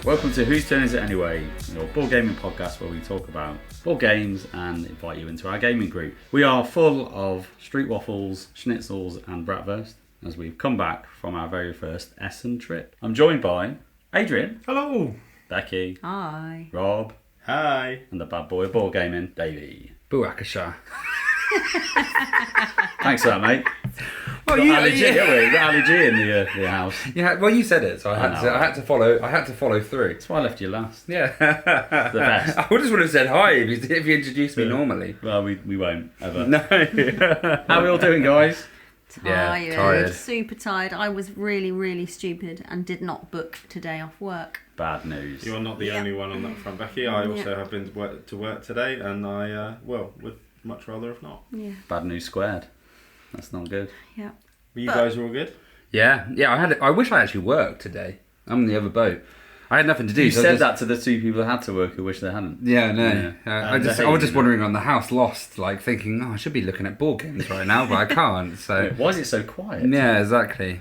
Welcome to Whose Turn Is It Anyway, your board gaming podcast where we talk about board games and invite you into our gaming group. We are full of street waffles, schnitzels and bratwurst as we've come back from our very first Essen trip. I'm joined by Adrian. Hello. Becky. Hi. Rob. Hi. And the bad boy of board gaming, Davey. Buakasha. Thanks for that, mate. Well, Ali G in the house. Yeah, well, you said it, so I had to follow through. That's why I left you last. Yeah, the best. I just would have said hi if you introduced me normally. Well, we won't ever. No. How are we all doing, guys? Tired. Yeah, tired. Super tired. I was really, really stupid and did not book today off work. Bad news. You're not the only one on that front, Becky. I also have been to work today, and I would much rather have not. Yeah. Bad news squared. That's not good. Yeah. You guys all good? Yeah. I wish I actually worked today. I'm on the other boat. I had nothing to do. You so said that to the two people who had to work who wish they hadn't. Yeah, no. Yeah. I was just wandering around the house, lost, like thinking, I should be looking at board games right now, but I can't. So why is it so quiet? Yeah, exactly.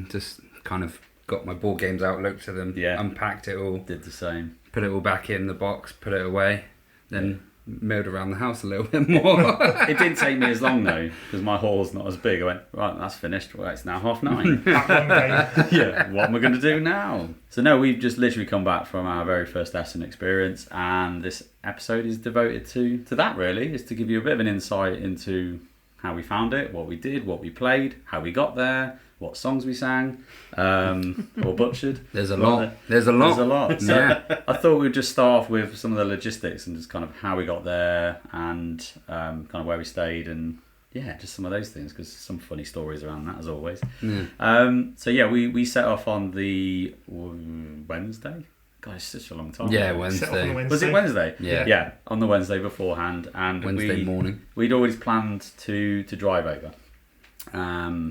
Just kind of got my board games out, looked at them, unpacked it all, Did the same. put it all back in the box, put it away, then milled around the house a little bit more. It didn't take me as long though, because my hall's not as big. I went, right, that's finished. Well, it's now 9:30. Yeah, what am I going to do now? So no, we've just literally come back from our very first Essen experience, and this episode is devoted to that really, is to give you a bit of an insight into how we found it, what we did, what we played, how we got there, what songs we sang, or butchered. There's a lot. There's a lot. So I thought we'd just start off with some of the logistics and just kind of how we got there and kind of where we stayed and just some of those things, because some funny stories around that as always. We set off on the Wednesday. God, it's such a long time. Yeah, Wednesday. Was it Wednesday? Yeah. Yeah, on the Wednesday beforehand. And Wednesday morning. We'd always planned to drive over,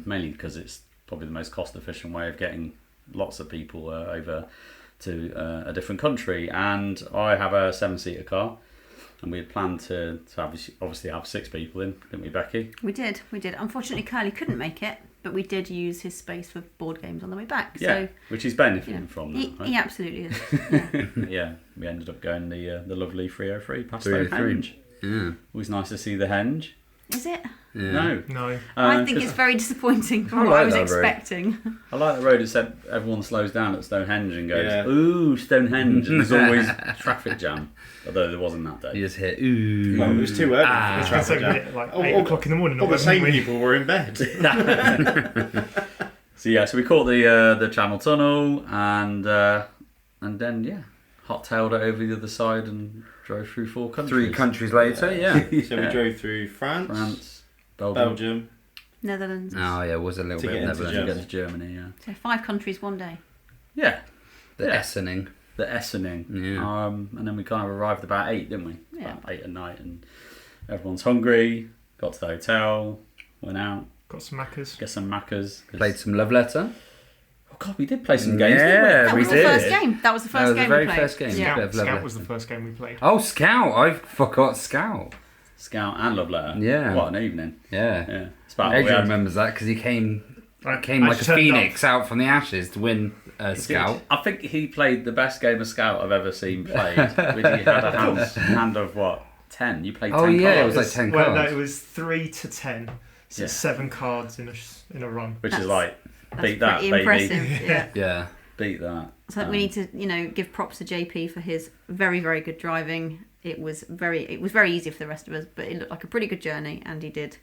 mainly because it's probably the most cost-efficient way of getting lots of people over to a different country. And I have a 7-seater car, and we had planned to obviously have 6 people in, didn't we, Becky? We did. Unfortunately, Kerley couldn't make it, but we did use his space for board games on the way back. Yeah, so, which he's benefiting from now, right? He absolutely is. Yeah, we ended up going the lovely 303 past 303. Henge. Yeah. Always nice to see the Henge. Is it? Yeah. No. I think it's very disappointing from what I was expecting. I like the road, except everyone slows down at Stonehenge and goes, ooh, Stonehenge, and there's always traffic jam. Although there wasn't that day. You just hit, ooh. Well, it was too early for the traffic jam. Like 8 o'clock in the morning. All the same people were in bed. So we caught the Channel Tunnel and then hot-tailed it over the other side and drove through 4 countries. 3 countries later, So we drove through France, Belgium, Netherlands. Oh yeah, it was a little bit Netherlands to get to Germany. Yeah. So 5 countries one day. Yeah. The Essening. The Essening. Yeah. And then we kind of arrived about 8, didn't we? Yeah. About 8 at night, and everyone's hungry. Got to the hotel, went out, got some Maccas. get some Maccas. Played some Love Letter. Oh God, we did play some games. Yeah, didn't we? That was the first game. That was the first game we played. First game. Yeah. Scout was the first game we played. Oh, Scout! I forgot Scout. Scout and Love Letter. Yeah. What an evening. Yeah. It's about Adrian remembers that because he came like a phoenix out from the ashes to win Scout. I think he played the best game of Scout I've ever seen played. Which he had a hand of what? 10. You played 10 cards. Oh yeah, it was like 10 cards. Well, no, it was 3 to 10. So Yeah. 7 cards in a run. Which is like, beat That's that, pretty baby. impressive. Yeah. Yeah. Beat that. So we need to, give props to JP for his very, very good driving. It was very easy for the rest of us, but it looked like a pretty good journey, and he did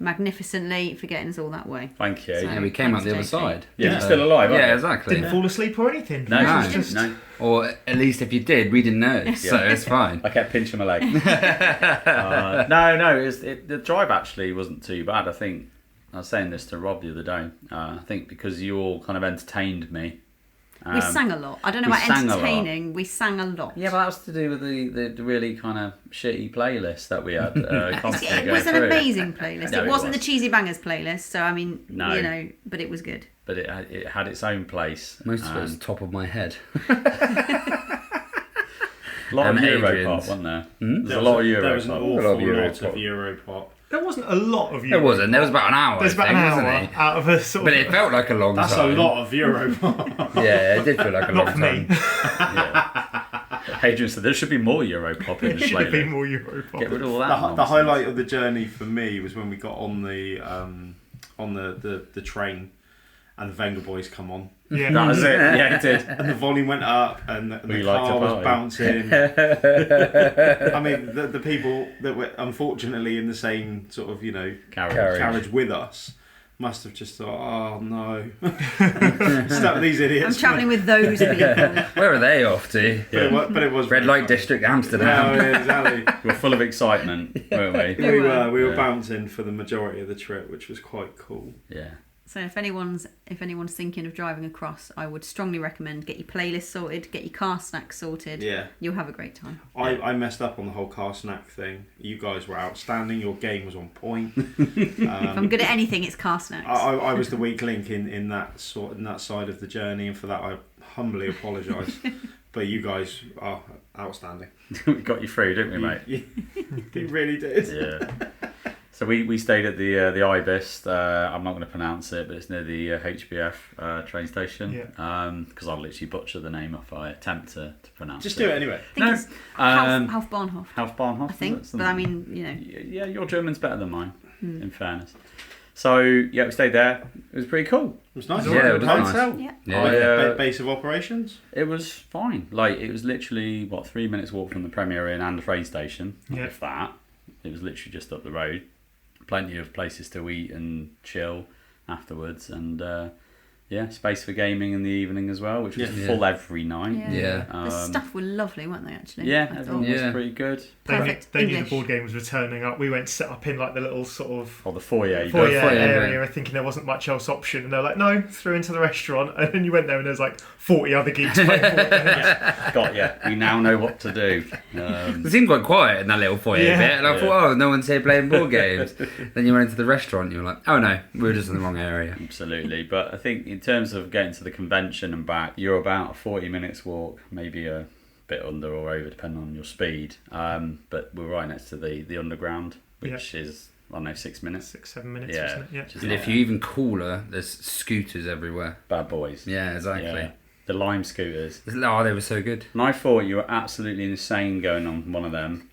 magnificently for getting us all that way. Thank you. So, Yeah, we came out the other JP. side. Yeah, you're still alive, aren't Yeah, you? exactly. Didn't fall asleep or anything. No, No. It was just no. Or at least if you did, we didn't know, so it's fine. I kept pinching my leg. No, the drive actually wasn't too bad. I think I was saying this to Rob the other day. I think because you all kind of entertained me. We sang a lot. I don't know we about sang a lot. entertaining. We sang a lot. Yeah, but that was to do with the really kind of shitty playlist that we had constantly It going was an through. amazing playlist. No, it it wasn't was. the Cheesy Bangers playlist, so I mean, No. but it was good. But it had its own place. Most of it was top of my head. A lot of And Euro Adrian's. pop, wasn't there? There's a lot of Euro There was an pop. awful A lot of Euro lot pop. of Euro pop. There wasn't a lot of Europop. There wasn't. There was about an hour. There's about an hour wasn't it? out of a sort But of. it felt like a long That's time. a lot of Europop. Yeah, it did feel like a long Not for time. me. Adrian said there should be more Europop in There this should be playlist. more Europop. Get rid of all that. The nonsense. highlight of the journey for me was when we got on the train and the Venga boys come on. Yeah. That was it. Yeah, it did. And the volume went up and the We liked car to was party. bouncing. I mean, the people that were unfortunately in the same sort of, carriage with us must have just thought, oh no. Stuck with these idiots. I'm travelling with those people. Where are they off to? But it was Red really Light fun. District, Amsterdam. Yeah, exactly. We were full of excitement, weren't we? We were Yeah. bouncing for the majority of the trip, which was quite cool. Yeah. So if anyone's thinking of driving across, I would strongly recommend get your playlist sorted, get your car snacks sorted. Yeah. You'll have a great time. I messed up on the whole car snack thing. You guys were outstanding. Your game was on point. If I'm good at anything, it's car snacks. I was the weak link in that side of the journey, and for that I humbly apologise. But you guys are outstanding. We got you through, didn't we, mate? You really did. Yeah. So we stayed at the Ibis. I'm not going to pronounce it, but it's near the HBF train station. Yeah. Because I'll literally butcher the name if I attempt to pronounce it. Just do it anyway. I think it's Haufbahnhof. Haufbahnhof. I think, but I mean, Yeah, your German's better than mine, in fairness. So, yeah, we stayed there. It was pretty cool. It was nice. Yeah, it was nice. Hotel. Yeah. Yeah. Base of operations. It was fine. Like, it was literally, 3 minutes walk from the Premier Inn and the train station. Yeah. If that. It was literally just up the road. Plenty of places to eat and chill afterwards, and space for gaming in the evening as well, which was full every night. Yeah. The staff were lovely, weren't they? Actually. Yeah, I everyone thought. was pretty good. Perfect They knew the English. board game was returning up. We went set up in like the little sort of Or the foyer. You foyer go area, thinking there wasn't much else option, and they're like, "No, through into the restaurant." And then you went there, and there's like 40 other geeks playing board games. got ya. We now know what to do. It seemed quite quiet in that little foyer Yeah. bit, and I Yeah. thought, oh, no one's here playing board games. Then you went into the restaurant, and you were like, oh no, we were just in the wrong area. Absolutely. But I think in terms of getting to the convention and back, you're about a 40 minutes walk, maybe a bit under or over, depending on your speed. But we're right next to the underground, which is, I don't know, 6 minutes. 6-7 minutes, Yeah. wasn't it? Yeah. Just And if you're even cooler, there's scooters everywhere. bad boys. Yeah, exactly. Yeah. The lime scooters. Oh, they were so good. And I thought you were absolutely insane going on one of them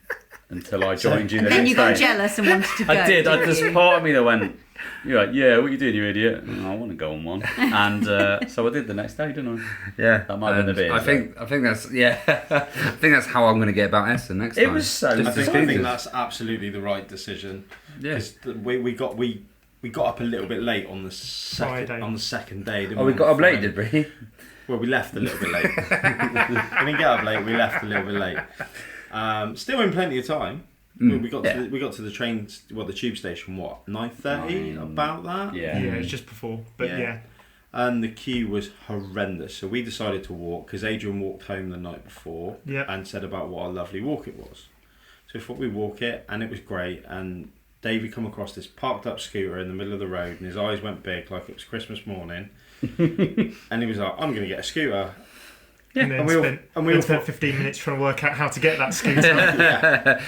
until I joined you the Then next you got day. jealous and wanted to go. I did. didn't There's you? part of me that went, you're like, yeah, what you doing, you idiot? And I want to go on one. And so I did the next day, didn't I? Yeah, That might have been a bit. I think that's I think that's how I'm going to get about Essen next time. It was so Just I think exciting. that's absolutely the right decision. Yeah. 'Cause we got up a little bit late on the second day. Didn't Oh, we got up late, Friday. did we? Well, we left a little bit late. We didn't get up late. We left a little bit late. Still in plenty of time. We got to the train, the tube station. 9:30, about that. Yeah. Yeah, it's just before, but yeah. And the queue was horrendous. So we decided to walk because Adrian walked home the night before and said about what a lovely walk it was. So we thought we'd walk it, and it was great. And Davey come across this parked up scooter in the middle of the road, and his eyes went big like it was Christmas morning. And he was like, "I'm going to get a scooter." And then we spent 15 minutes trying to work out how to get that scooter.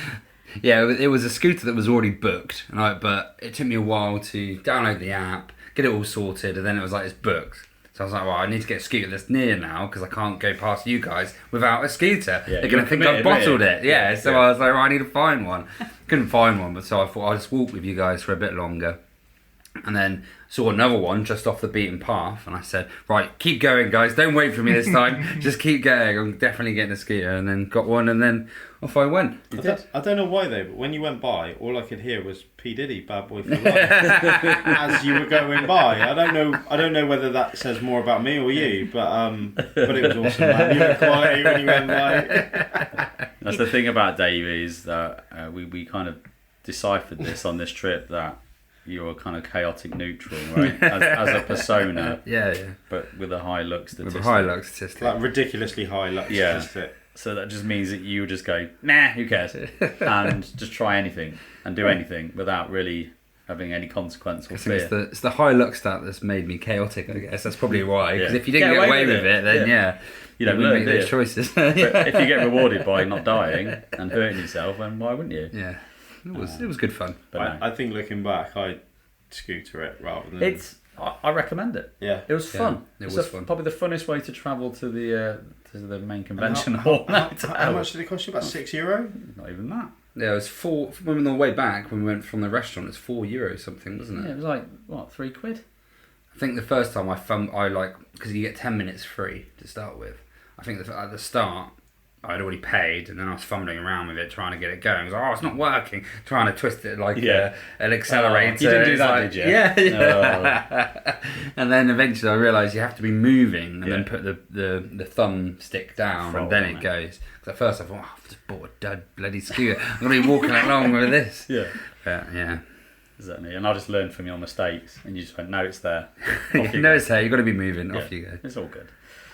Yeah, it was a scooter that was already booked, right? But it took me a while to download the app, get it all sorted, and then it was like, it's booked. So I was like, well, I need to get a scooter that's near now because I can't go past you guys without a scooter. Yeah, They're going to think I've committed, bottled mate. it. Yeah, so I was like, well, I need to find one. Couldn't find one, but so I thought I'll just walk with you guys for a bit longer. And then saw another one just off the beaten path, and I said, right, keep going, guys, don't wait for me this time, just keep going, I'm definitely getting a scooter. And then got one, and then off I went. I don't know why though, but when you went by, all I could hear was P Diddy, Bad Boy for Life, as you were going by. I don't know whether that says more about me or you, but it was awesome, man. You looked quality when you went by. That's the thing about Davey, is that we kind of deciphered this on this trip, that you're a kind of chaotic neutral, right? As a persona, Yeah. but with a high luck statistic. With a high luck statistic. Like ridiculously high luck Yeah. statistic. So that just means that you just go, nah, who cares? And just try anything and do anything without really having any consequence or I think fear. it's the high luck stat that's made me chaotic, I guess. That's probably why. Because Yeah. if you didn't get away with it, then You don't wouldn't learn, make do those you? choices. But if you get rewarded by not dying and hurting yourself, then why wouldn't you? Yeah. It was good fun. But I think looking back, I'd scooter it rather than... I recommend it. Yeah. It was fun. It was fun. Probably the funnest way to travel to the main convention hall. How much did it cost you? About €6? Not even that. Yeah, it was £4. When we were on the way back, when we went from the restaurant, it's €4 something, wasn't it? Yeah, it was like, what, £3? I think the first time because you get 10 minutes free to start with. I think at the start, I'd already paid, and then I was fumbling around with it, trying to get it going. I was like, it's not working. Trying to twist it like an accelerator. You didn't do that, did you? Yeah. And then eventually I realised you have to be moving, and then put the thumb stick down, and then it goes. Because at first I thought, I've just bought a bloody scooter. I'm going to be walking along with this. Yeah. But, yeah. Exactly. And I just learned from your mistakes, and you just went, no, it's there. It's there. You've got to be moving. Off you go. It's all good.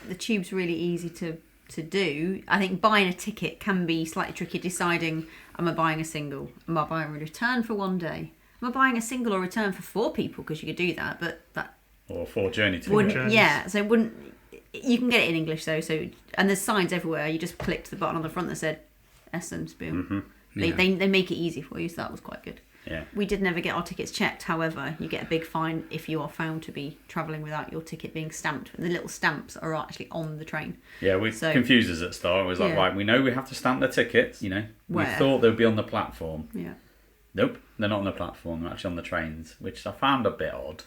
The tube's really easy to do. I think buying a ticket can be slightly tricky, deciding, am I buying a single? Am I buying a return for one day? Am I buying a single or return for 4 people? Because you could do that, but that... Or 4 journey tickets. Yeah, so it wouldn't... You can get it in English, though, and there's signs everywhere. You just clicked the button on the front that said Essen SPIEL. Mm-hmm. They make it easy for you, so that was quite good. Yeah. We did never get our tickets checked. However, you get a big fine if you are found to be travelling without your ticket being stamped. The little stamps are actually on the train. Yeah, we confused us at the start. It was like, right, we know we have to stamp the tickets, We thought they'd be on the platform. Yeah. Nope, they're not on the platform. They're actually on the trains, which I found a bit odd.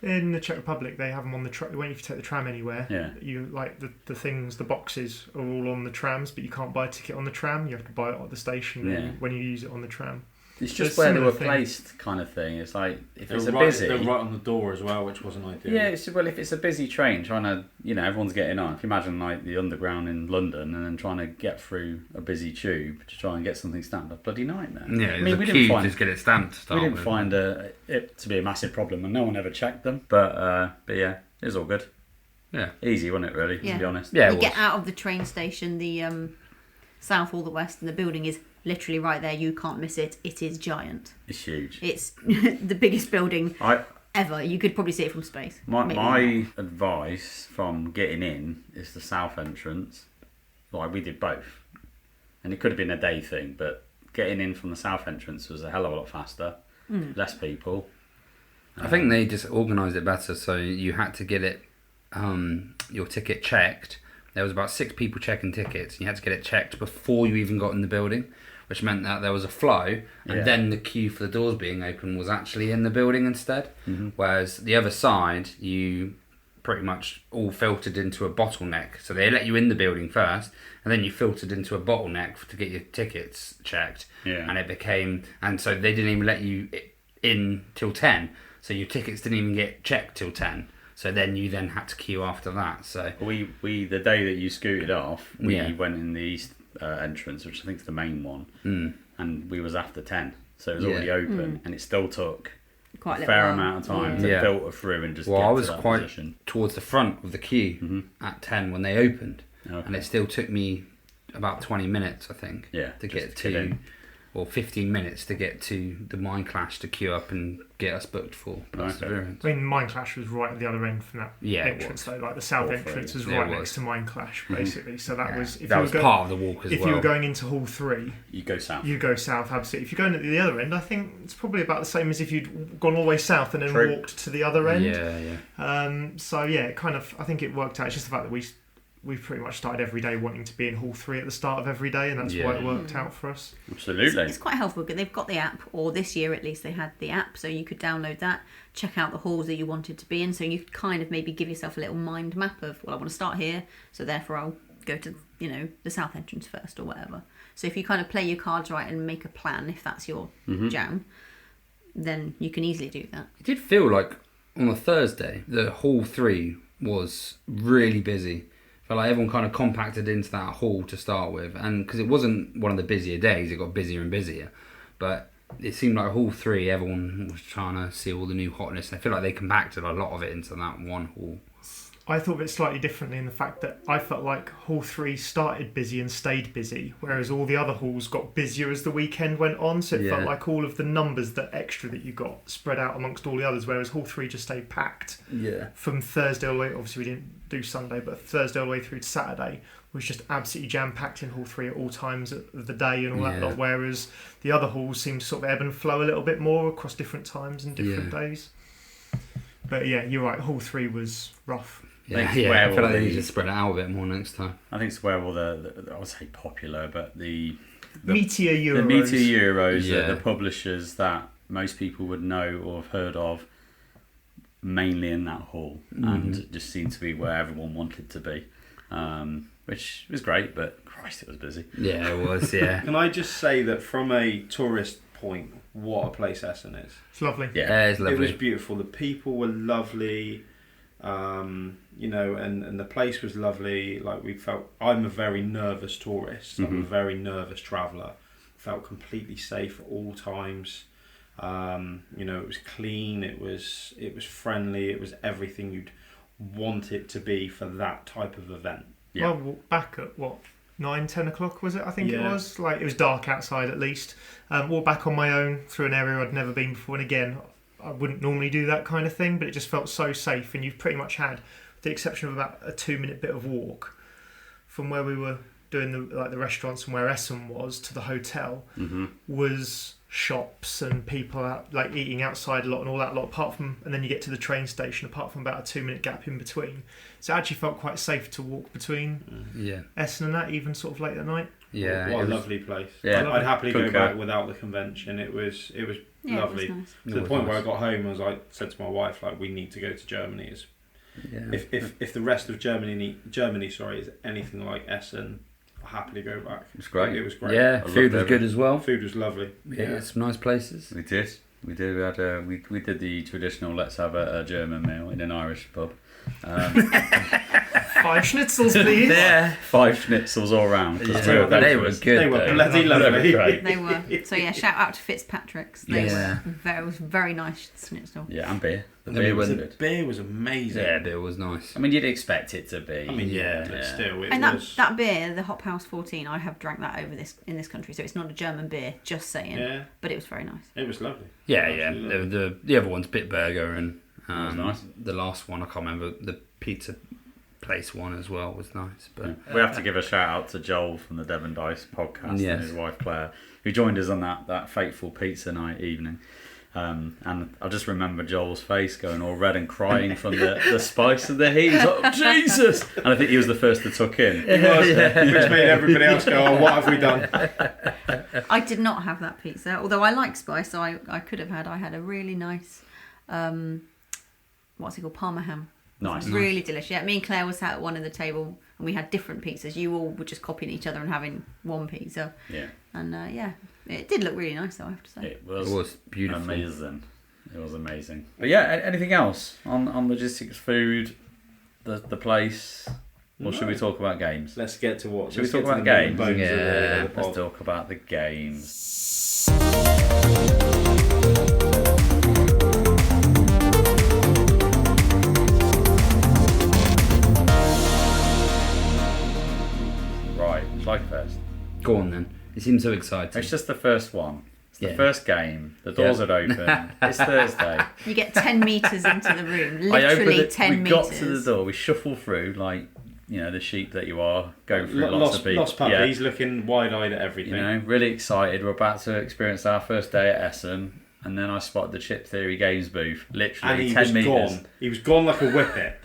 In the Czech Republic, they have them on the when you take the tram anywhere. Yeah. You the boxes are all on the trams, but you can't buy a ticket on the tram. You have to buy it at the station when you use it on the tram. It's just where they were placed, kind of thing. It's like if it's busy, they're right on the door as well, which wasn't ideal. Yeah, if it's a busy train, trying to everyone's getting on. If you imagine like the underground in London and then trying to get through a busy tube to try and get something stamped, a bloody nightmare. Yeah, I mean, we didn't find just get it stamped. We didn't find it to be a massive problem, and no one ever checked them. But yeah, it was all good. Yeah, easy, wasn't it? Really, to be honest. Yeah, you get out of the train station, the south or the west, and the building is literally right there. You can't miss it. It is giant. It's huge. It's the biggest building ever. You could probably see it from space. My advice from getting in is the south entrance. Like, we did both, and it could have been a day thing, but getting in from the south entrance was a hell of a lot faster. Less people. I think they just organised it better, so you had to get it your ticket checked. There was about 6 people checking tickets, and you had to get it checked before you even got in the building, which meant that there was a flow, and then the queue for the doors being open was actually in the building instead. Mm-hmm. Whereas the other side, you pretty much all filtered into a bottleneck. So they let you in the building first, and then you filtered into a bottleneck to get your tickets checked. Yeah. And so they didn't even let you in till 10. So your tickets didn't even get checked till 10. So then you had to queue after that. So we the day that you scooted off, we went in the east entrance, which I think is the main one, and we was after 10, so it was already open, and it still took quite a fair amount of time to filter through and just. Well, I was quite towards the front of the queue at 10 when they opened, and it still took me about 20 minutes, I think, to get to. Or 15 minutes to get to the Mind Clash to queue up and get us booked for Perseverance. I mean, Mind Clash was right at the other end from that entrance, though. Like the south entrance was right next to Mind Clash, basically. So that was part of the walk as well. If you were going into Hall 3, you go south. You go south, absolutely. If you're going at the other end, I think it's probably about the same as if you'd gone all the way south and then walked to the other end. So yeah, I think it worked out. It's just the fact that we've pretty much started every day wanting to be in Hall 3 at the start of every day, and that's why it worked out for us. Absolutely. It's quite helpful. They've got the app, or this year at least they had the app, so you could download that, check out the halls that you wanted to be in, so you could kind of maybe give yourself a little mind map of, well, I want to start here, so therefore I'll go to, the south entrance first or whatever. So if you kind of play your cards right and make a plan, if that's your jam, then you can easily do that. It did feel like on a Thursday, the Hall 3 was really busy. But like everyone kind of compacted into that hall to start with, and because it wasn't one of the busier days, it got busier and busier. But it seemed like Hall 3, everyone was trying to see all the new hotness. And I feel like they compacted a lot of it into that one hall. I thought of it slightly differently in the fact that I felt like Hall 3 started busy and stayed busy, whereas all the other halls got busier as the weekend went on. So it felt like all of the numbers that extra that you got spread out amongst all the others, whereas Hall 3 just stayed packed. Yeah. From Thursday all the way, obviously we didn't do Sunday, but Thursday all the way through to Saturday was just absolutely jam-packed in Hall 3 at all times of the day and all that lot, whereas the other halls seemed to sort of ebb and flow a little bit more across different times and different days. But yeah, you're right, Hall 3 was rough. I feel like they need to spread it out a bit more next time. I think it's where all the I would say popular, but the Meteor Euros. The Meteor Euros are the publishers that most people would know or have heard of, mainly in that hall, and it just seemed to be where everyone wanted to be, which was great, but Christ, it was busy. Yeah, it was, yeah. Can I just say that from a tourist point, what a place Essen is. It's lovely. Yeah, it's lovely. It was beautiful. The people were lovely. You know, and the place was lovely. Like we felt, I'm a very nervous tourist. I'm a very nervous traveller. Felt completely safe at all times. You know, it was clean. It was friendly. It was everything you'd want it to be for that type of event. Yeah. I walked back at 9-10 o'clock was it? I think it was. Like it was dark outside at least. Walked back on my own through an area I'd never been before, and again, I wouldn't normally do that kind of thing, but it just felt so safe, and you've pretty much had, with the exception of about a 2-minute bit of walk from where we were doing the restaurants and where Essen was to the hotel, was shops and people out like eating outside a lot and all that lot, apart from, and then you get to the train station, apart from about a 2-minute gap in between. So it actually felt quite safe to walk between Essen and that, even sort of late at night. Yeah, what a lovely place. Yeah, I'd happily go back without the convention. It was lovely. It was nice. To the point where I got home, I was like, said to my wife, like, we need to go to Germany. If the rest of Germany is anything like Essen, I'll happily go back. It's great. It was great. Yeah, food was good as well. Food was lovely. Yeah, some nice places. We did. We had we did the traditional let's have a German meal in an Irish pub. 5 schnitzels, please. Yeah. 5 schnitzels all round. They were good. They were bloody lovely. They were. So yeah, shout out to Fitzpatrick's. It was very nice schnitzel. Yeah, and beer. The beer was amazing. Yeah, beer was nice. I mean, you'd expect it to be. I mean, but still, it and was. that beer, the Hop House 14, I have drank that in this country, so it's not a German beer. Just saying. Yeah. But it was very nice. It was lovely. Yeah. The other one's Bitburger, and was nice. The last one I can't remember. The pizza place one as well was nice. But we have to give a shout out to Joel from the Devon Dice podcast and his wife Claire, who joined us on that fateful pizza night evening. And I just remember Joel's face going all red and crying from the spice of the heat. He's like, oh, Jesus! And I think he was the first to tuck in. He was, which made everybody else go, oh, what have we done? I did not have that pizza, although I like spice, so I could have had. I had a really nice, what's it called, Parma ham. Nice. It was really delicious. Yeah, me and Claire was sat at one of the table, and we had different pizzas. You all were just copying each other and having one pizza. Yeah. And it did look really nice, though, I have to say. It was beautiful. Amazing. It was amazing. But yeah, anything else on logistics, food, the place? Or should we talk about games? Let's get to what? Should we talk about games? Yeah, let's talk about the games. Right, shall I go first? Go on then. You seem so excited. It's just the first one. It's the first game. The doors had opened. It's Thursday. You get 10 metres into the room. Literally 10 metres. We got to the door. We shuffle through like, the sheep that you are, going through lots of people. Lost puppy. He's looking wide-eyed at everything. Really excited. We're about to experience our first day at Essen. And then I spotted the Chip Theory Games booth. Literally 10 metres. Gone. He was gone like a whippet.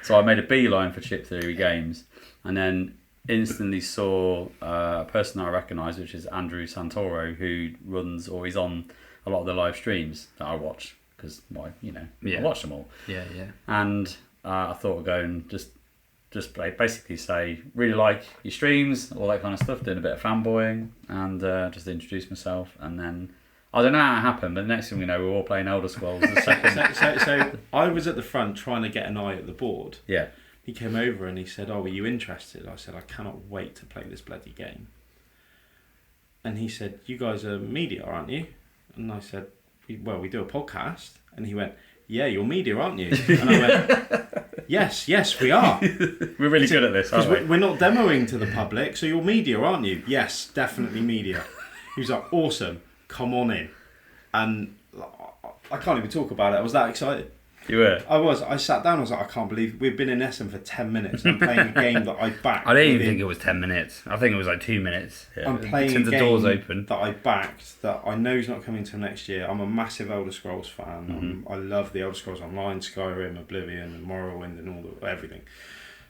So I made a beeline for Chip Theory Games. And then instantly saw a person I recognise, which is Andrew Santoro, who runs or is on a lot of the live streams that I watch because I watch them all. Yeah. And I thought I'd go and just basically say really like your streams, all that kind of stuff, doing a bit of fanboying, and just introduce myself. And then I don't know how it happened, but the next thing we know, we were all playing Elder Scrolls. So I was at the front trying to get an eye at the board. Yeah. He came over and he said, "Oh, are you interested?" I said, "I cannot wait to play this bloody game." And he said, "You guys are media, aren't you?" And I said, "Well, we do a podcast." And he went, "Yeah, you're media, aren't you?" And I went, Yes, we are. We're really good at this, aren't we? We're not demoing to the public, so you're media, aren't you? Yes, definitely media. He was like, awesome, come on in. And I can't even talk about it. I was that excited. You were? I was. I sat down. I was like, I can't believe we've been in Essen for 10 minutes. And I'm playing a game that I backed. I didn't even think it was 10 minutes. I think it was like 2 minutes. Yeah. I'm playing a the game doors open. that I backed that I know is not coming till next year. I'm a massive Elder Scrolls fan. I love the Elder Scrolls Online, Skyrim, Oblivion, and Morrowind, and everything.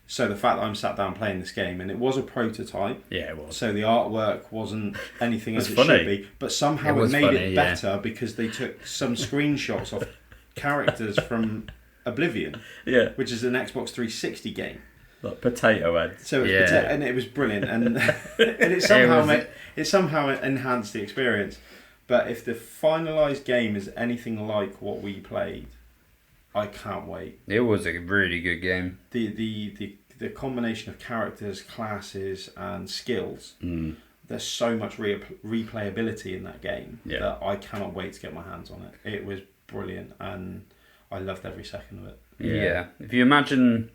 So the fact that I'm sat down playing this game, and it was a prototype. Yeah, it was. So the artwork wasn't anything as it funny. should be, but somehow it made it better because they took some screenshots of characters from Oblivion, which is an Xbox 360 game. Like potato head. So it was and it was brilliant, and it somehow enhanced the experience. But if the finalised game is anything like what we played, I can't wait. It was a really good game. The combination of characters, classes, and skills. There's so much replayability in that game that I cannot wait to get my hands on it. It was brilliant, and I loved every second of it. Yeah. If you imagine,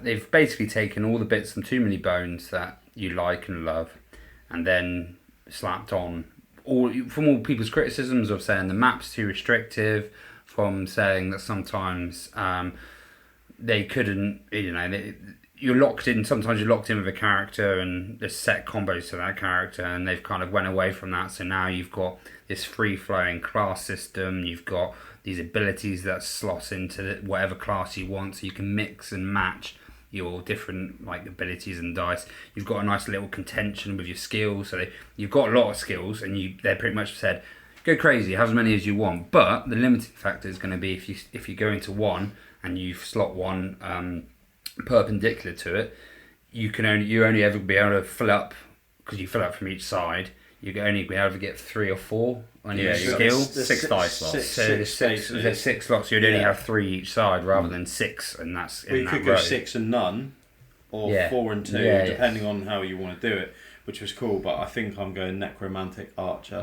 they've basically taken all the bits from Too Many Bones that you like and love, and then slapped on from all people's criticisms of saying the map's too restrictive, from saying that sometimes they couldn't, you're locked in. Sometimes you're locked in with a character, and there's set combos to that character, and they've kind of went away from that. So now you've got this free-flowing class system. You've got these abilities that slot into whatever class you want, so you can mix and match your different abilities and dice. You've got a nice little contention with your skills. So you've got a lot of skills, and they pretty much said, go crazy, have as many as you want. But the limiting factor is going to be if you go into one and you slot one perpendicular to it, you only ever be able to fill up, because you fill up from each side. You can only be able to get 3 or 4 on your skill. Six dice slots. So there's 6 slots. You'd only have 3 each side rather than 6, and that's in you that could go 6 and none, or 4 and 2, depending on how you want to do it, which was cool. But I think I'm going Necromantic Archer.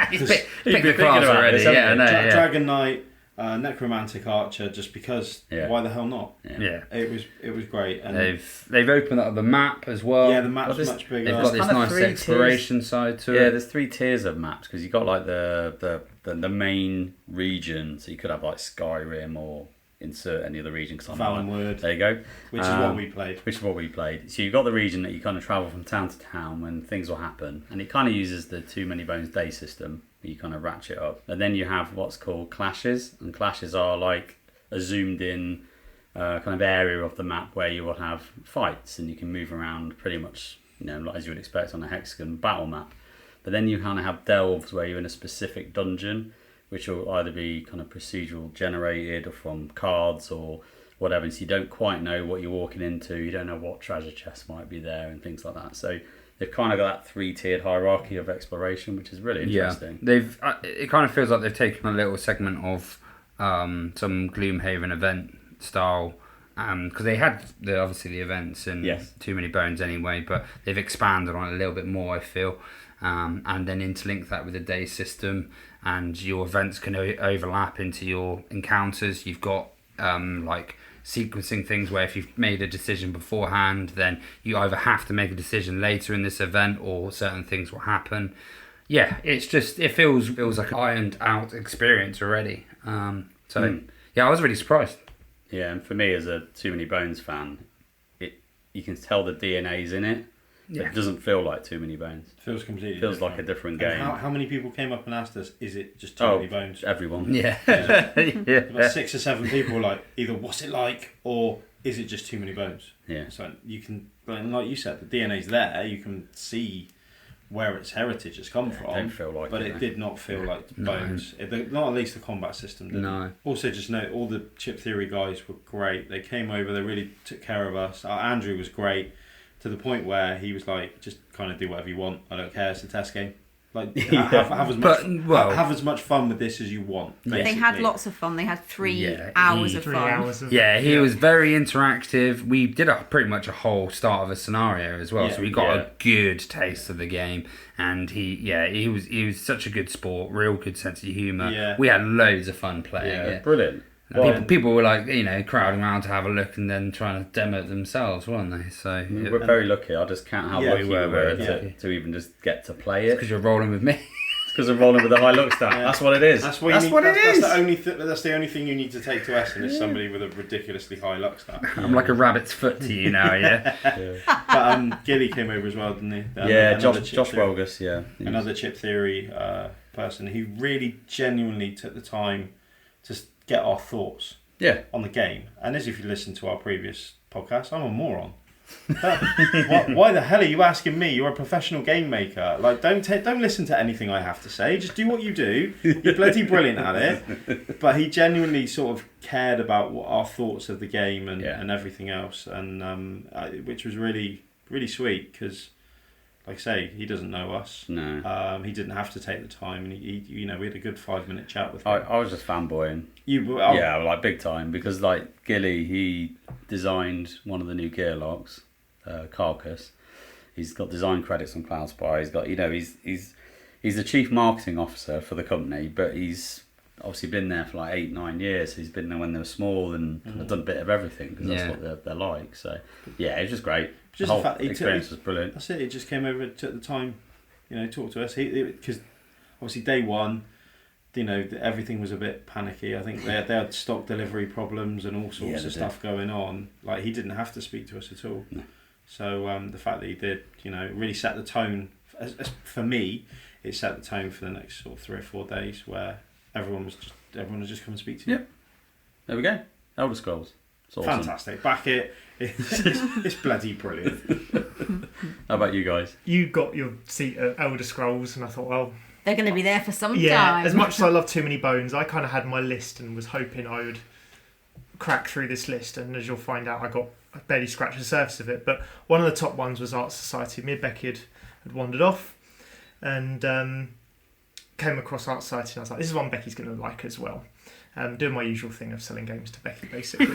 You've picked the class already. Dragon Knight. Necromantic Archer, just because. Why the hell not? It was great, and they've opened up the map as well. Yeah, the map's much bigger. They've got this nice exploration side to it. Yeah, there's 3 tiers of maps, because you've got the main region, so you could have Skyrim or insert any other region. Valenwood. There you go. Which is what we played. So you've got the region that you kind of travel from town to town when things will happen, and it kind of uses the Too Many Bones day system. You kind of ratchet up, and then you have what's called clashes, and clashes are like a zoomed in kind of area of the map where you will have fights, and you can move around pretty much as you would expect on a hexagon battle map. But then you kind of have delves where you're in a specific dungeon, which will either be kind of procedural generated or from cards or whatever, so you don't quite know what you're walking into, you don't know what treasure chests might be there and things like that. So they've kind of got that 3-tiered hierarchy of exploration, which is really interesting. Yeah, it kind of feels like they've taken a little segment of some Gloomhaven event style, because they had obviously the events and Too Many Bones anyway, but they've expanded on it a little bit more, I feel, and then interlink that with the day system, and your events can overlap into your encounters. You've got sequencing things where if you've made a decision beforehand, then you either have to make a decision later in this event or certain things will happen. Yeah, it feels like an ironed out experience already. I was really surprised. Yeah, and for me as a Too Many Bones fan, you can tell the DNA's in it. But it doesn't feel like Too Many Bones. It feels completely feels different. Like a different game. How many people came up and asked us, is it just Too Many Bones? Everyone. Yeah. About 6 or 7 people either what's it like or is it just Too Many Bones? Yeah. So you can, like you said, the DNA's there. You can see where its heritage has come from. It don't feel like but it did not feel like Bones. Not at least the combat system did. No. Also, just note, all the Chip Theory guys were great. They came over, they really took care of us. Andrew was great. To the point where he was like, just kind of do whatever you want. I don't care. It's a test game. Have as much fun with this as you want. Basically. They had lots of fun. They had 3 hours of fun. He was very interactive. We did pretty much a whole start of a scenario as well, so we got a good taste of the game. And he was such a good sport, real good sense of humour. Yeah. We had loads of fun playing it. Brilliant. People were like, crowding around to have a look and then trying to demo it themselves, weren't they? So we're very lucky. I just can't how lucky we were to even just get to play it. Because you're rolling with me. Because I'm rolling with a high luck stat. That's what it is. That's what it is. That's the only thing you need to take to Essen is somebody with a ridiculously high luck stat. I'm like a rabbit's foot to you now, yeah. But Gilly came over as well, didn't he? Josh Welgus, another chip theory person who really genuinely took the time to get our thoughts on the game. And as if you listen to our previous podcast, I'm a moron. Why the hell are you asking me? You're a professional game maker. Like, don't listen to anything I have to say. Just do what you do. You're bloody brilliant at it. But he genuinely sort of cared about what our thoughts of the game and everything else, and which was really, really sweet because, like I say, he doesn't know us. No. He didn't have to take the time, and he we had a good 5-minute chat with him. I was just fanboying. Like big time, because like Gilly, he designed one of the new gear locks, Carcass. He's got design credits on Cloud Spy. He's got he's the chief marketing officer for the company, but he's obviously been there for like 8-9 years. He's been there when they were small and done a bit of everything because that's what they're like. So it was just great. Just the whole experience was brilliant. That's it. He just came over, took the time, talked to us. Because obviously day one, everything was a bit panicky. I think they had stock delivery problems and all sorts of stuff going on. Like, he didn't have to speak to us at all. No. So the fact that he did, really set the tone. For me, it set the tone for the next sort of 3 or 4 days where everyone was just come and speak to you. Yeah. There we go. Elder Scrolls. It's awesome. Fantastic. Back it. It's bloody brilliant. How about you guys? You got your seat at Elder Scrolls, and I thought, well, they're going to be there for some time. Yeah, as much as I love Too Many Bones, I kind of had my list and was hoping I would crack through this list. And as you'll find out, I barely scratched the surface of it. But one of the top ones was Art Society. Me and Becky had wandered off and came across Art Society, and I was like, this is one Becky's going to like as well. Doing my usual thing of selling games to Becky, basically.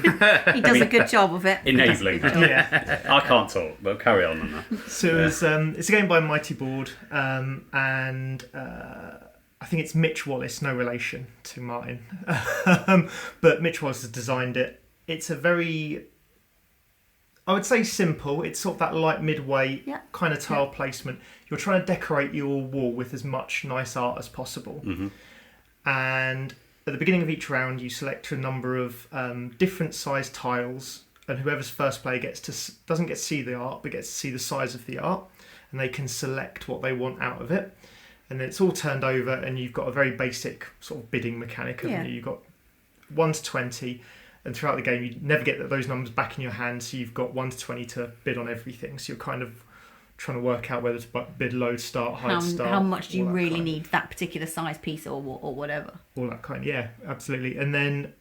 He does a good job of it. Enabling her. Yeah. I can't talk, but carry on that. So it's a game by Mighty Board, and I think it's Mitch Wallace, no relation to Martin. But Mitch Wallace has designed it. It's a very, I would say, simple. It's sort of that light midway kind of tile placement. You're trying to decorate your wall with as much nice art as possible. Mm-hmm. And at the beginning of each round, you select a number of different sized tiles, and whoever's first player doesn't get to see the art, but gets to see the size of the art, and they can select what they want out of it. And then it's all turned over, and you've got a very basic sort of bidding mechanic. You've got 1 to 20, and throughout the game, you never get those numbers back in your hand, so you've got 1 to 20 to bid on everything. So you're kind of trying to work out whether to bid low, start, high, start. How much do you really need that particular size piece or whatever? All that kind, yeah, absolutely. And then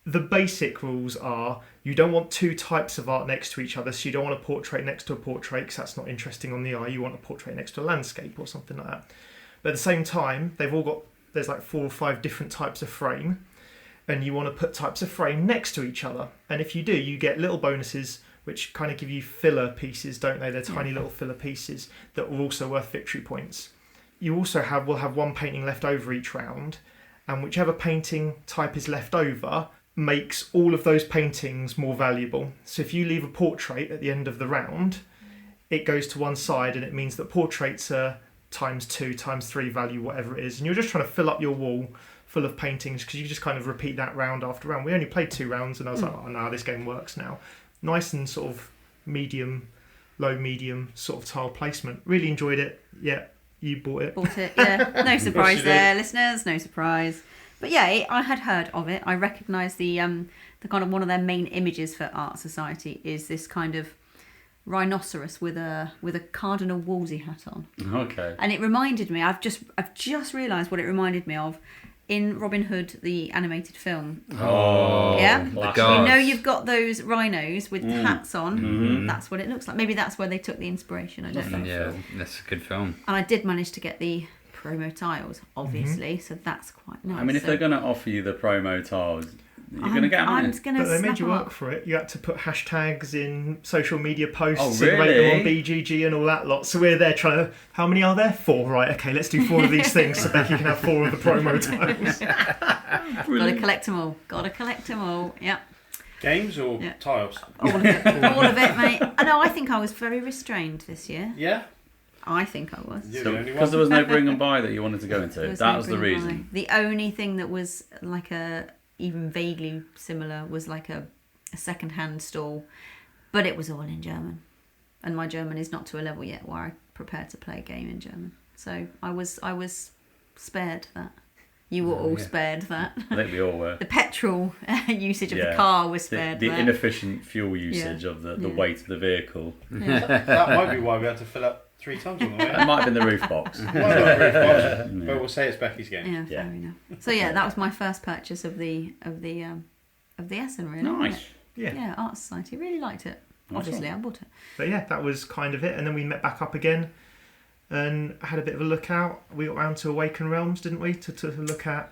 the basic rules are you don't want 2 types of art next to each other. So you don't want a portrait next to a portrait because that's not interesting on the eye. You want a portrait next to a landscape or something like that. But at the same time, there's like 4 or 5 different types of frame, and you want to put types of frame next to each other. And if you do, you get little bonuses which kind of give you filler pieces, don't they? They're tiny little filler pieces that are also worth victory points. You also will have 1 painting left over each round, and whichever painting type is left over makes all of those paintings more valuable. So if you leave a portrait at the end of the round, it goes to one side, and it means that portraits are ×2, ×3 value, whatever it is, and you're just trying to fill up your wall full of paintings because you just kind of repeat that round after round. We only played 2 rounds, and I was like, oh no, this game works now. Nice and sort of low medium sort of tile placement. Really enjoyed it. Yeah, you bought it. Bought it, yeah. No surprise there, listeners. No surprise. But yeah, I had heard of it. I recognised the kind of one of their main images for Art Society is this kind of rhinoceros with a Cardinal Wolsey hat on. Okay. And it reminded me. I've just realised what it reminded me of. In Robin Hood, the animated film. Oh, yeah. The you've got those rhinos with hats on. Mm-hmm. That's what it looks like. Maybe that's where they took the inspiration. I don't know. Yeah, that's a good film. And I did manage to get the promo tiles, obviously, so that's quite nice. I mean, if they're going to offer you the promo tiles, You're going to get them. But they made you work for it. You had to put hashtags in social media posts Oh, and rate them really? on BGG and all that lot. So we're there trying to... How many are there? 4. Right, okay, let's do 4 of these things so Becky can have 4 of the promo tiles. Gotta collect them all. Gotta collect them all. Yep. Games or tiles? All of it. All of it, mate. I think I was very restrained this year. Yeah. I think I was. You're the only one. Because there was no bring and buy that you wanted to go into. There That no was the bring and reason. buy. The only thing that was like even vaguely similar was like a second-hand stall, but it was all in German, and my German is not to a level yet where I prepare to play a game in German. So I was spared that. You were all spared that. I think we all were. The petrol usage of the car was spared. The that. inefficient fuel usage of the weight of the vehicle. Yeah. That might be why we had to fill up 3 times on the way. It might have been the roof box. Well, not roof box, but we'll say it's Becky's game. Yeah, fair enough. So that was my first purchase of the Essen, really. Nice. Yeah, Art Society. Really liked it. Obviously, I bought it. But yeah, that was kind of it. And then we met back up again and had a bit of a look out. We got round to Awaken Realms, didn't we? To look at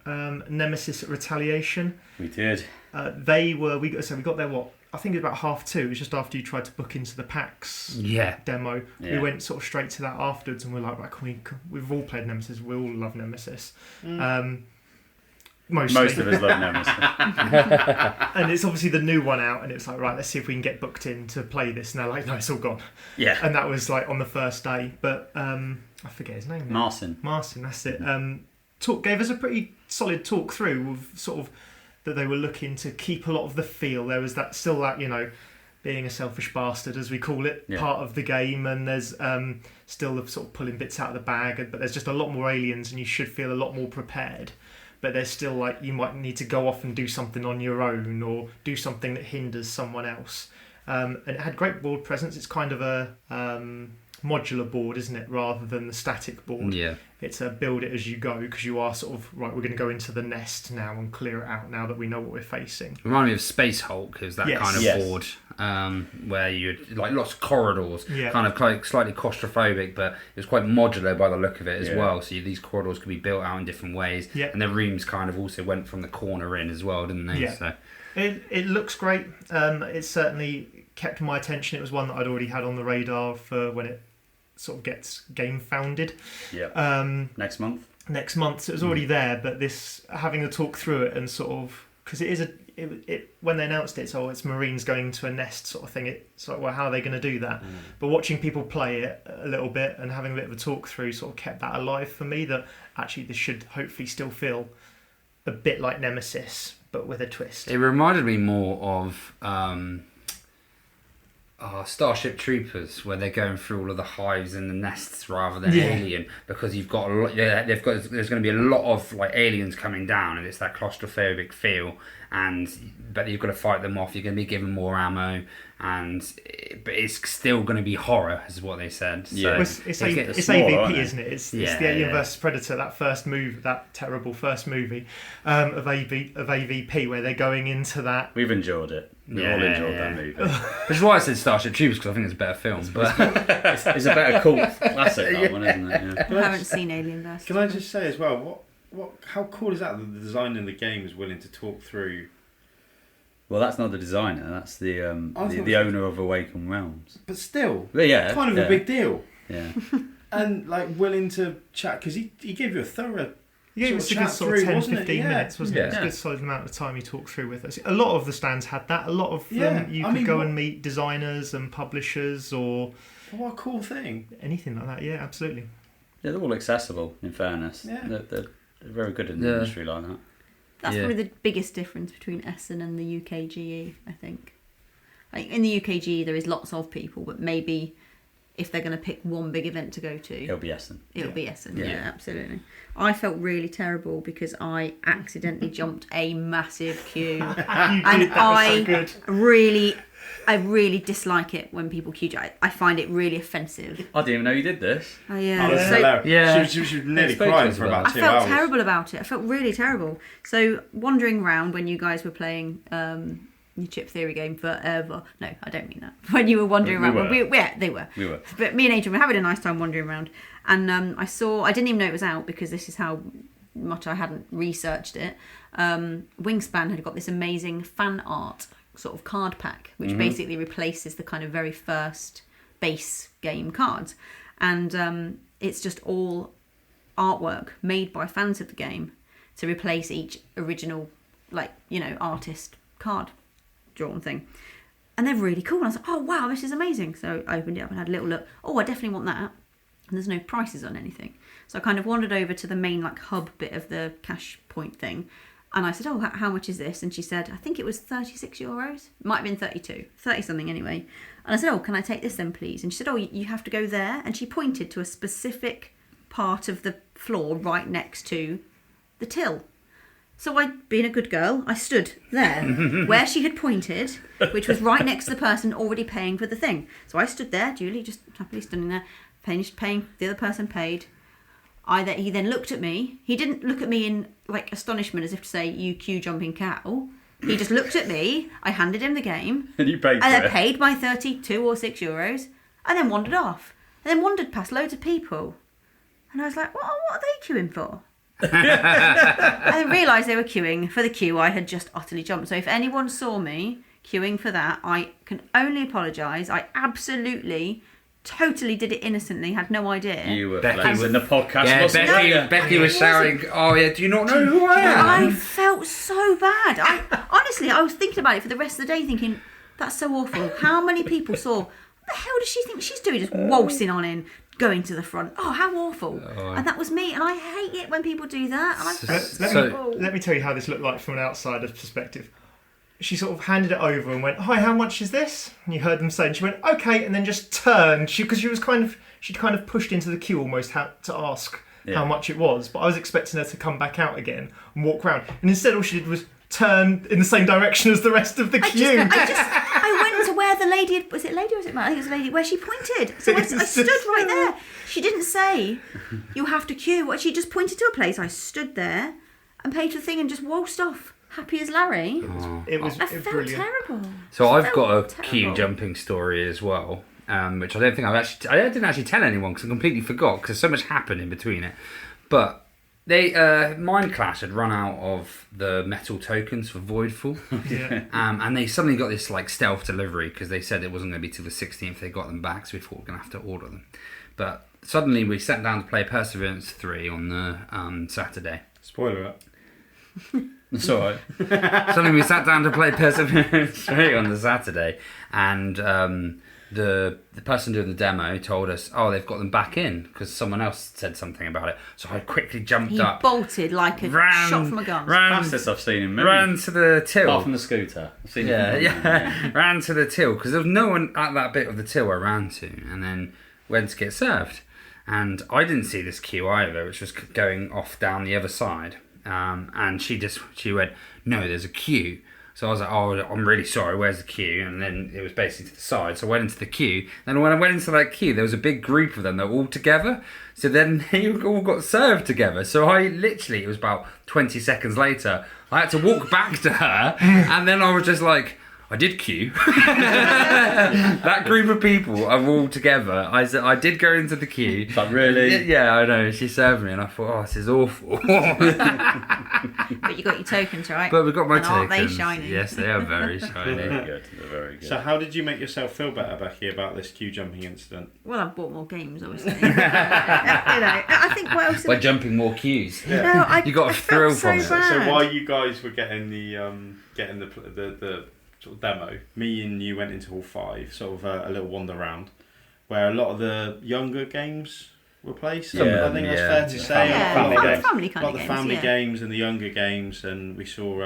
Nemesis Retaliation. We did. We got there, I think it was about 2:30. It was just after you tried to book into the PAX demo. Yeah. We went sort of straight to that afterwards, and we're like, right, we've all played Nemesis. We all love Nemesis. Mostly. Most of us love Nemesis. And it's obviously the new one out, and it's like, right, let's see if we can get booked in to play this. And they're like, no, it's all gone. Yeah. And that was like on the first day. But I forget his name now. Marcin, that's it. Gave us a pretty solid talk through of sort of that they were looking to keep a lot of the feel. There was still that, being a selfish bastard, as we call it, part of the game, and there's still the sort of pulling bits out of the bag, but there's just a lot more aliens, and you should feel a lot more prepared. But there's still like you might need to go off and do something on your own, or do something that hinders someone else. And it had great board presence. It's kind of a modular board, isn't it, rather than the static board. Yeah. It's a build it as you go, because you are sort of, right, we're going to go into the nest now and clear it out now that we know what we're facing. Reminded me of Space Hulk, is that kind of board where you like lots of corridors, kind of like slightly claustrophobic, but it was quite modular by the look of it as well. So these corridors could be built out in different ways, and the rooms kind of also went from the corner in as well, didn't they? Yeah. So it looks great. It certainly kept my attention. It was one that I'd already had on the radar for when it sort of gets game founded. Next month, so it was already there, but this, having to talk through it and sort of, because it is when they announced it, so it's Marines going to a nest sort of thing, it's like, well, how are they going to do that? But watching people play it a little bit and having a bit of a talk through sort of kept that alive for me, that actually this should hopefully still feel a bit like Nemesis, but with a twist. it reminded me more of Starship Troopers, where they're going through all of the hives and the nests rather than Alien, because you've got a lot. There's going to be a lot of like aliens coming down, and it's that claustrophobic feel. But you've got to fight them off. You're going to be given more ammo, but it's still going to be horror, is what they said. So Yeah. It's AVP, isn't it? It's the Alien vs Predator, that first move, that terrible first movie of AVP, where they're going into that. we've enjoyed it. We all enjoyed that movie. Which is why I said Starship Troopers, because I think it's a better film. But It's a better cult classic, that one, isn't it? I haven't seen Alien vs. Can I just say as well, how cool is that the designer in the game is willing to talk through? Well, that's not the designer. That's the owner of Awaken Realms. But still, But kind of a big deal. Yeah. And like willing to chat, because he gave you a thorough. Yeah, it was a good sort of 10, 15 Yeah. minutes, wasn't it? It was a good solid amount of time he talked through with us. A lot of the stands had that. A lot of them, you could go and meet designers and publishers or... What a cool thing. Anything like that, yeah, absolutely. Yeah, they're all accessible, in fairness. Yeah. They're very good in the industry like that. That's probably the biggest difference between Essen and the UKGE, I think. Like in the UKGE, there is lots of people, but maybe if they're going to pick one big event to go to, It'll be Essen. It'll be Essen, yeah, absolutely. I felt really terrible because I accidentally jumped a massive queue. And I really dislike it when people queue. I find it really offensive. I didn't even know you did this. Oh, yeah. Oh, So, yeah. She was nearly crying for about 2 I felt hours. terrible about it. I felt really terrible. So wandering around when you guys were playing your chip theory game forever. No, I don't mean that. When you were wandering around. They were. We were. But me and Adrian were having a nice time wandering around. And I didn't even know it was out, because this is how much I hadn't researched it, Wingspan had got this amazing fan art sort of card pack, which basically replaces the kind of very first base game cards. And it's just all artwork made by fans of the game to replace each original, artist card drawn thing. And they're really cool. And I was like, oh, wow, this is amazing. So I opened it up and had a little look. Oh, I definitely want that. And there's no prices on anything. So I kind of wandered over to the main hub bit of the cash point thing. And I said, oh, how much is this? And she said, I think it was €36. Might have been 32. 30 something anyway. And I said, oh, can I take this then, please? And she said, oh, you have to go there. And she pointed to a specific part of the floor right next to the till. So I, being a good girl, I stood there where she had pointed, which was right next to the person already paying for the thing. So I stood there, duly, just happily standing there, finished paying, the other person paid. He then looked at me. He didn't look at me in astonishment as if to say, you queue jumping cow. He just looked at me. I handed him the game. And you paid for and it. I paid my 32 or €6 and then wandered off. And then wandered past loads of people. And I was like, what are they queuing for? And I realised they were queuing for the queue I had just utterly jumped. So if anyone saw me queuing for that, I can only apologise. I absolutely, totally did it innocently, had no idea. You were Becky in the podcast. Yeah, Becky was shouting, oh yeah, do you not know who I am? I felt so bad. Honestly, I was thinking about it for the rest of the day thinking, that's so awful. How many people saw, what the hell does she think she's doing? Just waltzing on in. Going to the front. Oh, how awful. And that was me. And I hate it when people do that. And let me tell you how this looked like from an outsider's perspective. She sort of handed it over and went, hi, how much is this? And you heard them say, and she went, okay, and then just turned. Because she'd kind of pushed into the queue almost to ask how much it was. But I was expecting her to come back out again and walk around. And instead all she did was turn in the same direction as the rest of the queue. I went to where the lady, was it lady or was it man? I think it was a lady, where she pointed. So I stood right there. She didn't say, you have to queue. She just pointed to a place. I stood there and paid for the thing and just waltzed off, happy as Larry. I felt brilliant. terrible. So I've got a queue jumping story as well, which I don't think I didn't actually tell anyone because I completely forgot because so much happened in between it. But Mind Clash had run out of the metal tokens for Voidfall. And they suddenly got this stealth delivery because they said it wasn't going to be till the 16th they got them back, so we thought we were going to have to order them. But suddenly we sat down to play Perseverance 3 on the Saturday. Spoiler alert. It's alright. Suddenly we sat down to play Perseverance 3 on the Saturday, and the person doing the demo told us, oh, they've got them back in because someone else said something about it. So I quickly jumped up. He bolted like a shot from a gun. Fastest I've seen him. Ran to the till. Apart from the scooter. I've seen Ran to the till because there was no one at that bit of the till I ran to, and then went to get served. And I didn't see this queue either, which was going off down the other side. And she went, no, there's a queue. So I was like, oh, I'm really sorry, where's the queue? And then it was basically to the side. So I went into the queue. Then when I went into that queue, there was a big group of them that were all together. So then they all got served together. So it was about 20 seconds later, I had to walk back to her. And then I was just like, I did queue. That group of people are all together. I did go into the queue. But really? Yeah, I know. She served me and I thought, oh, this is awful. But you got your tokens, right? But we got my and tokens. Aren't they shiny? Yes, they are very shiny. They're very good. So how did you make yourself feel better, Becky, about this queue jumping incident? Well, I've bought more games, obviously. I think what else... By jumping more queues. Yeah. You got a thrill from it. So while you guys were getting the sort of demo, me and you went into Hall 5, sort of a little wander around, where a lot of the younger games were placed. I think that's fair to say. Family kind of the games, family games and the younger games, and we saw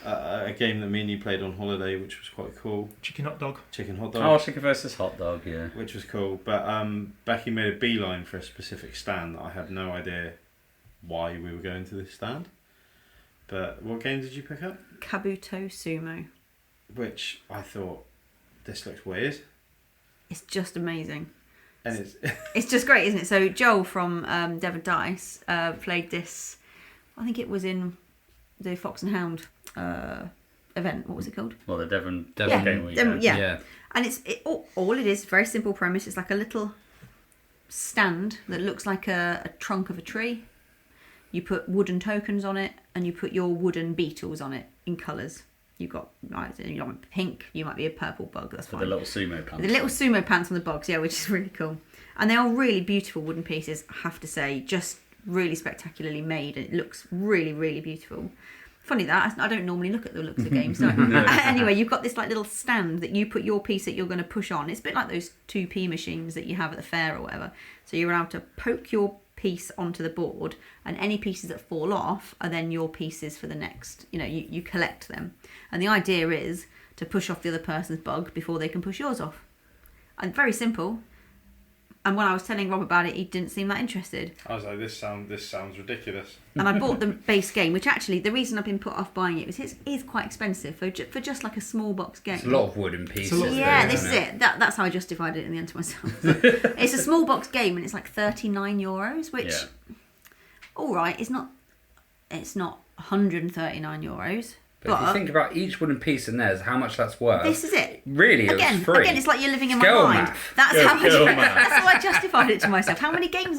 a game that me and you played on holiday, which was quite cool. Chicken hot dog. Oh, chicken versus hot dog, yeah. Which was cool. But Becky made a beeline for a specific stand that I had no idea why we were going to this stand. But what game did you pick up? Kabuto Sumo. Which I thought, this looks weird. It's just amazing. And it's just great, isn't it? So Joel from Devon Dice played this, I think it was in the Fox and Hound event. What was it called? Well, the Devon Game Weekend. Yeah. And all it is, very simple premise. It's like a little stand that looks like a trunk of a tree. You put wooden tokens on it, and you put your wooden beetles on it in colours. You've got, you might be pink, you might be a purple bug, that's fine. The little sumo pants. The little sumo pants on the bugs, yeah, which is really cool. And they are really beautiful wooden pieces, I have to say. Just really spectacularly made. It looks really, really beautiful. Funny that, I don't normally look at the looks of games, do I? Anyway, you've got this like little stand that you put your piece that you're going to push on. It's a bit like those 2p machines that you have at the fair or whatever. So you're allowed to poke your piece onto the board, and any pieces that fall off are then your pieces for the next. You collect them. And the idea is to push off the other person's bug before they can push yours off. And very simple. And when I was telling Rob about it, he didn't seem that interested. I was like, this sounds ridiculous. And I bought the base game, which actually, the reason I've been put off buying it was it is quite expensive for just like a small box game. It's a lot of wooden pieces. Yeah, this is it. That's how I justified it in the end to myself. It's a small box game, and it's like €39, which, all right, it's not 139 euros. But if you think about each wooden piece in there, how much that's worth. This is it. Really, it was free. Again, it's like you're living in Scale my mind. math. That's how I justified it to myself. How many plays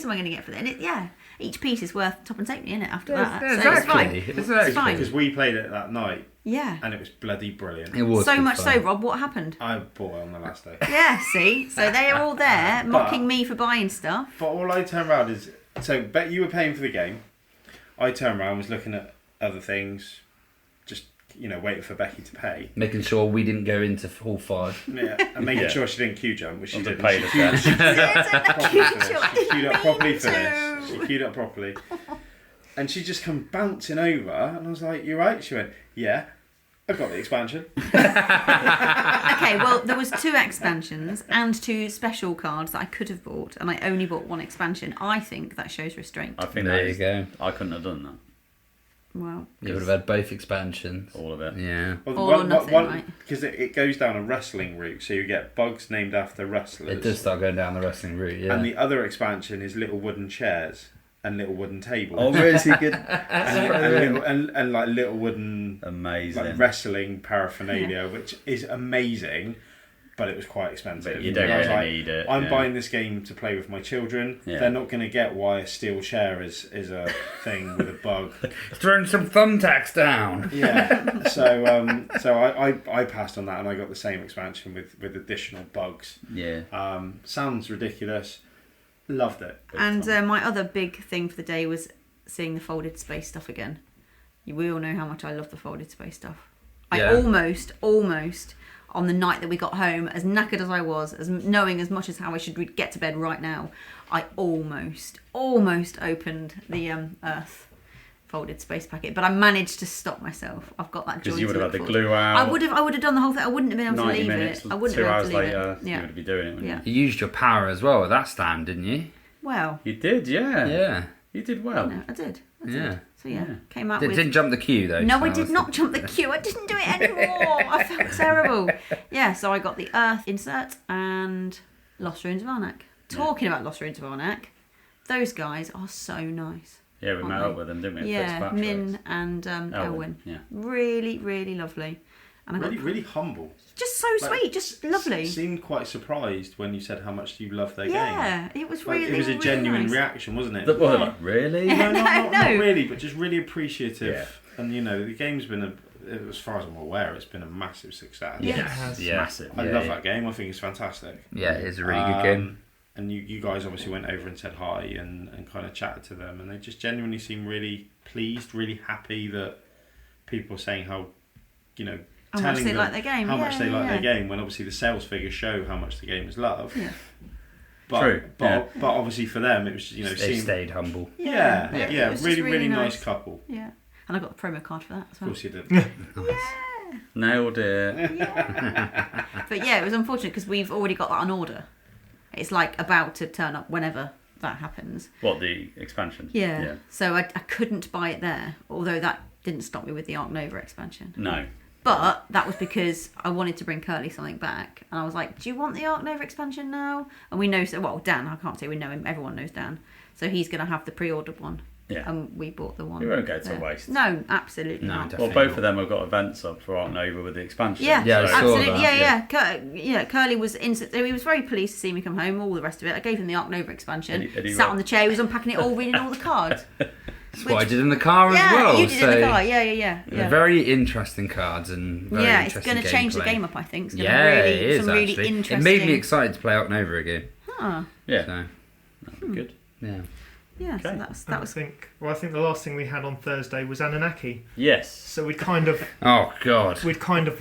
am I going to get for that? And each piece is worth top and take me in it after that. Yeah, so exactly. It's fine. Because we played it that night. Yeah. And it was bloody brilliant. It was so much fun. so, Rob, what happened? I bought it on the last day. Yeah, see? So they are all there mocking me for buying stuff. But all I turned around is... So, you were paying for the game. I turned around and was looking at other things. Just... waiting for Becky to pay. Making sure we didn't go into Hall 5. Yeah, and making sure she didn't queue jump, which she didn't. She queued up properly for this. She queued up properly. And she just come bouncing over, and I was like, "You right?" She went, "Yeah, I got the expansion." Okay, well, there was 2 expansions and 2 special cards that I could have bought, and I only bought 1 expansion. I think that shows restraint. I think there you go. I couldn't have done that. Well, You would have had both expansions. All of it. Yeah. All or nothing, right? Because it goes down a wrestling route, so you get bugs named after wrestlers. It does start going down the wrestling route, yeah. And the other expansion is little wooden chairs and little wooden tables. Oh, really? So you could... and like little wooden amazing like wrestling paraphernalia, which is amazing, but it was quite expensive. But you don't really need it. I'm buying this game to play with my children. Yeah. They're not going to get why a steel chair is a thing with a bug. Throwing some thumbtacks down. Yeah. So I passed on that, and I got the same expansion with additional bugs. Yeah. Sounds ridiculous. Loved it. And my other big thing for the day was seeing the folded space stuff again. We all know how much I love the folded space stuff. Yeah. I almost, on the night that we got home, as knackered as I was, as knowing as much as how I should get to bed right now, I almost opened the Earth folded space packet, but I managed to stop myself. I've got that joy. Because you would to have had look the forward. glue out. I would have done the whole thing. I wouldn't have been able to 90 leave minutes, it. I wouldn't 2 have hours been able to leave later, it. Yeah. you would be doing it, wouldn't Yeah. You used your power as well at that stand, didn't you? Well, you? You did, yeah. Yeah. You did well. no, I did. Yeah. So came out Didn't jump the queue though. No, so I did not jump the queue. I didn't do it anymore. I felt terrible. Yeah, so I got the Earth insert and Lost Ruins of Arnak. Talking about Lost Ruins of Arnak, those guys are so nice. Yeah, we met up with them, didn't we? Yeah, Min and Elwyn. Yeah. Really, really lovely. And I got Really humble. just so sweet, just lovely. Seemed quite surprised when you said how much you loved their game. Yeah, it was really. It was a really genuine nice. reaction, wasn't it? Well, they're like, really? No, not No. really, but just really appreciative. Yeah. And the game's been as far as I'm aware, it's been a massive success. Yeah. It has. Yeah. Massive. I love that game. I think it's fantastic. Yeah, it's a really good game. And you guys obviously went over and said hi and kind of chatted to them, and they just genuinely seem really pleased, really happy that people are saying how, How much they like their game. how much they like their game, when obviously the sales figures show how much the game is loved. Yeah. True. But obviously for them it was They stayed humble. Yeah, it was just really nice couple. Yeah, and I got the promo card for that as Of well. course you did. Nailed it. But yeah, it was unfortunate because we've already got that on order. It's like about to turn up whenever that happens. What, the expansion? Yeah. So I couldn't buy it there, although that didn't stop me with the Ark Nova expansion. No. But that was because I wanted to bring Kerley something back. And I was like, do you want the Ark Nova expansion now? And we know, Dan, I can't say we know him, everyone knows Dan. So he's going to have the pre-ordered one. And we bought the one. You won't go to waste. No, absolutely not. Well, both of them have got events up for Art Nova with the expansion. Yeah, I saw absolutely. that. Kerley was he was very pleased to see me come home. All the rest of it, I gave him the Ark Nova expansion. And he sat on the chair, he was unpacking it all, reading all the cards. That's what I did in the car as well. Yeah, you did in the car. Yeah. They're very interesting cards and very interesting it's going to change the game up. I think. It's gonna it is some actually. Really interesting. It made me excited to play Ark Nova again. Huh. Yeah, So, that'd be good. yeah. Yeah, Okay. so that was. I think the last thing we had on Thursday was Anunnaki. Yes. So we'd kind of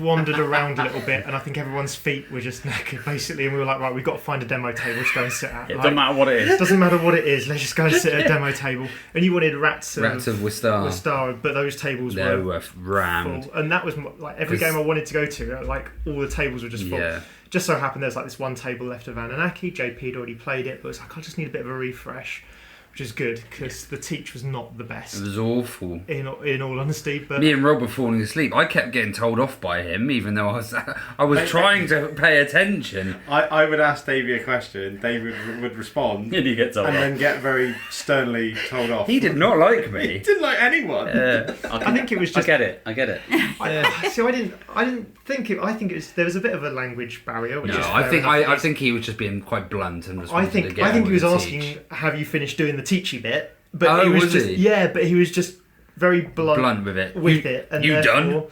wandered around a little bit, and I think everyone's feet were just knackered basically, and we were like, right, we've got to find a demo table to go and sit at. It doesn't matter what it is. It doesn't matter what it is. Let's just go and sit at a demo table. And you wanted Rats of Wistar, but those tables were rammed. full, and that was like every game I wanted to go to. Like all the tables were just full. Yeah. Just so happened there's like this one table left of Anunnaki. JP had already played it, but it was like, I just need a bit of a refresh. Which is good because the teach was not the best. It was awful. In all honesty, but me and Rob were falling asleep. I kept getting told off by him, even though I was trying to pay attention. I would ask Davey a question. David would respond, And you get told and off. then get very sternly told off. He did not like me. He didn't like anyone. I think it was just. I get it. I didn't think it. I think it was. There was a bit of a language barrier. Which is fair enough. I think he was just being quite blunt and just. I think he was asking, "Have you finished doing the teachy bit?" But he was just, yeah, but he was just very blunt with it. And you done?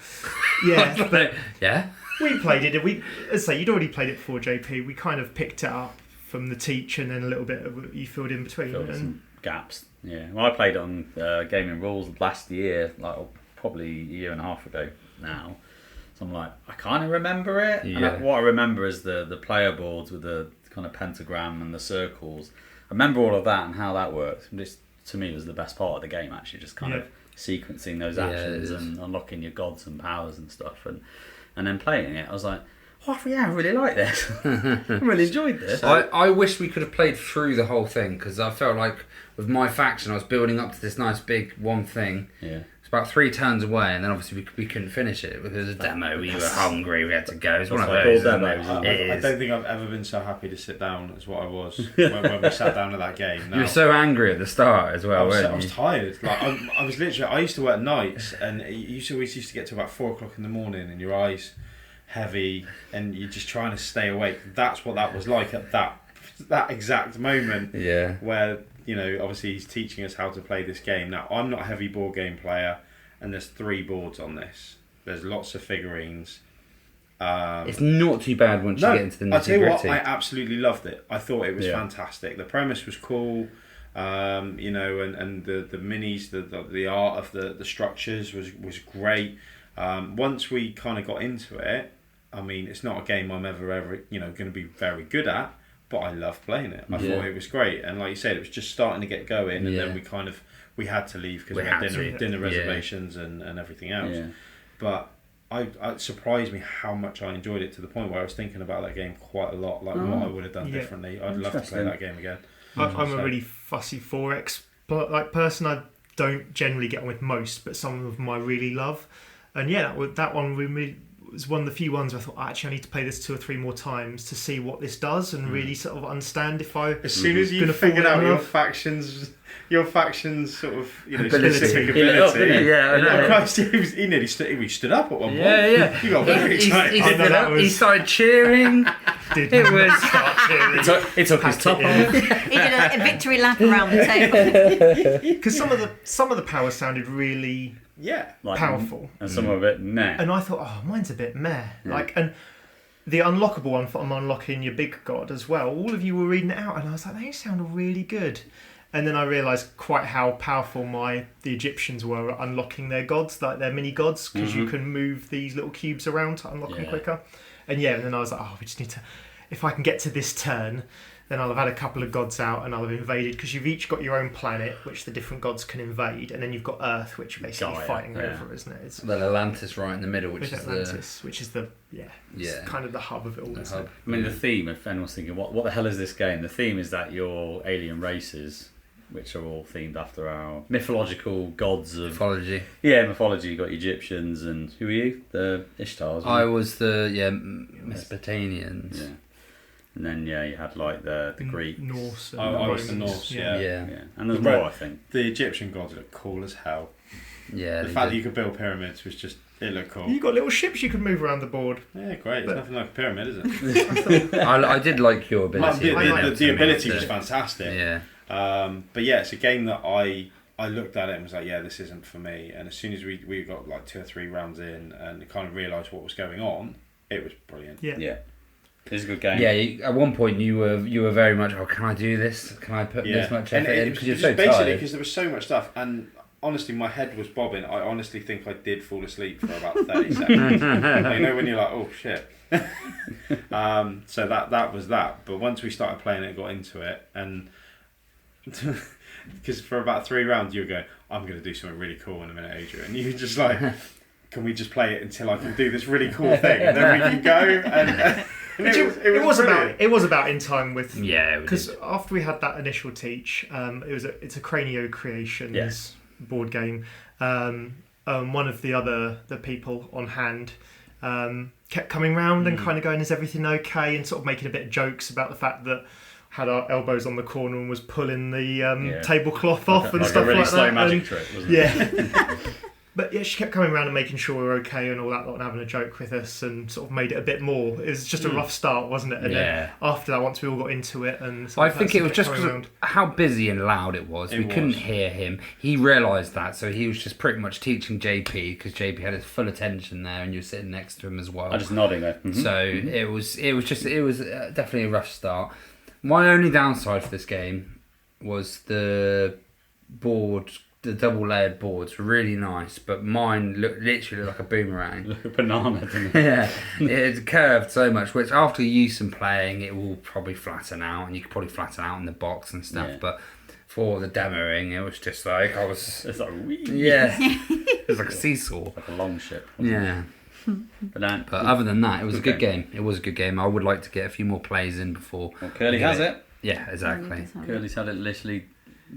Yeah, but yeah. We played it. As I say, you'd already played it before, JP. We kind of picked it up from the teach, and then a little bit of you filled in between. Some gaps. Yeah. Well, I played it on Gaming Rules last year, like probably a year and a half ago now. So I'm like, I kind of remember it. Yeah. And what I remember is the player boards with the kind of pentagram and the circles. I remember all of that and how that works. And this, to me, was the best part of the game, actually, just kind of sequencing those actions and unlocking your gods and powers and stuff. And then playing it, I was like, oh, yeah, I really like this. I really enjoyed this. I wish we could have played through the whole thing, because I felt like with my faction, I was building up to this nice big one thing. Yeah. It's about 3 turns away, and then obviously we couldn't finish it because of the demo. We were hungry, we had to go. It's one of those. I don't think I've ever been so happy to sit down as what I was when we sat down at that game. Now, you were so angry at the start as well, weren't you? I was tired. Like I was literally. I used to work nights, and you always used to get to about 4 o'clock in the morning, and your eyes heavy, and you're just trying to stay awake. That's what that was like at that exact moment. Yeah. Where, you know, obviously he's teaching us how to play this game. Now, I'm not a heavy board game player, and there's 3 boards on this. There's lots of figurines. It's not too bad once you get into the nitty-gritty. I'll tell you what, I absolutely loved it. I thought it was fantastic. The premise was cool, you know, and the minis, the art of the structures was great. Once we kind of got into it, I mean, it's not a game I'm ever you know, going to be very good at, but I love playing it. I thought it was great, and like you said, it was just starting to get going, and then we had to leave because we had dinner reservations and everything else. Yeah. But it surprised me how much I enjoyed it, to the point where I was thinking about that game quite a lot, like what I would have done differently. I'd love to play that game again. I'm a really fussy 4X person. I don't generally get on with most, but some of them I really love. And that one was one of the few ones where I thought, actually, I need to play this 2 or 3 more times to see what this does and really sort of understand if I. As soon as you figured out your factions sort of, you know, specific ability. Christ, he nearly stood up at one point. Yeah. He got very excited. He started cheering. It was start cheering. He took his top off. He did a victory lap around the table. Because some of the powers sounded really powerful, and some of it meh. And I thought, oh, mine's a bit meh. And the unlockable one for unlocking your big god as well. All of you were reading it out, and I was like, they sound really good. And then I realised quite how powerful the Egyptians were at unlocking their gods, like their mini gods, because you can move these little cubes around to unlock them quicker. And then I was like, oh, we just need to. If I can get to this turn, then I'll have had a couple of gods out and I'll have invaded, because you've each got your own planet, which the different gods can invade, and then you've got Earth, which you're basically fighting over, isn't it? It's Atlantis right in the middle, which is kind of the hub of it all. I mean, the theme, if anyone's thinking, what the hell is this game? The theme is that your alien races, which are all themed after our mythological gods of mythology. Yeah, mythology. You got Egyptians, and who are you? The Ishtars. I was the Mesopotamians. Yeah. And then you had like the Greek Norse. And I was the Romans. Norse, yeah. And there's more, I think. The Egyptian gods look cool as hell. Yeah. The fact that you could build pyramids was just, it looked cool. You got little ships you could move around the board. Yeah, great. It's nothing like a pyramid, is it? I did like your ability. The ability was fantastic. Yeah. But yeah, it's a game that I looked at it and was like, yeah, this isn't for me. And as soon as we got like 2 or 3 rounds in and kind of realised what was going on, it was brilliant. Yeah. It's a good game. Yeah, at one point you were very much, can I do this? Can I put this much effort in? Because you're so tired. Because there was so much stuff, and honestly, my head was bobbing. I honestly think I did fall asleep for about 30 seconds. You know when you're like, oh shit. So that was that. But once we started playing it, got into it, and because for about 3 rounds you were going, I'm going to do something really cool in a minute, Adrian. And you were just like, can we just play it until I can do this really cool thing, and then we can go and it was about in time with because because after we had that initial teach, it's a Cranio Creations board game. One of the people on hand kept coming round and kind of going, is everything okay, and sort of making a bit of jokes about the fact that had our elbows on the corner and was pulling the tablecloth off and stuff a really like slow that. magic trick, wasn't it? Yeah. But yeah, she kept coming around and making sure we were okay and all that lot and having a joke with us and sort of made it a bit more. It was just a rough start, wasn't it? And then after that, once we all got into it and... I think it was just because of how busy and loud it was. We couldn't hear him. He realised that, so he was just pretty much teaching JP because JP had his full attention there and you were sitting next to him as well. I just nodding there. Mm-hmm. So it was definitely a rough start. My only downside for this game was the board. The double layered boards were really nice, but mine looked literally like a boomerang. Like a banana, didn't it? Yeah, it curved so much, which after use and playing, it will probably flatten out, and you could probably flatten out in the box and stuff. Yeah. But for the demoing, it was just like It's like wee. Yeah, it was like a seesaw, like a long ship. Yeah. But other than that, it was a good game. It was a good game. I would like to get a few more plays in before. Well, Kerley has it. Yeah, exactly. Kerley's had it literally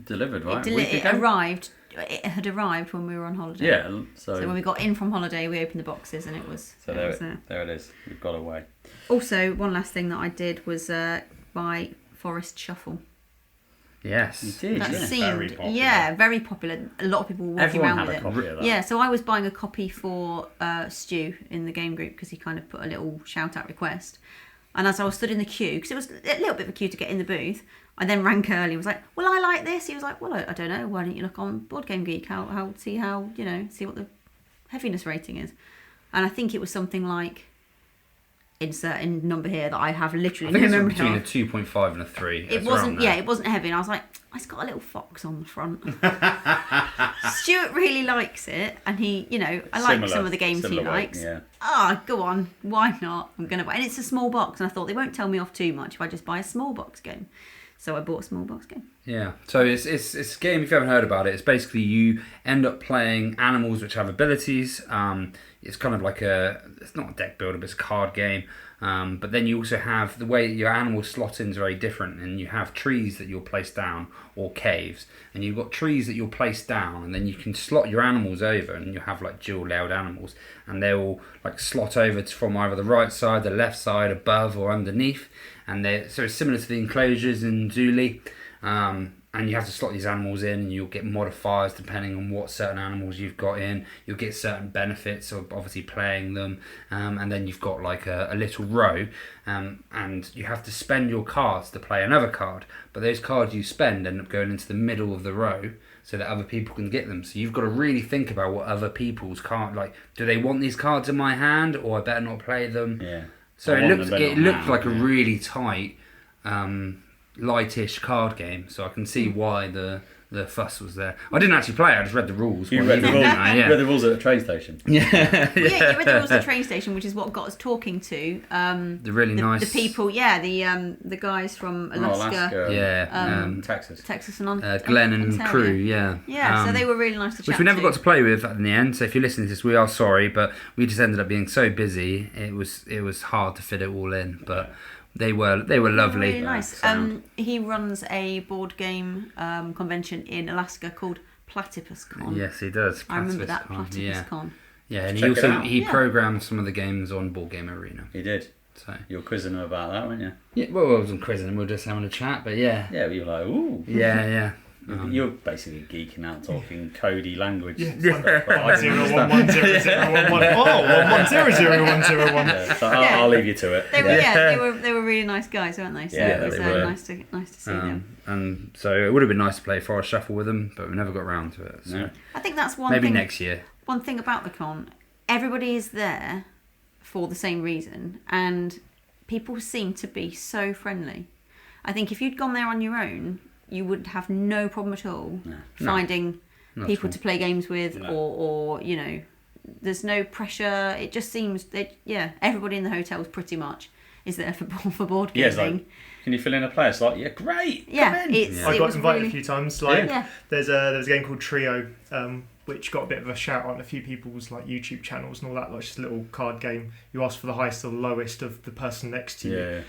delivered, right? It arrived. It had arrived when we were on holiday. Yeah, so when we got in from holiday, we opened the boxes and it was. So there it is. We've got away. Also, one last thing that I did was buy Forest Shuffle. Yes, you did. That seemed very popular. Very popular. A lot of people were walking Everyone around had with a copy of that. Yeah, so I was buying a copy for Stu in the game group because he kind of put a little shout out request. And as I was stood in the queue, because it was a little bit of a queue to get in the booth, I then rang Kerley and was like, "Well, I like this." He was like, "Well, I don't know. Why don't you look on Board Game Geek? See what the heaviness rating is?" And I think it was something like insert in number here that I have literally. I think it's between a 2.5 and a 3. It wasn't. Yeah, it wasn't heavy, and I was like, "It's got a little fox on the front." Stuart really likes it, and he, I like some of the games he likes. Go on, why not? I'm gonna buy, and it's a small box, and I thought they won't tell me off too much if I just buy a small box game. So I bought a small box game. Yeah, so it's a game, if you haven't heard about it, it's basically you end up playing animals which have abilities. It's kind of like it's not a deck builder, but it's a card game. But then you also have the way your animals slot in is very different, and you have trees that you'll place down or caves, and you've got trees that you'll place down, and then you can slot your animals over, and you have like dual layered animals, and they will like slot over from either the right side, the left side, above or underneath, and so it's similar to the enclosures in Zuuli. And you have to slot these animals in, and you'll get modifiers depending on what certain animals you've got in. You'll get certain benefits of obviously playing them, and then you've got like a little row, and you have to spend your cards to play another card. But those cards you spend end up going into the middle of the row so that other people can get them. So you've got to really think about what other people's card, like, do they want these cards in my hand, or I better not play them? Yeah. So it looked like a really tight. Lightish card game, so I can see why the fuss was there. I didn't actually play it, I just read the rules. You read the rules? You read the rules at a train station? Yeah, you read the rules at a train station, which is what got us talking to the really nice... The people, the guys from Alaska. Texas and Glenn and crew, Yeah, so they were really nice to chat to. Which we never got to play with in the end, so if you're listening to this, we are sorry, but we just ended up being so busy, it was hard to fit it all in, but... They were lovely. Really nice. He runs a board game convention in Alaska called Platypus Con. Yes, he does. I remember that Platypus Con. Yeah, and he programmed some of the games on Board Game Arena. He did. So You were quizzing them about that, weren't you? yeah, well, I wasn't quizzing them. We were just having a chat, but yeah. Yeah, but you were like, ooh. Yeah. You're basically geeking out talking codey language. Yeah. 1-0-1-1-0-0-1-1. Oh, 1-1-0-0-1-0-1. Yeah, so I'll leave you to it. They were really nice guys, weren't they? So Yeah, it was they were. nice to see them. And so it would have been nice to play Forest Shuffle with them, but we never got around to it. So No. I think that's one maybe thing. next year. One thing about the con, everybody is there for the same reason, and people seem to be so friendly. I think if you'd gone there on your own, you would have no problem at all finding people to play games with, or you know, there's no pressure. It just seems that everybody in the hotels pretty much is there for board gaming. Yeah, like, can you fill in a player slot? Yeah, great. Yeah, I got invited a few times. Like Yeah. there's a game called Trio, which got a bit of a shout out on a few people's like YouTube channels and all that. Like just a little card game. You ask for the highest or the lowest of the person next to you,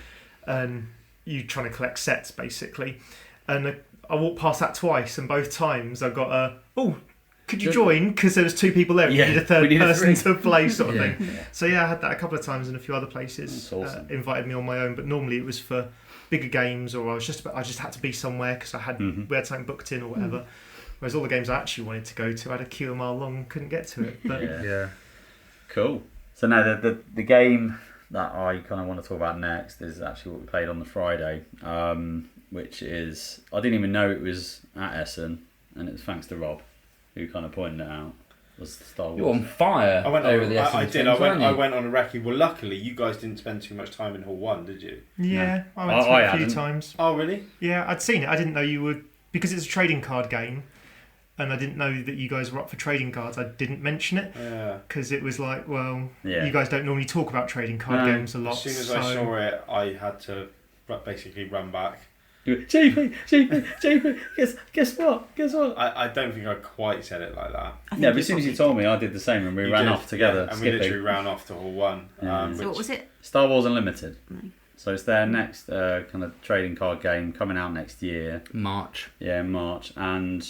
and you trying to collect sets basically. And I walked past that twice, and both times I got a could you join? Because there was 2 people there. We need a third person to play, sort of thing. Yeah. So yeah, I had that a couple of times in a few other places. That's awesome. Invited me on my own, but normally it was for bigger games, or I just had to be somewhere because we had something booked in or whatever. Whereas all the games I actually wanted to go to, I had a queue a mile long and couldn't get to it. But Cool. So now the game that I kind of want to talk about next is actually what we played on the Friday, which is, I didn't even know it was at Essen, and it's thanks to Rob, who kind of pointed it out. Was Star Wars. You're on fire. I went over on, the I Essen did. things, weren't you? I went on a recce. Well, luckily, you guys didn't spend too much time in Hall 1, did you? yeah, No. I went to it a few times. Oh, really? Yeah, I'd seen it. I didn't know you would, because it's a trading card game, and I didn't know that you guys were up for trading cards. I didn't mention it because it was like, well, you guys don't normally talk about trading card games a lot. As soon as I saw it, I had to basically run back. JP, guess what? I don't think I quite said it like that. Yeah, but as soon as you told me, I did the same, and we ran off together. And we literally ran off to Hall 1. So what was it? Star Wars Unlimited. No. So it's their next kind of trading card game coming out next year. March. Yeah, March. And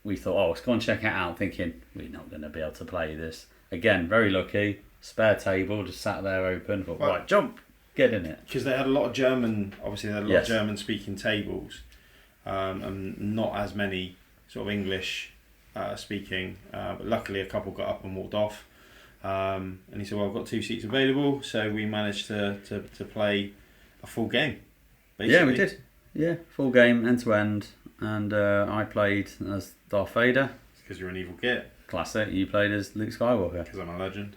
we thought, let's go and check it out, thinking we're not going to be able to play this. Again, very lucky. Spare table, just sat there open. Thought, right, jump. Get in it. Because they had a lot of German, obviously they had a lot of German speaking tables, and not as many sort of English speaking, but luckily a couple got up and walked off, and he said, well, I've got 2 seats available, so we managed to play a full game, basically. Yeah, we did. Yeah, full game, end to end, and I played as Darth Vader. Because you're an evil git. Classic. You played as Luke Skywalker. Because I'm a legend.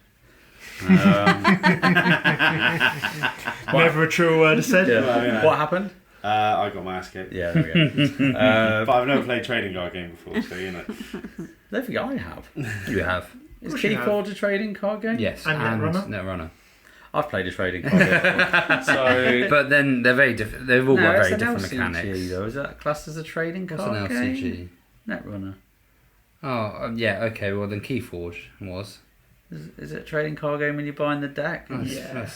Never a true word said. Yeah. Well, you know. What happened? I got my ass kicked. Yeah, there we go. But I've never played trading card game before, so you know. I don't think I have. You have. Is Keyforge a trading card game? Yes. And Netrunner. I've played a trading card game. So, but then they're very different. They've all got very it's an different LCG, mechanics. though. Is that classed as a trading What's card an LCG? game? Netrunner. Oh, yeah, okay, well then Keyforge was. Is it a trading card game when you're buying the deck? Yeah.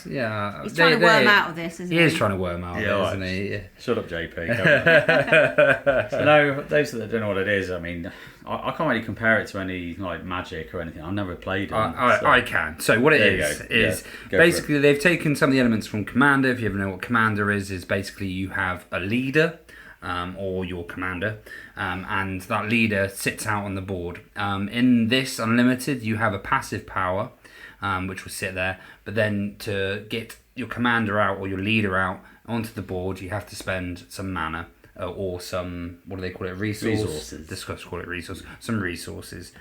He's trying to worm out of this, isn't he? He is trying to worm out of Yeah, it, right. isn't he? Yeah. Shut up, JP. So no, those that don't know what it is, I mean, I can't really compare it to any like Magic or anything. I've never played it. I can. So what it is basically they've taken some of the elements from Commander. If you ever know what Commander is basically you have a leader. Or your commander, and that leader sits out on the board. In this Unlimited, you have a passive power, which will sit there, but then to get your commander out or your leader out onto the board, you have to spend some mana or some, what do they call it, resources. This guys call it resource. Some resources.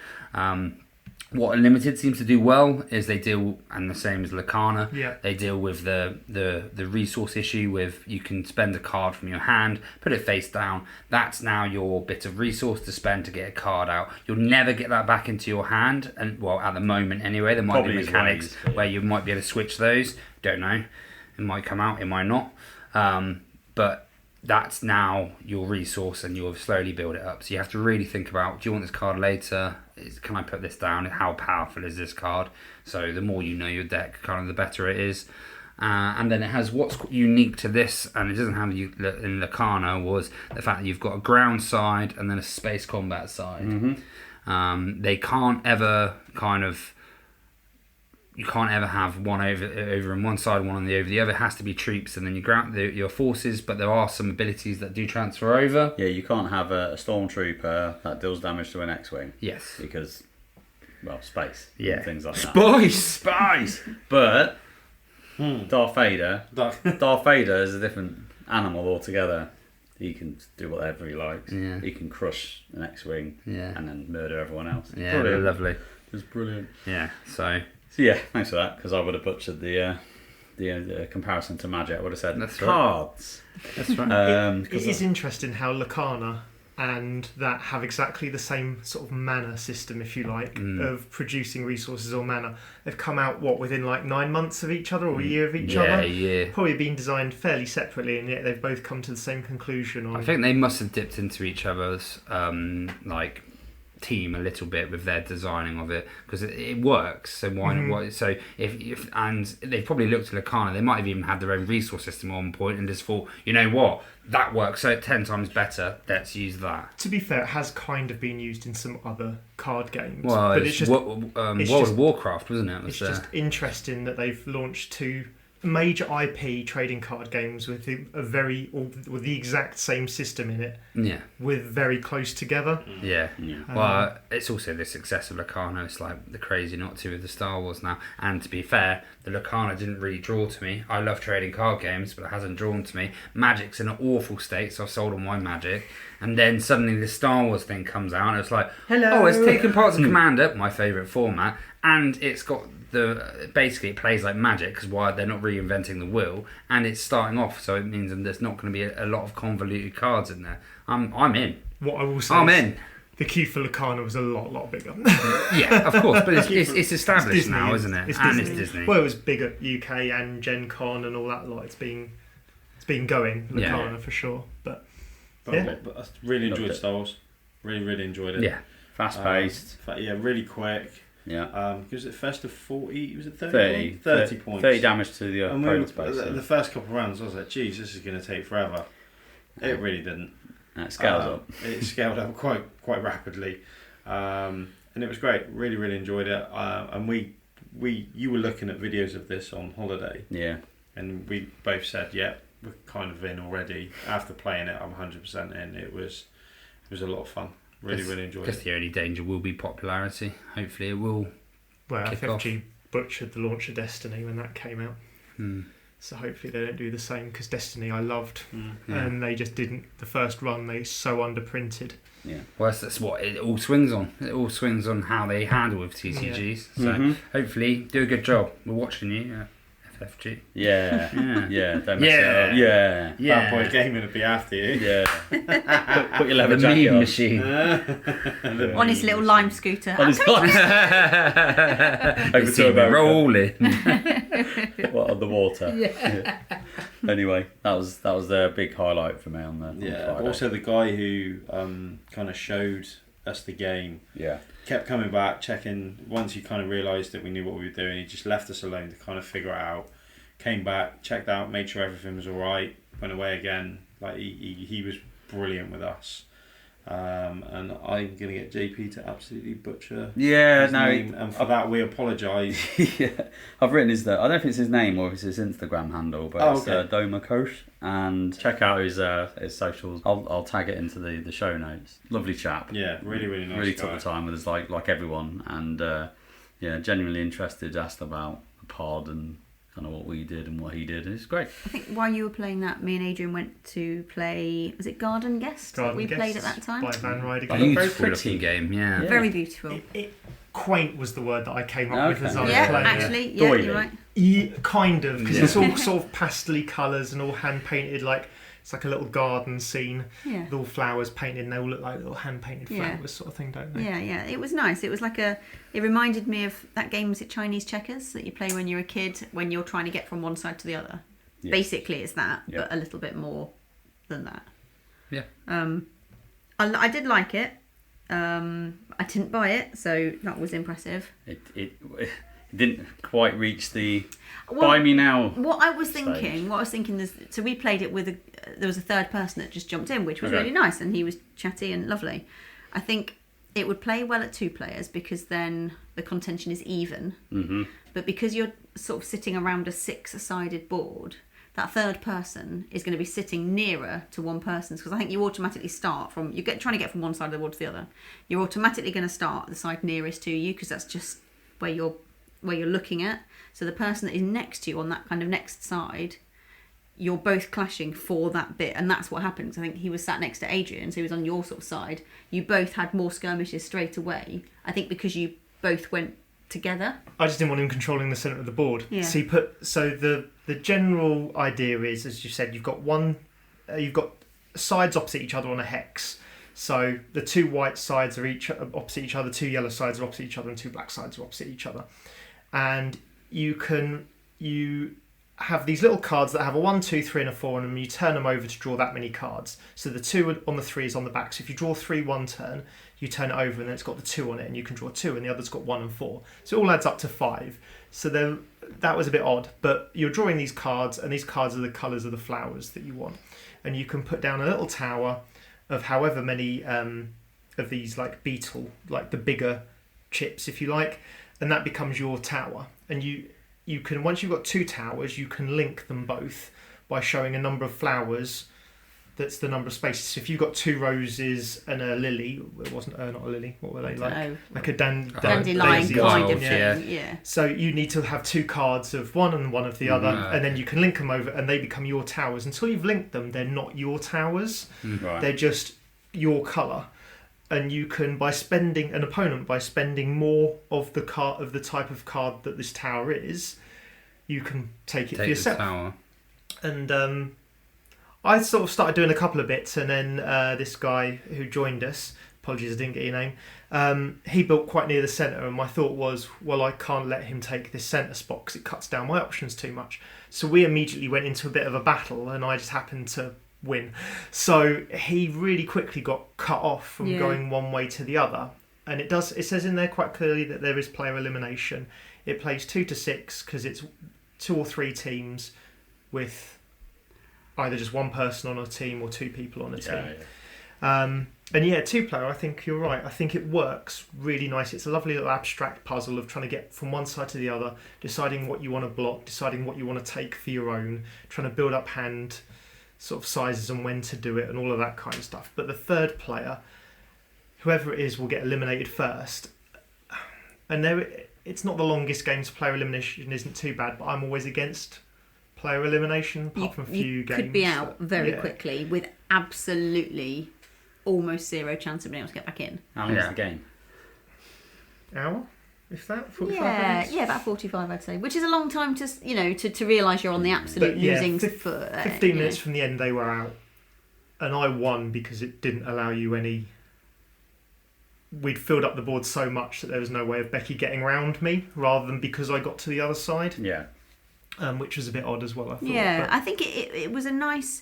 What Unlimited seems to do well is they deal, and the same as Lacana, they deal with the resource issue with you can spend a card from your hand, put it face down, that's now your bit of resource to spend to get a card out. You'll never get that back into your hand, and well, at the moment anyway, there might be mechanics where you might be able to switch those, don't know, it might come out, it might not, but that's now your resource and you'll slowly build it up. So you have to really think about, do you want this card later? Can I put this down? How powerful is this card? So the more you know your deck, kind of the better it is. And then it has what's unique to this, and it doesn't have in Lacana, was the fact that you've got a ground side and then a space combat side. Mm-hmm. They can't ever kind of you can't ever have one over on one side, one on the over the other. It has to be troops and then your forces, but there are some abilities that do transfer over. Yeah, you can't have a stormtrooper that deals damage to an X-wing. Yes. Because, well, space. Yeah. And things like that. Spice! But Darth Vader is a different animal altogether. He can do whatever he likes. Yeah. He can crush an X-wing and then murder everyone else. Yeah, they're lovely. It's brilliant. Yeah, so yeah, thanks for that, because I would have butchered the comparison to Magic. I would have said That's cards. That's right. It is interesting how Lacana and that have exactly the same sort of mana system, if you like, of producing resources or mana. They've come out, within like 9 months of each other or a year of each other? Yeah. Probably been designed fairly separately, and yet they've both come to the same conclusion. I think they must have dipped into each other's team a little bit with their designing of it, because it works. So why not? So if and they probably looked at Lacana, they might have even had their own resource system on point and just thought, you know what, that works so 10 times better, let's use that. To be fair, it has kind of been used in some other card games. Well, but it's just World of Warcraft, wasn't it? It's just interesting that they've launched 2 major IP trading card games with the exact same system in it. Yeah. With very close together. Yeah. Well, it's also the success of Lacana. It's like the crazy not to with the Star Wars now. And to be fair, the Lacana didn't really draw to me. I love trading card games, but it hasn't drawn to me. Magic's in an awful state, so I've sold on my Magic. And then suddenly the Star Wars thing comes out, and it's like, hello, it's taken parts of Commander, my favourite format, and it's got basically it plays like Magic, because they're not reinventing the wheel, and it's starting off, so it means there's not going to be a lot of convoluted cards in there. I'm in. What I will say I'm is in. The queue for Lacana was a lot bigger. Yeah, of course, but it's established Disney, now, isn't it? It's Disney. Well, it was big at UK and Gen Con and all that lot. It's been going, Lacana for sure. But I really enjoyed Star Wars. Really enjoyed it. Yeah, fast paced. Really quick. Yeah. Was it first of 40? Was it 30? 30 points. 30 damage to the opponent's base. The first couple of rounds, I was like, geez, this is going to take forever. It really didn't. It scaled up. It scaled up quite rapidly. And it was great. Really enjoyed it. And you were looking at videos of this on holiday. Yeah. And we both said, yeah, we're kind of in already. After playing it, I'm 100% in. It was a lot of fun. Really enjoyed it. Just the only danger will be popularity. Hopefully it will. Well, FFG butchered the launch of Destiny when that came out. So hopefully they don't do the same, because Destiny I loved, and they just didn't. The first run, they so underprinted. Yeah. Well, that's what it all swings on. It all swings on how they handle with TCGs. So hopefully do a good job. We're watching you. FFG. Yeah. Don't mess it up. Yeah. Bad Boy Gaming would be after you. Yeah. Put your leather jacket meme on. machine. On his little lime scooter. On his lime. Over to America. Rolling. On the water. Yeah. Anyway, that was the big highlight for me on Friday. Also the guy who kind of showed us the game. Yeah. Kept coming back, checking. Once he kind of realised that we knew what we were doing, he just left us alone to kind of figure it out. Came back, checked out, made sure everything was all right. Went away again. Like he was brilliant with us. And I'm gonna get JP to absolutely butcher his name, and for that we apologise. Yeah, I've written I don't know if it's his name or if it's his Instagram handle, but it's Domakosh. And check out his socials. I'll tag it into the show notes. Lovely chap. Yeah, really nice. Really took the time with us, like everyone, and genuinely interested. Asked about the pod and kind of what we did and what he did. It's great. I think while you were playing that, me and Adrian went to play. Was it Garden Guest that we played at that time? By Van Ryder. Beautiful looking game. Yeah. Very beautiful. Quaint was the word that I came up with as I was playing. Actually, you're right. Kind of, because it's all sort of pastel colours and all hand painted. Like it's like a little garden scene with all flowers painted, and they all look like little hand painted flowers, sort of thing, don't they? Yeah. It was nice. It was like it reminded me of that game. Was it Chinese checkers that you play when you're a kid when you're trying to get from one side to the other? Yeah. Basically, it's that, but a little bit more than that. Yeah. I did like it. I didn't buy it, so that was impressive. It didn't quite reach the buy me now. What I was thinking is, so we played it with there was a third person that just jumped in, which was really nice, and he was chatty and lovely. I think it would play well at 2 players because then the contention is even. Mm-hmm. But because you're sort of sitting around a 6-sided board, that third person is going to be sitting nearer to one person's, because I think you automatically start from, trying to get from one side of the board to the other. You're automatically going to start at the side nearest to you because that's just where you're looking at. So the person that is next to you on that kind of next side, you're both clashing for that bit, and that's what happens. I think he was sat next to Adrian, so he was on your sort of side. You both had more skirmishes straight away, I think, because you both went together. I just didn't want him controlling the centre of the board. Yeah. So the general idea is, as you said, you've got sides opposite each other on a hex. So the 2 white sides are opposite each other, 2 yellow sides are opposite each other, and 2 black sides are opposite each other. And you have these little cards that have a 1, 2, 3 and a 4 on them. You turn them over to draw that many cards. So the 2 on the 3 is on the back. So if you draw 3 one turn, you turn it over and then it's got the 2 on it, and you can draw 2, and the other's got 1 and 4. So it all adds up to 5. So that was a bit odd, but you're drawing these cards, and these cards are the colours of the flowers that you want. And you can put down a little tower of however many of these, like beetle, like the bigger chips, if you like, and that becomes your tower. And you can, once you've got 2 towers, you can link them both by showing a number of flowers. That's the number of spaces. So if you've got 2 roses and a lily, it wasn't not a lily. What were they like? Like a dandelion kind of thing. Yeah. So you need to have 2 cards of one and one of the other, and then you can link them over, and they become your towers. Until you've linked them, they're not your towers. Right. They're just your colour. And you can, by spending more of the type of card that this tower is, you can take it for yourself. The tower. And I sort of started doing a couple of bits, and then this guy who joined us, apologies I didn't get your name, he built quite near the centre, and my thought was, well, I can't let him take this centre spot because it cuts down my options too much. So we immediately went into a bit of a battle, and I just happened to win. So he really quickly got cut off from going one way to the other. And it says in there quite clearly that there is player elimination. It plays 2 to 6 because it's 2 or 3 teams with either just one person on a team or 2 people on a team. And 2-player, I think you're right. I think it works really nice. It's a lovely little abstract puzzle of trying to get from one side to the other, deciding what you want to block, deciding what you want to take for your own, trying to build up hand sort of sizes and when to do it and all of that kind of stuff. But the 3rd player, whoever it is, will get eliminated first. And it's not the longest game, so player elimination isn't too bad, but I'm always against player elimination, apart from a few games. You could be out very quickly with absolutely almost 0 chance of being able to get back in. How long is the game? Hour? If that? 45 minutes? Yeah, about 45 I'd say, which is a long time to realise you're on the absolute losing foot. 15 minutes from the end they were out, and I won because it didn't allow you any. We'd filled up the board so much that there was no way of Becky getting around me, rather than because I got to the other side. Yeah. Which was a bit odd as well, I thought. Yeah, but I think it was a nice.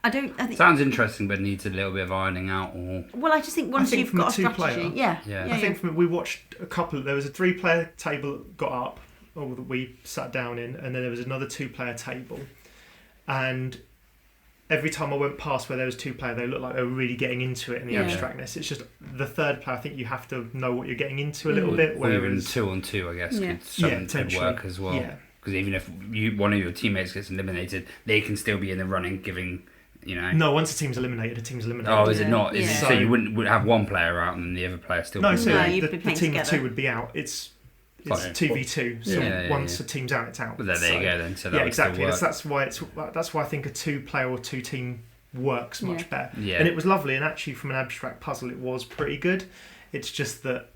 I think sounds interesting, but needs a little bit of ironing out. Or well, I just think once you've got a strategy, I think we watched a couple. There was a 3-player table that got up, or that we sat down in, and then there was another 2-player table, and every time I went past where there was 2-player, they looked like they were really getting into it in the abstractness. It's just the 3rd player. I think you have to know what you're getting into a little bit. Or even 2 on 2, I guess, could work as well. Yeah. Because even if one of your teammates gets eliminated, they can still be in the running, giving, No, once a team's eliminated, Oh, is it not? Yeah. So you would have one player out and then the other player still. No, so you'd be the team of 2 would be out. It's Fine. 2v2. So once a team's out, it's out. But there you go then. So that exactly. That's why I think a 2-player or 2-team works much better. Yeah. And it was lovely. And actually, from an abstract puzzle, it was pretty good. It's just that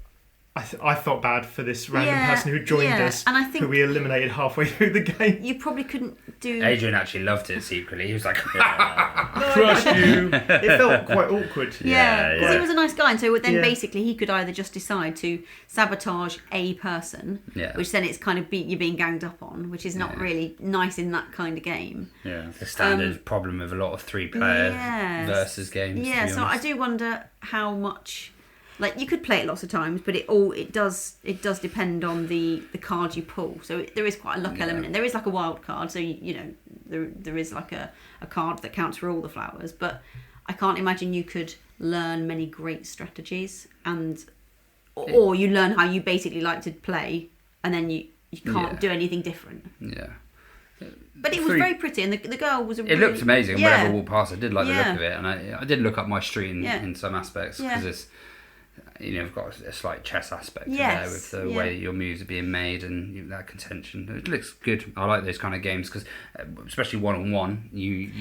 I felt bad for this random person who joined us, and I think who we eliminated halfway through the game. You probably couldn't do. Adrian actually loved it secretly. He was like, "Crush you!" It felt quite awkward. Yeah, because he was a nice guy, and so then basically he could either just decide to sabotage a person, which then it's kind of you're being ganged up on, which is not really nice in that kind of game. Yeah, the standard problem with a lot of 3-player versus games. Yeah, so I do wonder how much. Like, you could play it lots of times, but it does depend on the card you pull. So there is quite a luck element. There is like a wild card, so there is like a card that counts for all the flowers. But I can't imagine you could learn many great strategies. And or you learn how you basically like to play, and then you can't do anything different. Yeah. But it was very pretty, and the girl was It looked amazing. Whenever I walked past, I did like the look of it, and I did look up my street in some aspects because it's, you've got a slight chess aspect there with the way your moves are being made and that contention. It looks good. I like those kind of games because, especially 1-on-1, you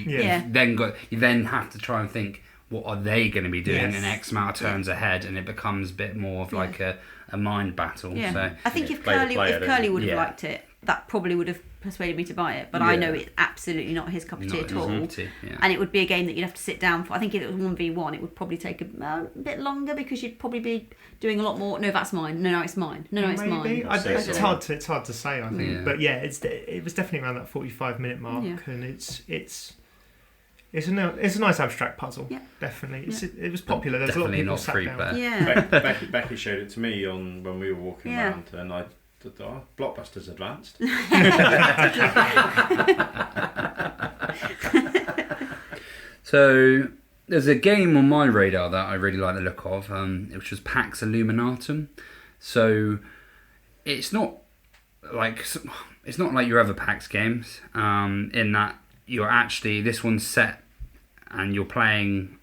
then have to try and think, what are they going to be doing in X amount of turns ahead, and it becomes a bit more of like a mind battle. Yeah. So I think if Kerley would have liked it, that probably would have persuaded me to buy it. But I know it's absolutely not his cup of tea at all. And it would be a game that you'd have to sit down for. I think if it was 1v1, it would probably take a bit longer because you'd probably be doing a lot more. No, that's mine. No, it's mine. No, it's mine. It's hard to say, I think. But it was definitely around that 45-minute mark, and it's a nice abstract puzzle. Yeah. Definitely. It was popular. There's definitely a lot of people sat down. Yeah. Becky showed it to me when we were walking around, and I thought, Blockbuster's advanced. So there's a game on my radar that I really like the look of, which was Pax Illuminatem. So it's not like your other PAX games, in that you're actually, this one's set and you're playing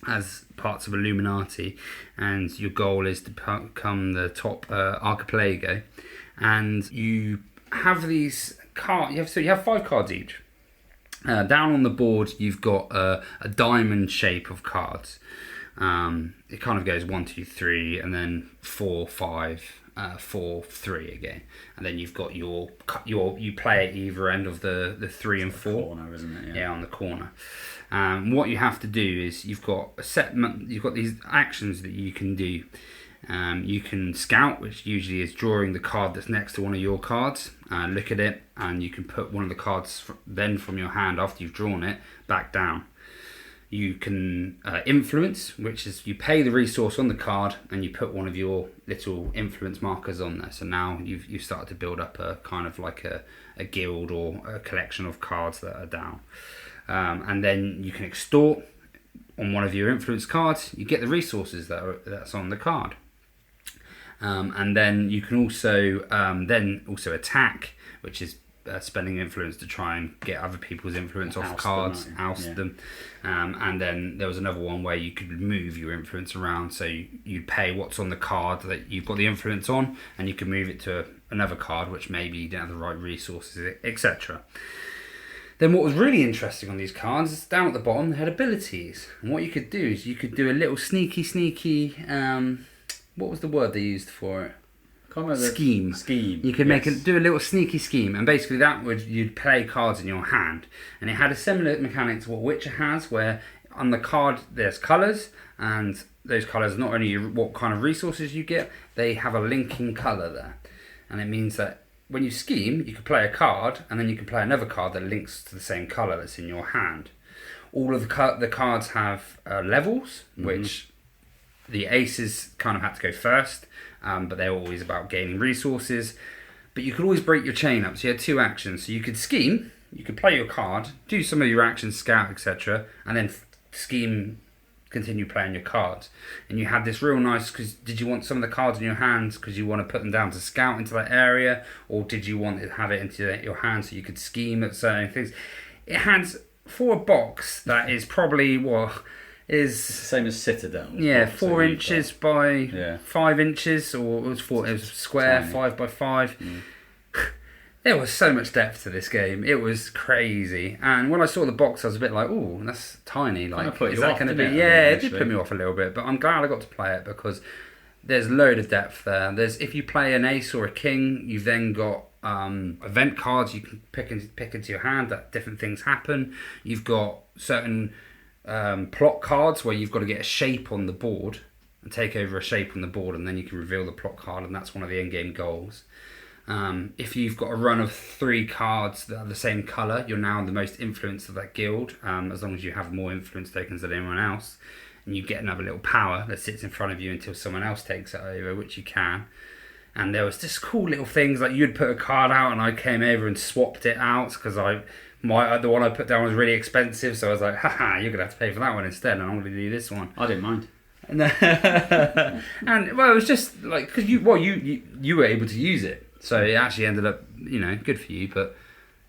as parts of Illuminati, and your goal is to become the top archipelago, and you have these cards. You have 5 cards each. Down on the board, you've got a diamond shape of cards. It kind of goes 1, 2, 3, and then 4, 5, 4, 3 again, and then you've got you play at either end of the 3 and 4. Corner, isn't it? Yeah, on the corner. What you have to do is you've got these actions that you can do. You can scout, which usually is drawing the card that's next to one of your cards, look at it, and you can put one of the cards then from your hand after you've drawn it back down. You can influence, which is you pay the resource on the card and you put one of your little influence markers on there. So now you've started to build up a kind of like a guild or a collection of cards that are down. And then you can extort on one of your influence cards. You get the resources that's on the card. And then you can also attack, which is spending influence to try and get other people's influence off cards, oust them. And then there was another one where you could move your influence around, so you'd pay what's on the card that you've got the influence on, and you can move it to another card which maybe you don't have the right resources, etc. Then what was really interesting on these cards is down at the bottom they had abilities, and what you could do is you could do a little sneaky what was the word they used for it? Scheme. You could do a little sneaky scheme, and basically you'd play cards in your hand, and it had a similar mechanic to what Witcher has, where on the card there's colours, and those colours not only what kind of resources you get, they have a linking colour there, and it means that when you scheme, you can play a card, and then you can play another card that links to the same colour that's in your hand. All of the cards have levels, which the aces kind of had to go first. But they were always about gaining resources. But you could always break your chain up. So you had 2 actions. So you could scheme, you could play your card, do some of your actions, scout, etc. And then scheme, continue playing your cards. And you had this real nice, because did you want some of the cards in your hands because you want to put them down to scout into that area? Or did you want to have it into your hand so you could scheme at certain things? It had, for a box that is probably, is same as Citadel. Yeah, 4 inches by 5 inches, or it was square, tiny. 5 by 5. There was so much depth to this game. It was crazy. And when I saw the box, I was a bit like, "Oh, that's tiny." Like, is that going to be? Yeah, it did put me off a little bit. But I'm glad I got to play it because there's a load of depth there. If you play an ace or a king, you've then got event cards you can pick into your hand that different things happen. You've got certain plot cards where you've got to get a shape on the board and take over a shape on the board, and then you can reveal the plot card, and that's one of the end game goals. If you've got a run of 3 cards that are the same colour, you're now the most influenced of that guild, as long as you have more influence tokens than anyone else, and you get another little power that sits in front of you until someone else takes it over, which you can. And there was just cool little things, like you'd put a card out and I came over and swapped it out because the one I put down was really expensive, so I was like, haha, you're going to have to pay for that one instead, and I'm going to do this one. I didn't mind. And well, it was just like because you were able to use it, so it actually ended up good for you. But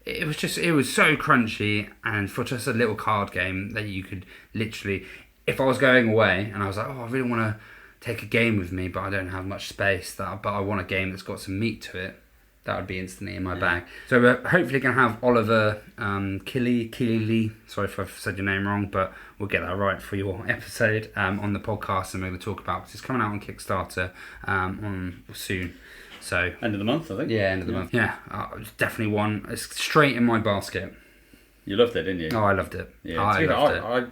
it was so crunchy, and for just a little card game that you could literally, if I was going away and I was like, oh, I really want to take a game with me, but I don't have much space. But I want a game that's got some meat to it. That would be instantly in my bag. So we're hopefully going to have Oliver Killy. Sorry if I've said your name wrong, but we'll get that right for your episode on the podcast, and we're going to talk about because it's coming out on Kickstarter on soon. So end of the month, I think. Yeah, end of the month. Yeah, it's definitely one. It's straight in my basket. You loved it, didn't you? Oh, I loved it. Yeah, I loved it.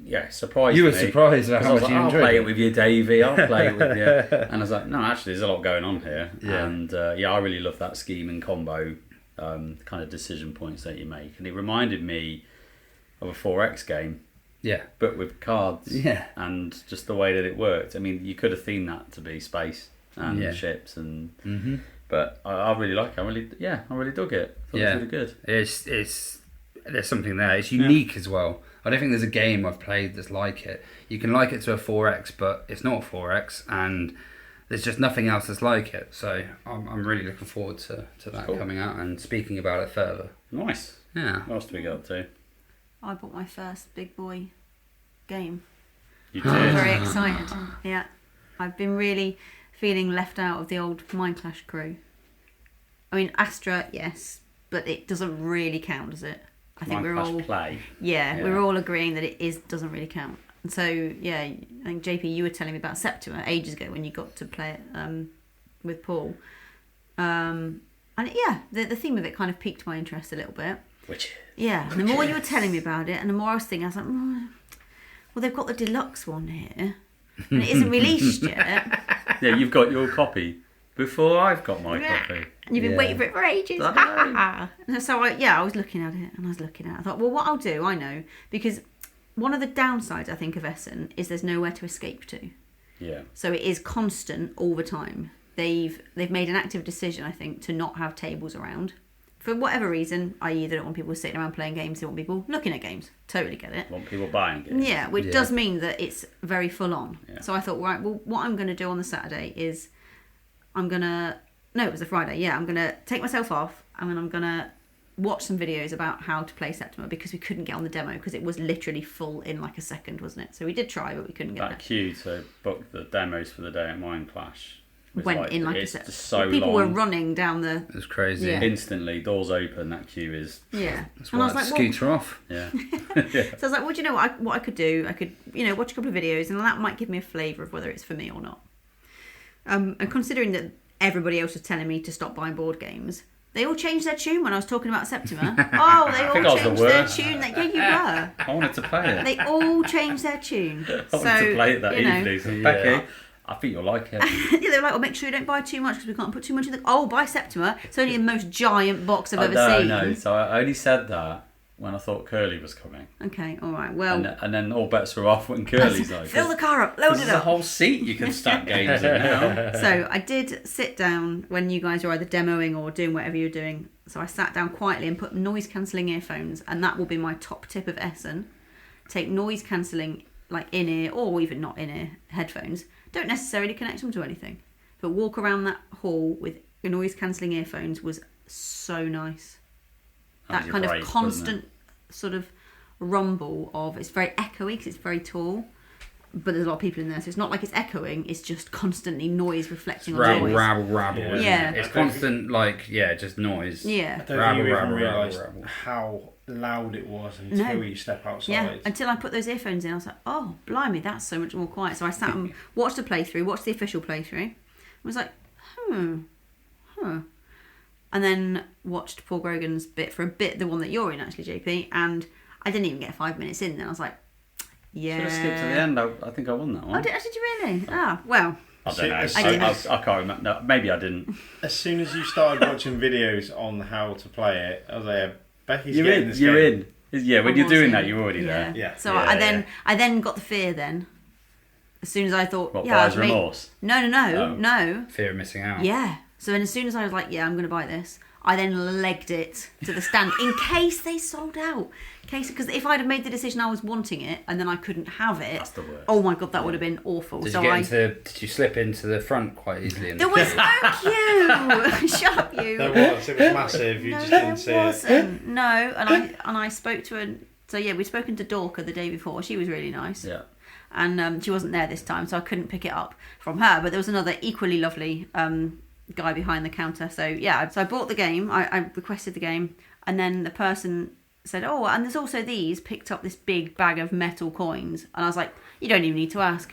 Yeah, surprised you me. were surprised at how much you I'll enjoyed play it it with you, Davey. I'll play it with you. And I was like, no, actually, there's a lot going on here. Yeah. And I really love that scheme and combo kind of decision points that you make. And it reminded me of a 4X game. Yeah. But with cards. Yeah. And just the way that it worked. I mean, you could have themed that to be space and ships and. Mm-hmm. But I really like it. I really dug it. I thought it was really good. It's there's something there. It's unique as well. I don't think there's a game I've played that's like it. You can like it to a 4X, but it's not a 4X, and there's just nothing else that's like it. So I'm really looking forward to that coming out and speaking about it further. Nice. Yeah. What else do we got to? I bought my first big boy game. You did? I'm very excited. Yeah. I've been really feeling left out of the old Mind Clash crew. I mean, Astra, yes, but it doesn't really count, does it? I think we're all play. Yeah, we're all agreeing that it doesn't really count. And so I think JP, you were telling me about Septima ages ago when you got to play it with Paul, and the theme of it kind of piqued my interest a little bit. And the more you were telling me about it, and the more I was thinking, I was like, well, they've got the deluxe one here, and it isn't released yet. Yeah, you've got your copy before I've got my copy. And you've been waiting for it for ages. So I was looking at it, and I thought, well, what I'll do, I know, because one of the downsides, I think, of Essen is there's nowhere to escape to. Yeah. So it is constant all the time. They've made an active decision, I think, to not have tables around. For whatever reason, i.e. they don't want people sitting around playing games, they want people looking at games. Totally get it. Want people buying games. Yeah, which does mean that it's very full on. Yeah. So I thought, right, well, what I'm going to do on the Saturday is it was a Friday, I'm going to take myself off and then I'm going to watch some videos about how to play Septima because we couldn't get on the demo because it was literally full in like a second, wasn't it? So we did try, but we couldn't get that queue to book the demos for the day at Mind Clash. Went in like a second. So people long. were running down the... It was crazy. Yeah. Instantly, doors open, that queue is... Yeah. That's why I was like, scooter off. Yeah. So I was like, well, do you know what I could do? I could, watch a couple of videos and that might give me a flavour of whether it's for me or not. And considering that everybody else was telling me to stop buying board games, they all changed their tune when I was talking about Septima. Oh, they all changed their tune. Yeah, you were. I wanted to play it. They all changed their tune. I wanted to play it that evening. So Becky, I think you'll like it. Yeah, they were like, well, make sure you don't buy too much because we can't put too much in the... Oh, buy Septima. It's only the most giant box I've ever seen. No, so I only said that when I thought Kerley was coming. Okay, all right, well... And then all bets were off when Kerley's like... Fill the car up, load it up. There's a whole seat you can stack games in now. So I did sit down when you guys were either demoing or doing whatever you were doing. So I sat down quietly and put noise-cancelling earphones, and that will be my top tip of Essen. Take noise-cancelling, like in-ear or even not in-ear headphones. Don't necessarily connect them to anything. But walk around that hall with noise-cancelling earphones was so nice. That kind of constant sort of rumble of... It's very echoey because it's very tall. But there's a lot of people in there, so it's not like it's echoing, it's just constantly noise reflecting on noise. Rabble. Yeah. It's constant, just noise. Yeah. I don't think you even realised how loud it was until you step outside. Yeah, until I put those earphones in, I was like, oh, blimey, that's so much more quiet. So I sat and watched the playthrough, watched the official playthrough, and was like, And then watched Paul Grogan's bit for a bit, the one that you're in, actually, JP, and I didn't even get 5 minutes in, then I was like, yeah. Should have skipped to the end. I think I won that one. Oh, did you really? Ah, well. I don't know. I can't remember. No, maybe I didn't. As soon as you started watching videos on how to play it, I was like, Becky's you're getting in. this You're game. in. Yeah, when you're doing that, you're already there. Yeah. So I then got the fear then. As soon as I thought, buyer's remorse? No. Fear of missing out. Yeah. So then as soon as I was like, I'm going to buy this, I then legged it to the stand in case they sold out. Because if I'd have made the decision I was wanting it and then I couldn't have it, that's the worst. Oh my god, that would have been awful. Did you slip into the front quite easily? There was no queue. Shut up, you. There was. It was massive. You just didn't see it. No, and I spoke to her. So yeah, we'd spoken to Dorka the day before. She was really nice. Yeah. And she wasn't there this time, so I couldn't pick it up from her. But there was another equally lovely guy behind the counter. So yeah, so I bought the game. I requested the game, and then the person said, "Oh, and there's also these." Picked up this big bag of metal coins, and I was like, "You don't even need to ask."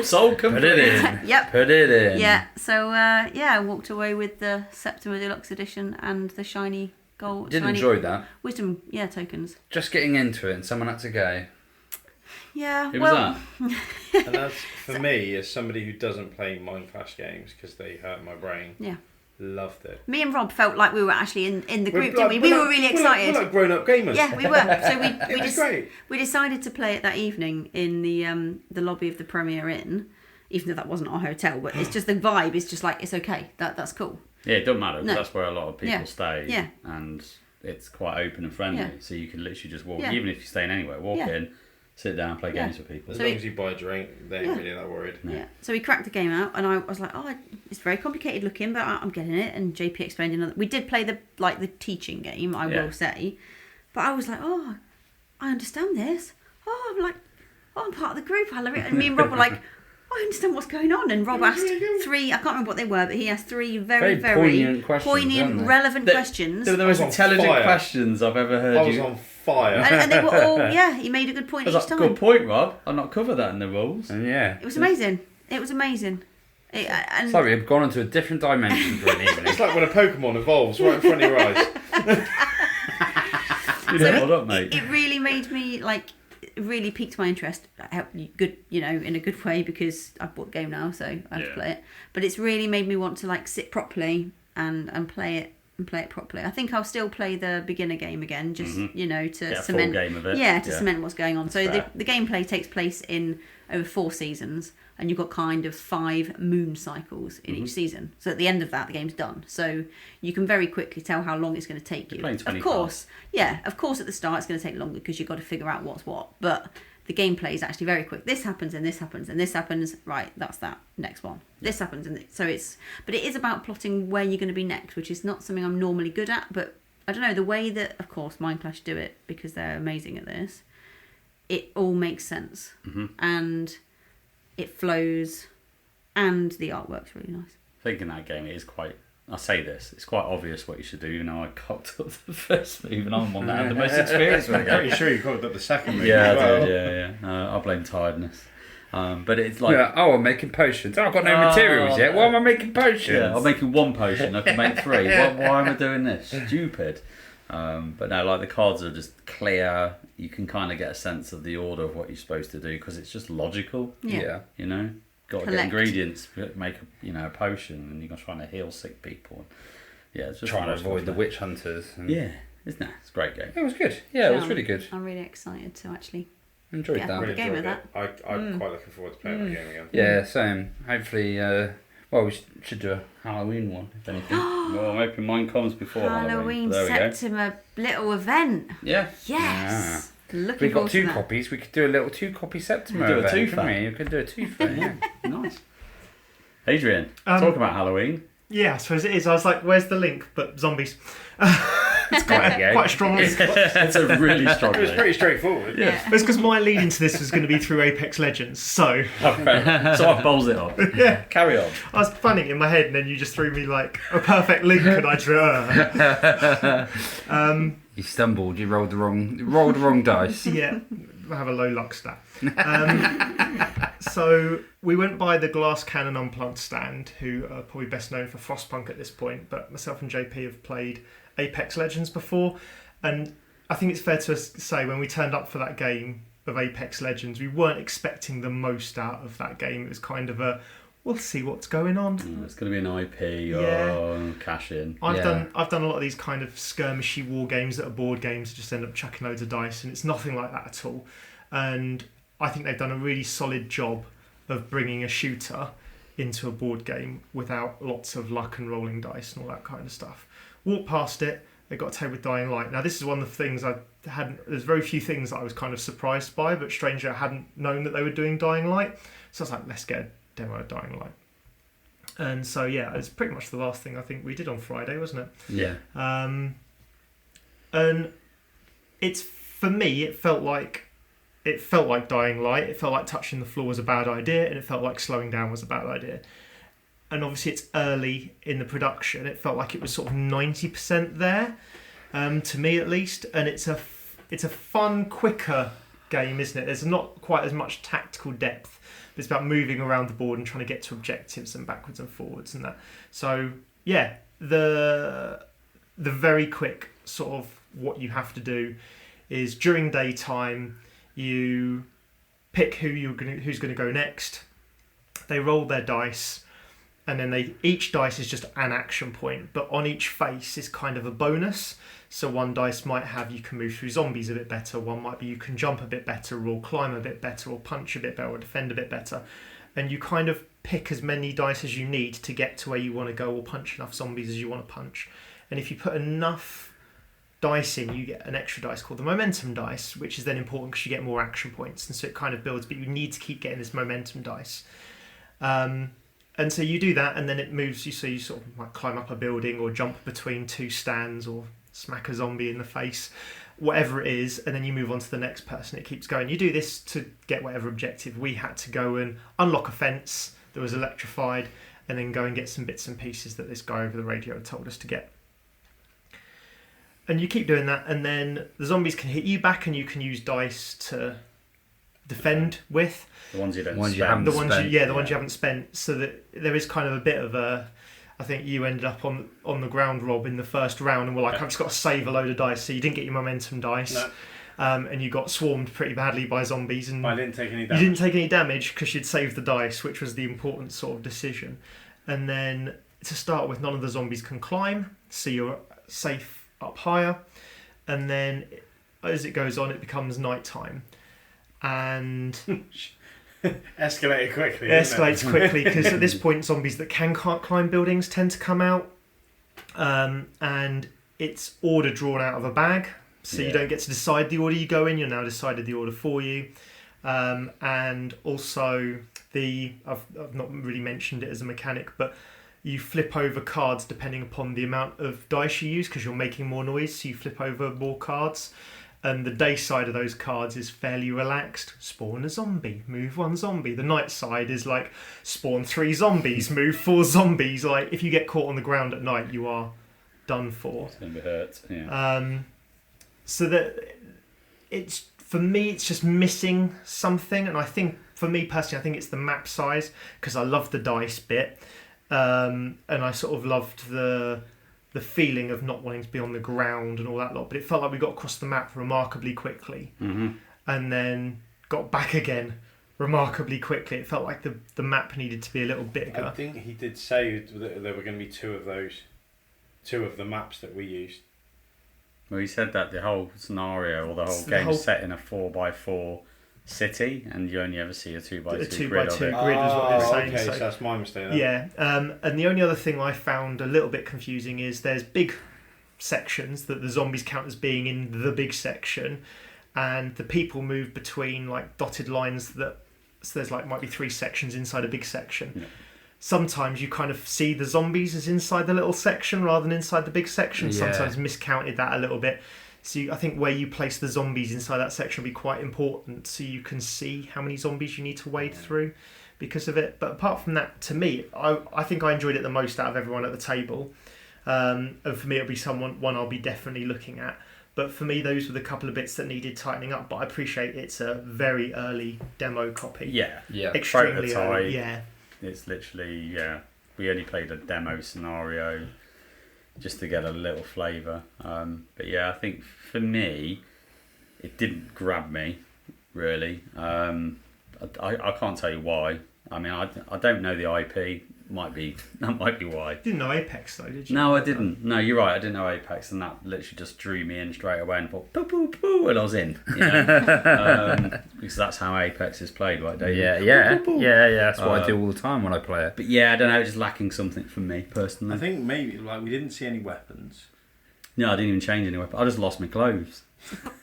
Sold company. Put it in. Yep. Put it in. Yeah. So I walked away with the Septima Deluxe Edition and the shiny gold. Did enjoy that. Wisdom, tokens. Just getting into it, and someone had to go. Yeah. Who was that? And that's, for me, as somebody who doesn't play Mind Clash games because they hurt my brain. Yeah. Loved it. Me and Rob felt like we were actually in the group, didn't we? We were really excited. We're like grown-up gamers. Yeah, we were. So great. We decided to play it that evening in the lobby of the Premier Inn, even though that wasn't our hotel. But it's just the vibe is just like, it's okay. That's cool. Yeah, it doesn't matter because that's where a lot of people Yeah. stay. Yeah. And it's quite open and friendly, Yeah. so you can literally just walk. Yeah. Even if you're staying anywhere, walk Yeah. in, sit down, play Yeah. games with people. As So long it- as you buy a drink, they ain't really that worried. Yeah. So we cracked the game out, and I was like, it's very complicated looking, but I'm getting it. And JP explained another. We did play the teaching game, I will say, but I was like, I understand this. I'm part of the group. I love it. And me and Rob were like, I understand what's going on. And Rob asked three. I can't remember what they were, but he asked three very poignant questions, weren't they? relevant questions. They were the most intelligent fire. questions I've ever heard. I was on fire. And they were all, he made a good point I was each like, time. good point, Rob. I'll not cover that in the rules. And yeah. It was amazing. And Sorry, I've gone into a different dimension for an evening. It's like when a Pokemon evolves right in front of your eyes. Hold up, mate. It really made me it really piqued my interest. Good, in a good way because I've bought the game now, so I have to play it. But it's really made me want to sit properly and play it properly. I think I'll still play the beginner game again, just to Get a cement full game of it. to cement what's going on. So Fair. the gameplay takes place in over 4 seasons, and you've got kind of 5 moon cycles in each season. So at the end of that, the game's done. So you can very quickly tell how long it's going to take you. playing 20 Of course, at the start it's going to take longer because you've got to figure out what's what. But the gameplay is actually very quick. This happens and this happens and this happens. Right, that's that. Next one. This happens but it is about plotting where you're going to be next, which is not something I'm normally good at. But I don't know, the way that, of course, Mind Clash do it because they're amazing at this. It all makes sense, and it flows, and the artwork's really nice. I think in that game it is quite. I say this, it's quite obvious what you should do. Even though I cocked up the first move, and I'm one that had the most experience with I'm the pretty game. sure you covered up the second move. Yeah, as well. I did. Yeah. I blame tiredness. But it's like, I'm making potions. I've got no materials yet. Why am I making potions? yeah, I'm making 1 potion. I can make 3. Why am I doing this? Stupid. But no, the cards are just clear. You can kind of get a sense of the order of what you're supposed to do because it's just logical. Yeah. Got to get ingredients to make a potion, and you're trying to heal sick people. Yeah, it's just Trying to avoid the witch hunters. Yeah, isn't it? It's a great game. It was good. Yeah, it was really good. I'm really excited to actually. Enjoyed Yeah. that. Really game enjoyed with it. I'm quite looking forward to playing that game again. Yeah, same. Hopefully, we should do a Halloween one, if anything. Well, I'm hoping mine comes before Halloween There we go. Septima little event. Yeah. Yes. Looking We've got forward to 2 that. copies. We could do a little 2-copy Septima Do a event, two-fer. couldn't we? We could do a 2-fer, yeah. Nice. Adrian, talk about Halloween. Yeah, I suppose it is. I was like, where's the link? But zombies. It's quite a Quite a strong link. It's a really strong It was link. pretty straightforward. Yeah. It's because my lead into this was going to be through Apex Legends. So Okay. So I bowls it up. yeah, Carry on. I was planning it in my head, and then you just threw me like a perfect link, and I drew. You stumbled. You rolled the wrong dice. Yeah, I have a low luck stat. So we went by the Glass Cannon Unplugged stand, who are probably best known for Frostpunk at this point, but myself and JP have played Apex Legends before, and I think it's fair to say when we turned up for that game of Apex Legends, we weren't expecting the most out of that game. It was kind of a, we'll see what's going on. It's going to be an IP Yeah. or cash in. I've done a lot of these kind of skirmishy war games that are board games that just end up chucking loads of dice, and it's nothing like that at all. And I think they've done a really solid job of bringing a shooter into a board game without lots of luck and rolling dice and all that kind of stuff. Walked past it, they got a table with Dying Light. Now this is one of the things there's very few things that I was kind of surprised by, but strangely I hadn't known that they were doing Dying Light. So I was like, let's get a demo of Dying Light. And so yeah, it's pretty much the last thing I think we did on Friday, wasn't it? Yeah. And it's, for me, it felt like Dying Light. It felt like touching the floor was a bad idea, and it felt like slowing down was a bad idea. And obviously it's early in the production. It felt like it was sort of 90% there, to me at least. And it's a fun, quicker game, isn't it? There's not quite as much tactical depth. But it's about moving around the board and trying to get to objectives and backwards and forwards and that. So yeah, the very quick sort of what you have to do is during daytime you pick who's going to go next. They roll their dice, and then each dice is just an action point, but on each face is kind of a bonus. So one dice might have you can move through zombies a bit better, one might be you can jump a bit better, or climb a bit better, or punch a bit better, or defend a bit better. And you kind of pick as many dice as you need to get to where you want to go, or punch enough zombies as you want to punch. And if you put enough dice in, you get an extra dice called the momentum dice, which is then important because you get more action points, and so it kind of builds, but you need to keep getting this momentum dice. And so you do that, and then it moves you, so you sort of might climb up a building or jump between two stands or smack a zombie in the face, whatever it is, and then you move on to the next person. It keeps going. You do this to get whatever objective. We had to go and unlock a fence that was electrified, and then go and get some bits and pieces that this guy over the radio had told us to get. And you keep doing that, and then the zombies can hit you back, and you can use dice to defend with. The ones you don't spend. The ones you haven't spent, so that there is kind of a bit of a... I think you ended up on the ground, Rob, in the first round, and were like, I've just got to save a load of dice, so you didn't get your momentum dice. No. And you got swarmed pretty badly by zombies. And I didn't take any damage. You didn't take any damage because you'd saved the dice, which was the important sort of decision. And then to start with, none of the zombies can climb, so you're safe up higher. And then as it goes on, it becomes nighttime. And... Escalated quickly. Escalates quickly because at this point, zombies that can't climb buildings tend to come out, and it's order drawn out of a bag, so you don't get to decide the order you go in. You're now decided the order for you, and also I've not really mentioned it as a mechanic, but you flip over cards depending upon the amount of dice you use because you're making more noise. So you flip over more cards. And the day side of those cards is fairly relaxed. Spawn a zombie, move one zombie. The night side is like spawn 3 zombies, move 4 zombies. Like if you get caught on the ground at night, you are done for. It's going to be hurt. Yeah. So that it's, for me, it's just missing something. And I think for me personally, I think it's the map size because I love the dice bit, and I sort of loved the feeling of not wanting to be on the ground and all that lot, but it felt like we got across the map remarkably quickly, and then got back again remarkably quickly. It felt like the map needed to be a little bigger. I think he did say that there were going to be two of the maps that we used. Well, he said that the whole scenario or the whole game is set in a 4x4 city, and you only ever see a 2x2 grid. A 2x2 grid is what they're saying. Okay, so that's my mistake then. Yeah, and the only other thing I found a little bit confusing is there's big sections that the zombies count as being in the big section, and the people move between like dotted lines so there's like might be 3 sections inside a big section. Yeah. Sometimes you kind of see the zombies as inside the little section rather than inside the big section. Yeah. Sometimes miscounted that a little bit. So I think where you place the zombies inside that section will be quite important, so you can see how many zombies you need to wade through because of it. But apart from that, to me, I think I enjoyed it the most out of everyone at the table. And for me, it'll be one I'll be definitely looking at. But for me, those were the couple of bits that needed tightening up. But I appreciate it's a very early demo copy. Yeah. Extremely prototype. Early. Yeah. It's literally, we only played a demo scenario just to get a little flavour. But yeah, I think for me, it didn't grab me, really. I can't tell you why. I mean, I don't know the IP might be why. You didn't know Apex though, did you? No, I didn't. No, you're right. I didn't know Apex, and that literally just drew me in straight away and thought, poo, poo, poo, and I was in. You know? Because that's how Apex is played, right, Dave? Yeah. That's what I do all the time when I play it. But yeah, I don't know. It's just lacking something from me personally. I think maybe we didn't see any weapons. No, I didn't even change any weapon. I just lost my clothes.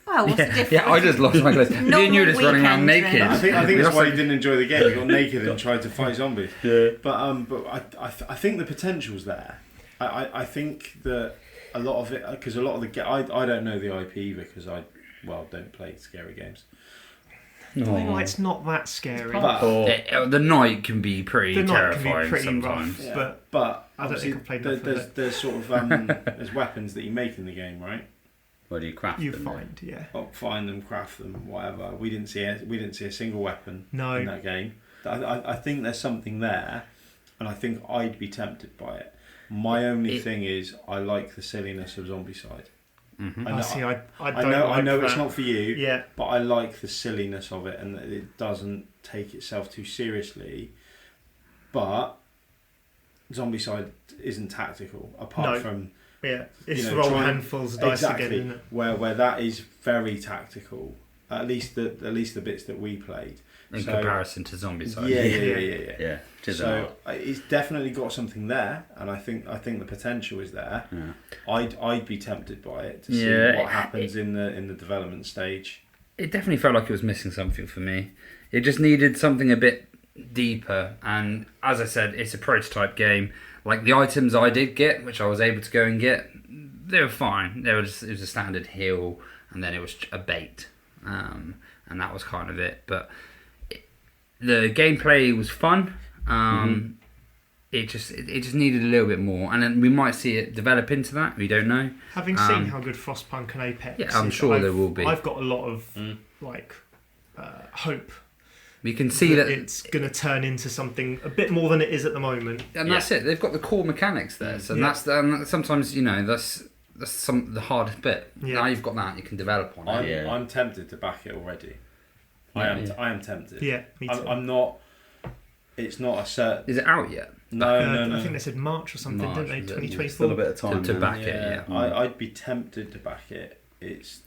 Well, what's the difference? Yeah, I just lost my clothes. You knew just running around naked. I think that's why he didn't enjoy the game. He got naked and tried to fight zombies. Yeah. But I think the potential's there. I think that a lot of it, because a lot of the I don't know the IP either because I don't play scary games. No, it's not that scary. But the night can be pretty terrifying sometimes. Rough, yeah. But I don't think I've played enough of it. There's sort of there's weapons that you make in the game, right? Where do you craft them? You find, yeah. Oh, find them, craft them, whatever. We didn't see a single weapon in that game. I think there's something there, and I think I'd be tempted by it. My only thing is I like the silliness of Zombicide. Mm-hmm. I know it's not for you, yeah, but I like the silliness of it and that it doesn't take itself too seriously. But Zombicide isn't tactical, apart from it's roll handfuls of dice exactly, again, isn't it? Where that is very tactical. At least the bits that we played. In comparison to Zombicide. Yeah. So it's definitely got something there, and I think the potential is there. Yeah. I'd be tempted by it to see what happens in the development stage. It definitely felt like it was missing something for me. It just needed something a bit deeper, and as I said, it's a prototype game. Like the items I did get, which I was able to go and get, they were fine. It was a standard heal, and then it was a bait, and that was kind of it. But the gameplay was fun. It just needed a little bit more, and then we might see it develop into that. We don't know. Having seen how good Frostpunk and Apex, I'm sure there will be. I've got a lot of hope. We can see that it's going to turn into something a bit more than it is at the moment, and that's it. They've got the core mechanics there, so that's sometimes that's the hardest bit. Yeah. Now you've got that, you can develop on it. I'm tempted to back it already. I am tempted. Yeah, me too. I'm not. It's not a certain. Is it out yet? No. I think they said March or something, didn't they? 2024. Still a bit of time to back it. Yeah, I'd be tempted to back it. It's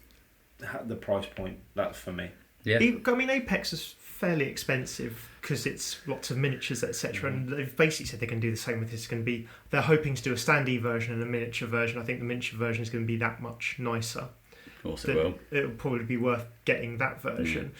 the price point. That's for me. Yeah. I mean, Apex is fairly expensive because it's lots of miniatures, etc. And they've basically said they can do the same with this. They're hoping to do a standee version and a miniature version. I think the miniature version is going to be that much nicer. Of course it will. It'll probably be worth getting that version.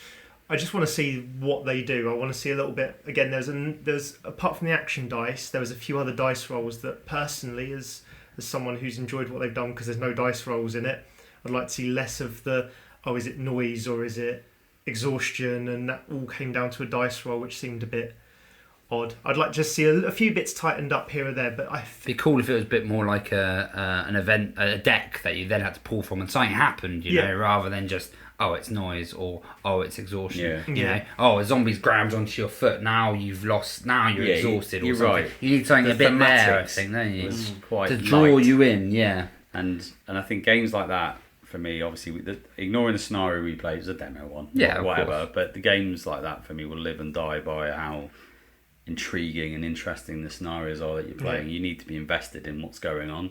I just want to see what they do. I want to see a little bit. Again, there's apart from the action dice, there was a few other dice rolls that personally, as someone who's enjoyed what they've done, because there's no dice rolls in it, I'd like to see less of the is it noise or is it exhaustion, and that all came down to a dice roll, which seemed a bit odd. I'd like to just see a few bits tightened up here or there, but it'd be cool if it was a bit more like an event, a deck that you then had to pull from, and something happened, you know, rather than just it's noise or it's exhaustion. You know, a zombie's grabbed onto your foot. Now you've lost. Now you're exhausted. Or something. Right. You need something a bit there, I think, don't you? Quite to draw light. You in. Yeah, and I think games like that. For me, obviously, ignoring the scenario we played, it was a demo one, whatever. But the games like that for me will live and die by how intriguing and interesting the scenarios are that you're playing. You need to be invested in what's going on,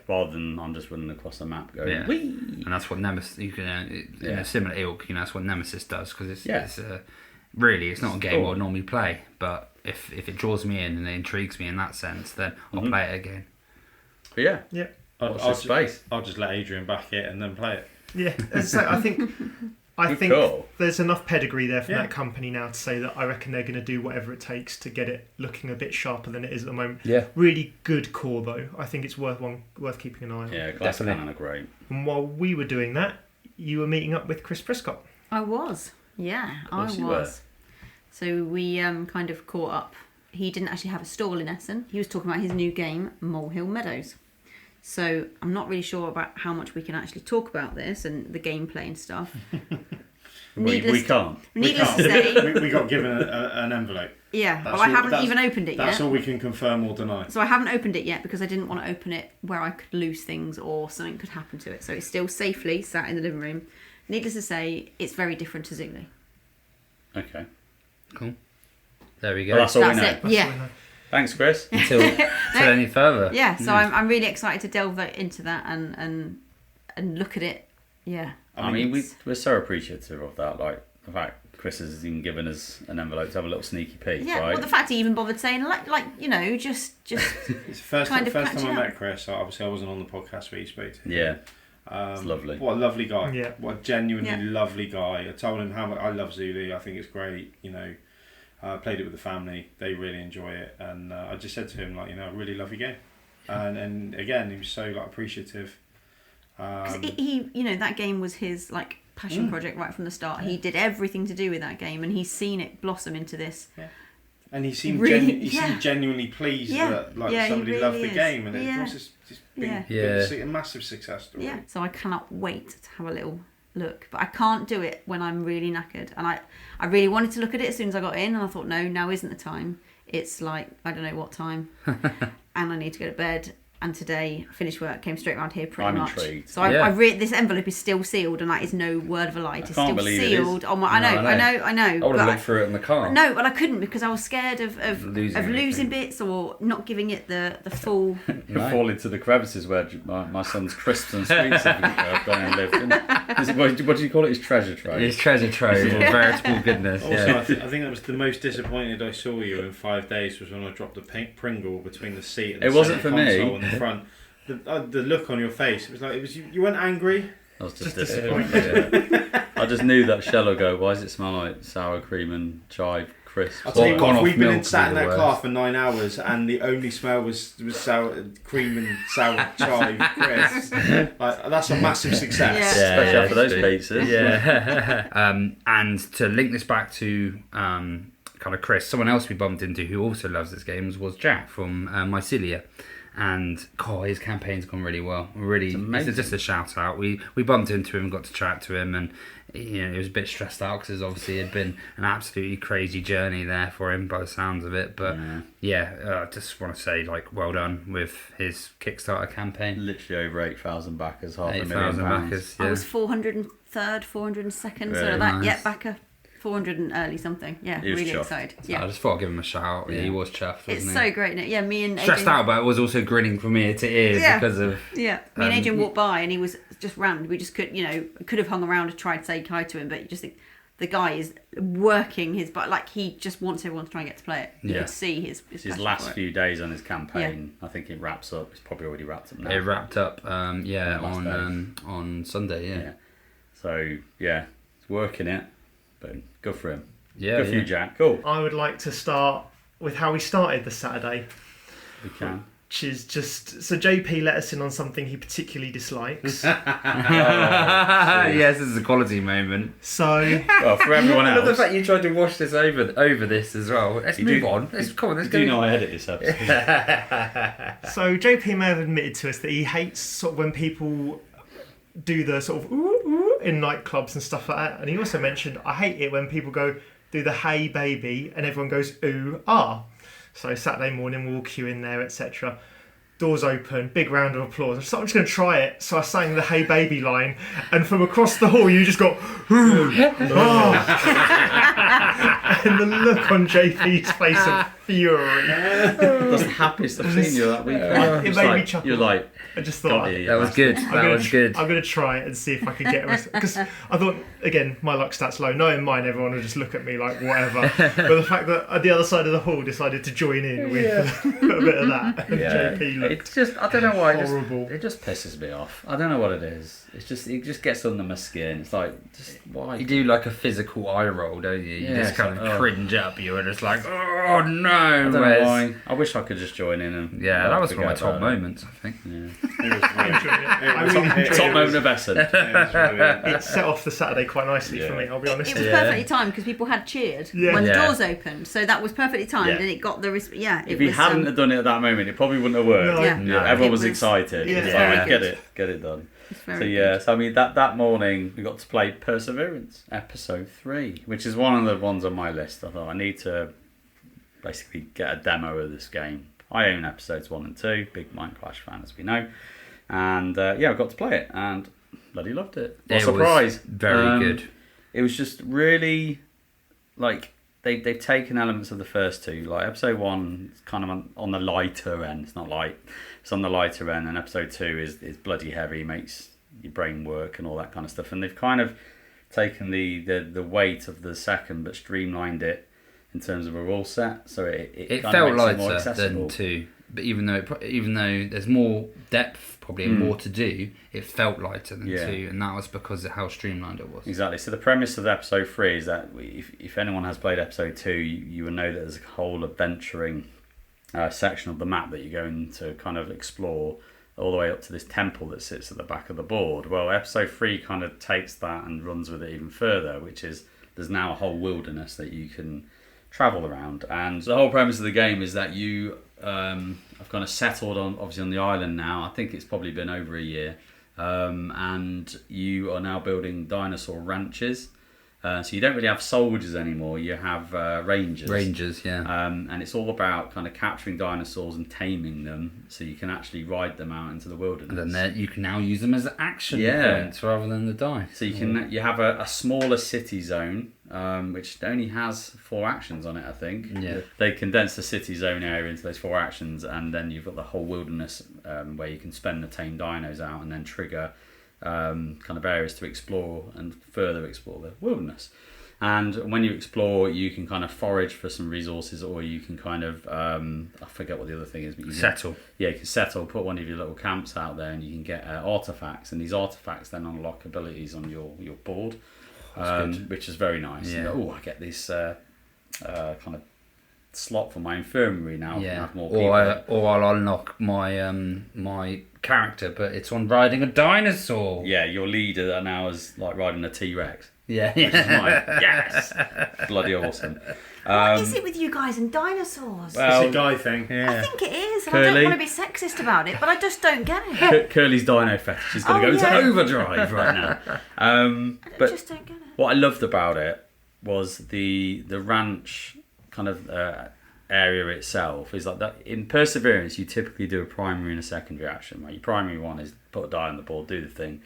rather than I'm just running across a map going. Whee! And that's what Nemesis. You can in a similar ilk, that's what Nemesis does, because it's really it's not a game I normally play, but if it draws me in and it intrigues me in that sense, then I'll play it again. But I'll just let Adrian back it and then play it. Yeah, so I think there's enough pedigree there from that company now to say that I reckon they're going to do whatever it takes to get it looking a bit sharper than it is at the moment. Yeah. Really good core though. I think it's worth keeping an eye on. Yeah, definitely. Are great. And while we were doing that, you were meeting up with Chris Priscott. I was. Yeah, I was. So we kind of caught up. He didn't actually have a stall in Essen. He was talking about his new game, Molehill Meadows. So I'm not really sure about how much we can actually talk about this and the gameplay and stuff. we can't. Needless to say, we got given an envelope. Yeah, well, I haven't even opened it yet. That's all we can confirm or deny. So I haven't opened it yet because I didn't want to open it where I could lose things or something could happen to it. So it's still safely sat in the living room. Needless to say, it's very different to Zuuli. Okay. Cool. There we go. Well, that's all we know. It. Yeah. Thanks, Chris. Until any further. Yeah, so I'm really excited to delve into that and look at it. Yeah. I mean, we're so appreciative of that. Like the fact Chris has even given us an envelope to have a little sneaky peek. Yeah, right? well, the fact he even bothered saying just. It's the first time I met Chris. Obviously, I wasn't on the podcast where you spoke to him. Yeah. It's lovely. What a lovely guy. Yeah. What a genuinely lovely guy. I told him how much I love Zuuli. I think it's great. I played it with the family. They really enjoy it. And I just said to him, like, I really love your game. And again, he was so appreciative. He that game was his passion project right from the start. He did everything to do with that game, and he's seen it blossom into this. Yeah. And he seemed seemed genuinely pleased that somebody really loved the is. game, and it was just been a massive success story. Yeah. So I cannot wait to have a little look, but I can't do it when I'm really knackered. And I really wanted to look at it as soon as I got in, and I thought, no, now isn't the time. It's I don't know what time, and I need to go to bed. And today, I finished work, came straight around here pretty I'm much. Intrigued. So this envelope is still sealed, and that is no word of a lie. It's still sealed. Oh my! I know. I would have looked through it in the car. No, but I couldn't because I was scared of losing bits or not giving it the full. You fall into the crevices where my son's crisps and sweets have gone and lived. What do you call it? His treasure trove. His treasure trove of veritable goodness. Also, I think that was the most disappointed I saw you in 5 days was when I dropped a Pringle between the seat and the wasn't for me. console in the front. The look on your face, it was you weren't angry. I was just disappointed. Yeah. I just knew that shell would go, why does it smell like sour cream and chive crisps? I'll tell you what, we've been sat in that car for 9 hours and the only smell was sour cream and sour chive crisps. That's a massive success. Especially after those pizzas. Yeah. And to link this back to kind of Chris, someone else we bumped into who also loves this game was Jack from Mycelia. And his campaign's gone really well. It's just a shout out. We bumped into him, got to chat to him, and he was a bit stressed out because obviously it had been an absolutely crazy journey there for him by the sounds of it. But I just want to say well done with his Kickstarter campaign. Literally over 8,000 backers, half 8,000 backers. I was 403rd, 402nd, so nice. Yeah, backer. 400 and early something. Yeah, really chuffed. excited. Yeah. I just thought I'd give him a shout. Yeah, he was chuffed. It's so great. Yeah, me and stressed Adrian, out, but it was also grinning from ear to ear because of. Yeah, me and Adrian walked by and he was just rammed. We just could have hung around and tried to say hi to him, but you just think the guy is working his butt. He just wants everyone to try and get to play it. You could see his last few days on his campaign. I think it wraps up. It's probably already wrapped up now. It wrapped up. On Sunday. Yeah. So it's working it, but good for him. Yeah, good for you, Jack. Cool. I would like to start with how we started the Saturday. We can. Which is just so JP let us in on something he particularly dislikes. Yes, this is a quality moment. So, well, for everyone else, I love the fact you tried to wash this over this as well. Let's move on. Let's go. Do you know I edit this episode? So JP may have admitted to us that he hates sort of when people do the sort of ooh, ooh in nightclubs and stuff like that. And he also mentioned, I hate it when people do the hey baby and everyone goes ooh ah. So Saturday morning we'll all queue in there, etc. Doors open, big round of applause. I thought, I'm just going to try it. So I sang the hey baby line, and from across the hall you just got ooh ah. And the look on JP's face of fury. That's the happiest I've seen you that week. It made me chuckle. You're like, I just thought that was good. That was good. I'm going to try it and see if I can get it. Because I thought, again, my luck stats low. Knowing mine, everyone would just look at me like whatever. But the fact that at the other side of the hall decided to join in with a bit of that. And JP looked it's just, I don't know why. Horrible. It just pisses me off. I don't know what it is. It just gets under my skin. It's like, just why? You do like a physical eye roll, don't you? You just kind of cringe up. You and it's like, oh no. I don't know why. I wish I could just join in and. Yeah, that was one of my top moments, I think. Yeah. Top moment of Essen. It set off the Saturday quite nicely for me, I'll be honest. It was perfectly timed because people had cheered when the doors opened, so that was perfectly timed and it got the if he hadn't have done it at that moment, it probably wouldn't have worked. No. Everyone was excited. Yeah. Get it done. So I mean that morning we got to play Perseverance episode 3, which is one of the ones on my list. I thought I need to basically get a demo of this game. I own episodes 1 and 2, big Mind Clash fan as we know, and I got to play it and bloody loved it. What a surprise! Very good. It was just really like they've taken elements of the first two. Like episode 1 is kind of on the lighter end. It's not light. It's on the lighter end, and episode 2 is bloody heavy, makes your brain work and all that kind of stuff. And they've kind of taken the weight of the second, but streamlined it in terms of a rule set. So it kind felt of makes it more lighter accessible. than 2. But even though there's more depth, probably and more to do, it felt lighter than 2, and that was because of how streamlined it was. Exactly. So the premise of episode 3 is that if anyone has played episode 2, you will know that there's a whole adventuring section of the map that you're going to kind of explore all the way up to this temple that sits at the back of the board. Well, episode 3 kind of takes that and runs with it even further, which is there's now a whole wilderness that you can travel around. And the whole premise of the game is that you I've kind of settled on the island now. I think it's probably been over a year, and you are now building dinosaur ranches. So you don't really have soldiers anymore. You have rangers. Rangers, yeah. And it's all about kind of capturing dinosaurs and taming them, so you can actually ride them out into the wilderness. And then you can now use them as action points rather than the dice. So you have a smaller city zone, which only has 4 actions on it, I think. Yeah. They condense the city zone area into those 4 actions, and then you've got the whole wilderness where you can spend the tame dinos out and then trigger kind of areas to explore and further explore the wilderness. And when you explore, you can kind of forage for some resources, or you can kind of I forget what the other thing is, but you settle. You can settle, put one of your little camps out there, and you can get artifacts, and these artifacts then unlock abilities on your board, which is very nice. Yeah. I get this kind of slot for my infirmary now. Yeah. Can have more people. Or I'll unlock my my character, but it's on riding a dinosaur. Yeah, your leader now is like riding a T-Rex. Yeah. Which is like, yes! Bloody awesome. What is it with you guys and dinosaurs? Well, it's a guy thing. I think it is, and I Kerley. don't want to be sexist about it, but I just don't get it. Kerley's dino fetish is going to go into overdrive right now. I But just don't get it. what I loved about it was the ranch kind of area itself is like that. In Perseverance, you typically do a primary and a secondary action. Right? Your primary one is put a die on the board, do the thing,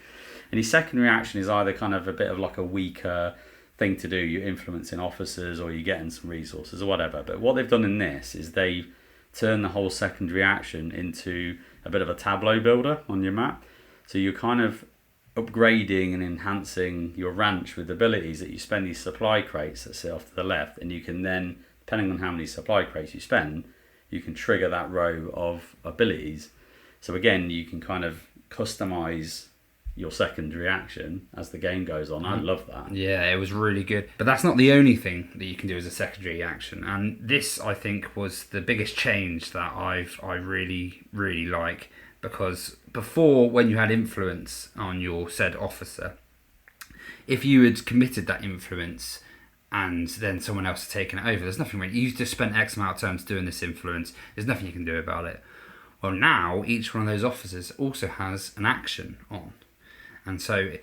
and your secondary action is either kind of a bit of like a weaker thing to do. You're influencing officers, or you're getting some resources, or whatever. But what they've done in this is they've turned the whole secondary action into a bit of a tableau builder on your map. So you're kind of upgrading and enhancing your ranch with abilities that you spend these supply crates that sit off to the left, and you can then, depending on how many supply crates you spend, you can trigger that row of abilities. So again, you can kind of customize your secondary action as the game goes on. I love that. Yeah, it was really good. But that's not the only thing that you can do as a secondary action. And this, I think, was the biggest change that I really, really like. Because before, when you had influence on your said officer, if you had committed that influence and then someone else had taken it over, there's nothing really. You just spent X amount of terms doing this influence. There's nothing you can do about it. Well, now each one of those officers also has an action on. And so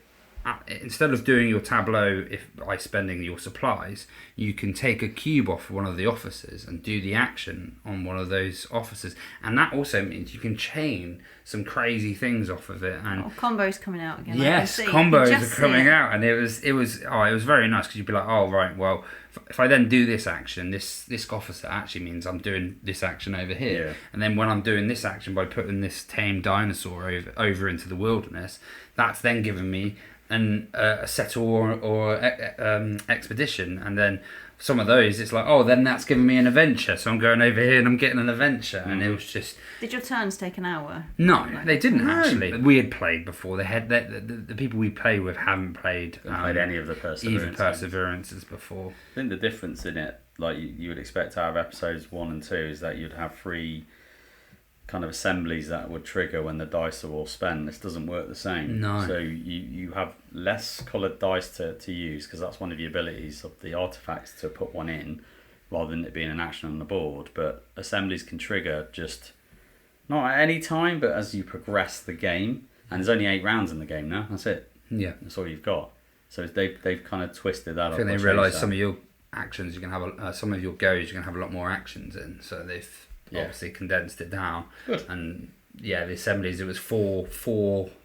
instead of doing your tableau by spending your supplies, you can take a cube off one of the officers and do the action on one of those officers. And that also means you can chain some crazy things off of it. And combos coming out again. yes, combos are coming out, and it was very nice, because you'd be like, oh right, well, if I then do this action, this officer actually means I'm doing this action over here. Yeah. And then when I'm doing this action by putting this tame dinosaur over into the wilderness, that's then giving me a settle or expedition. And then some of those, it's like, oh, then that's giving me an adventure, so I'm going over here and I'm getting an adventure. And it was just... Did your turns take an hour? No, they didn't actually. We had played before. They had the people we play with haven't played any of the Perseverances before. I think the difference in it, like you would expect out of episodes 1 and 2, is that you'd have 3 kind of assemblies that would trigger when the dice are all spent. This doesn't work the same. No. So you have less coloured dice to use, because that's one of the abilities of the artifacts, to put one in rather than it being an action on the board. But assemblies can trigger just not at any time, but as you progress the game. And there's only 8 rounds in the game now. That's it. Yeah, that's all you've got. So they've kind of twisted that up. I think they realise some of your actions you can have some of your goes you can have a lot more actions in. So they've obviously condensed it down. Good. And yeah, the assemblies, it was four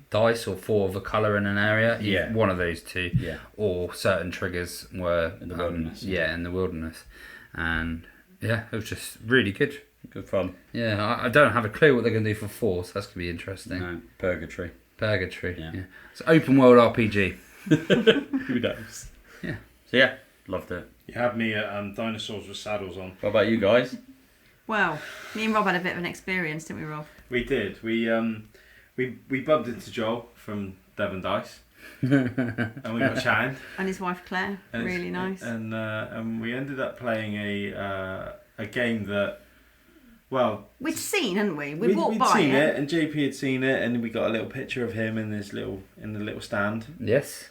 dice or 4 of a colour in an area. Yeah. One of those two. Yeah. Or certain triggers were In the wilderness. Yeah, in the wilderness. And yeah, it was just really good. Good fun. Yeah, I don't have a clue what they're going to do for 4, so that's going to be interesting. No, Purgatory. Yeah. It's open world RPG. Who knows? Yeah. So yeah, loved it. You had me at Dinosaurs with Saddles on. What about you guys? Well, me and Rob had a bit of an experience, didn't we, Rob? We did. We bumped into Joel from Devon Dice, and we got chatting. And his wife Claire, And really nice. And we ended up playing a game that, well, We'd seen, hadn't we? We'd walked we'd by seen it. and JP had seen it, and we got a little picture of him in the little stand. Yes.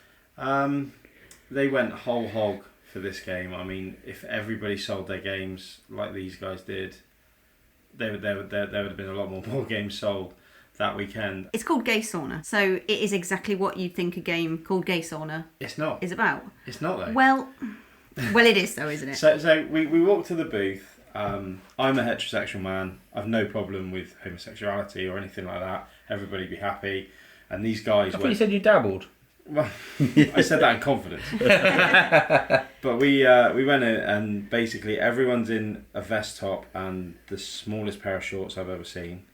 They went whole hog for this game. I mean, if everybody sold their games like these guys did, there would have been a lot more board games sold that weekend. It's called Gay Sauna, so it is exactly what you'd think a game called Gay Sauna It's not. is about. It's not though. Well, it is though, isn't it? So we walked to the booth. I'm a heterosexual man. I've no problem with homosexuality or anything like that. Everybody be happy. And these guys I thought you said you dabbled. Well, I said that in confidence. But we went in, and basically everyone's in a vest top and the smallest pair of shorts I've ever seen.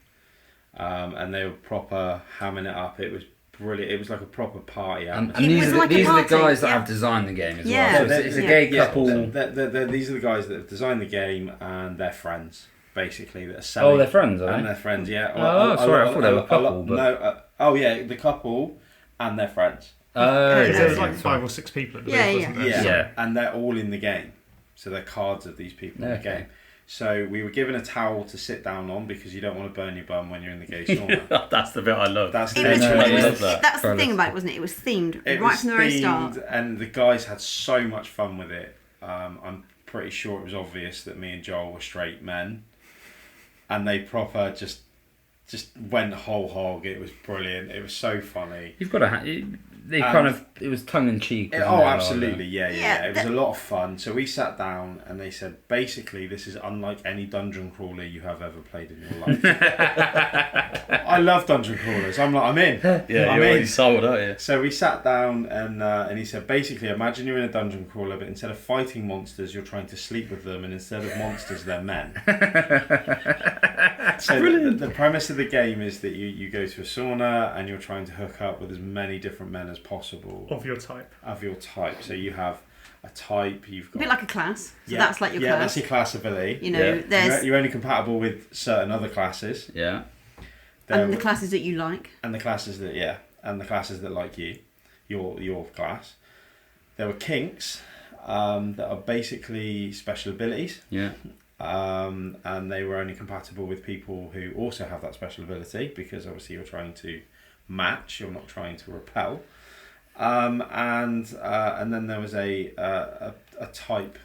And they were proper hamming it up. It was brilliant. It was like a proper party atmosphere. And It these was are like a these are the party, guys that yeah. have designed the game as Yeah. well. So it's a Yeah. gay Yeah, couple. these are the guys that have designed the game, and their friends, basically, that are selling. Oh, they're friends, are And they? their friends, yeah. Oh, sorry, I thought they were a couple, but- No, oh yeah, the couple and their friends. Oh, Because there was yeah. like 5 or 6 people at the Yeah, booth, yeah. wasn't there? Yeah. Yeah. And they're all in the game. So they're cards of these people in the Okay. game. So we were given a towel to sit down on because you don't want to burn your bum when you're in the gay sauna. That's the bit I love. That's It the was, No, it I was- love that. That's the Fellas. thing about it, wasn't it? It was themed It right was from the very themed, start. and the guys had so much fun with it. I'm pretty sure it was obvious that me and Joel were straight men, and they proper just went whole hog. It was brilliant. It was so funny. You've got to. They kind of. It was tongue in cheek. Oh, absolutely, yeah. Yeah, It was a lot of fun. So we sat down, and they said, basically, this is unlike any dungeon crawler you have ever played in your life. I love dungeon crawlers. I'm in. Yeah, I'm you're in. already sold, aren't you? So we sat down, and he said, basically, imagine you're in a dungeon crawler, but instead of fighting monsters, you're trying to sleep with them, and instead of monsters, they're men. So the premise of the game is that you go to a sauna, and you're trying to hook up with as many different men as possible Of your type. of your type. So you have a type, you've A got... bit like a class. So Yeah, that's like your yeah, class. that's your class ability. You know, Yeah. there's You're only compatible with certain other classes. Yeah. and the classes that you like. And the classes that like you, your class. There were kinks that are basically special abilities, Yeah. and they were only compatible with people who also have that special ability, because obviously you're trying to match, you're not trying to repel. And then there was a type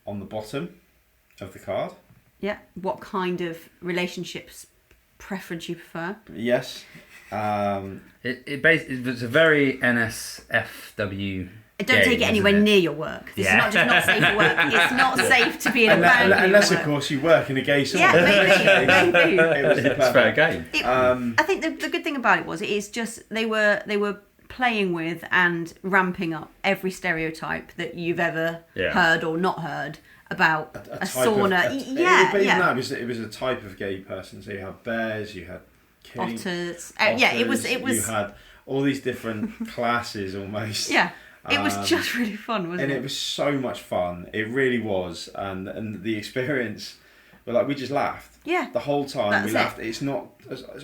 on the bottom of the card. Yeah. What kind of relationships preference you prefer? Yes. It was a very NSFW. Don't take game, it anywhere isn't it? near your work. This Yeah. is not just not safe for work. It's not safe to be in a band. Unless of course you work in a gay sauna. Yeah, maybe. It was the It's fair perfect- game. I think the good thing about it was it is just they were playing with and ramping up every stereotype that you've ever Yeah. heard or not heard about a type sauna. But even Yeah. that, it was a type of gay person. So you had bears, you had kinks, Otters. Yeah, it was. You had all these different classes almost. Yeah, it was just really fun, wasn't And it? it was so much fun. It really was, and the experience. Well, like we just laughed. Yeah. The whole time That's we it. laughed. It's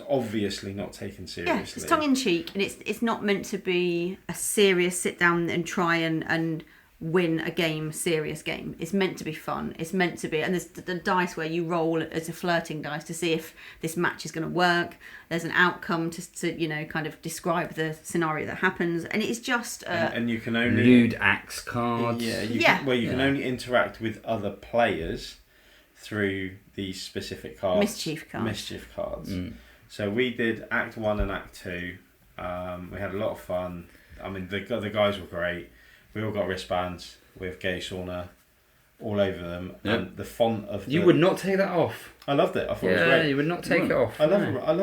obviously not taken seriously. Yeah, it's tongue in cheek, and it's not meant to be a serious sit down and try and win a game, serious game. It's meant to be fun. It's meant to be, and there's the dice where you roll as a flirting dice to see if this match is going to work. There's an outcome to kind of describe the scenario that happens, and it's just and you can only Lewd axe cards. Yeah, you Yeah. can only interact with other players through these specific cards. Mischief cards. So we did Act 1 and Act 2. We had a lot of fun. I mean, the guys were great. We all got wristbands with Gay Sauna all over them, and the font of You would not take that off. I loved it. I thought it was great. You would not take it off. I love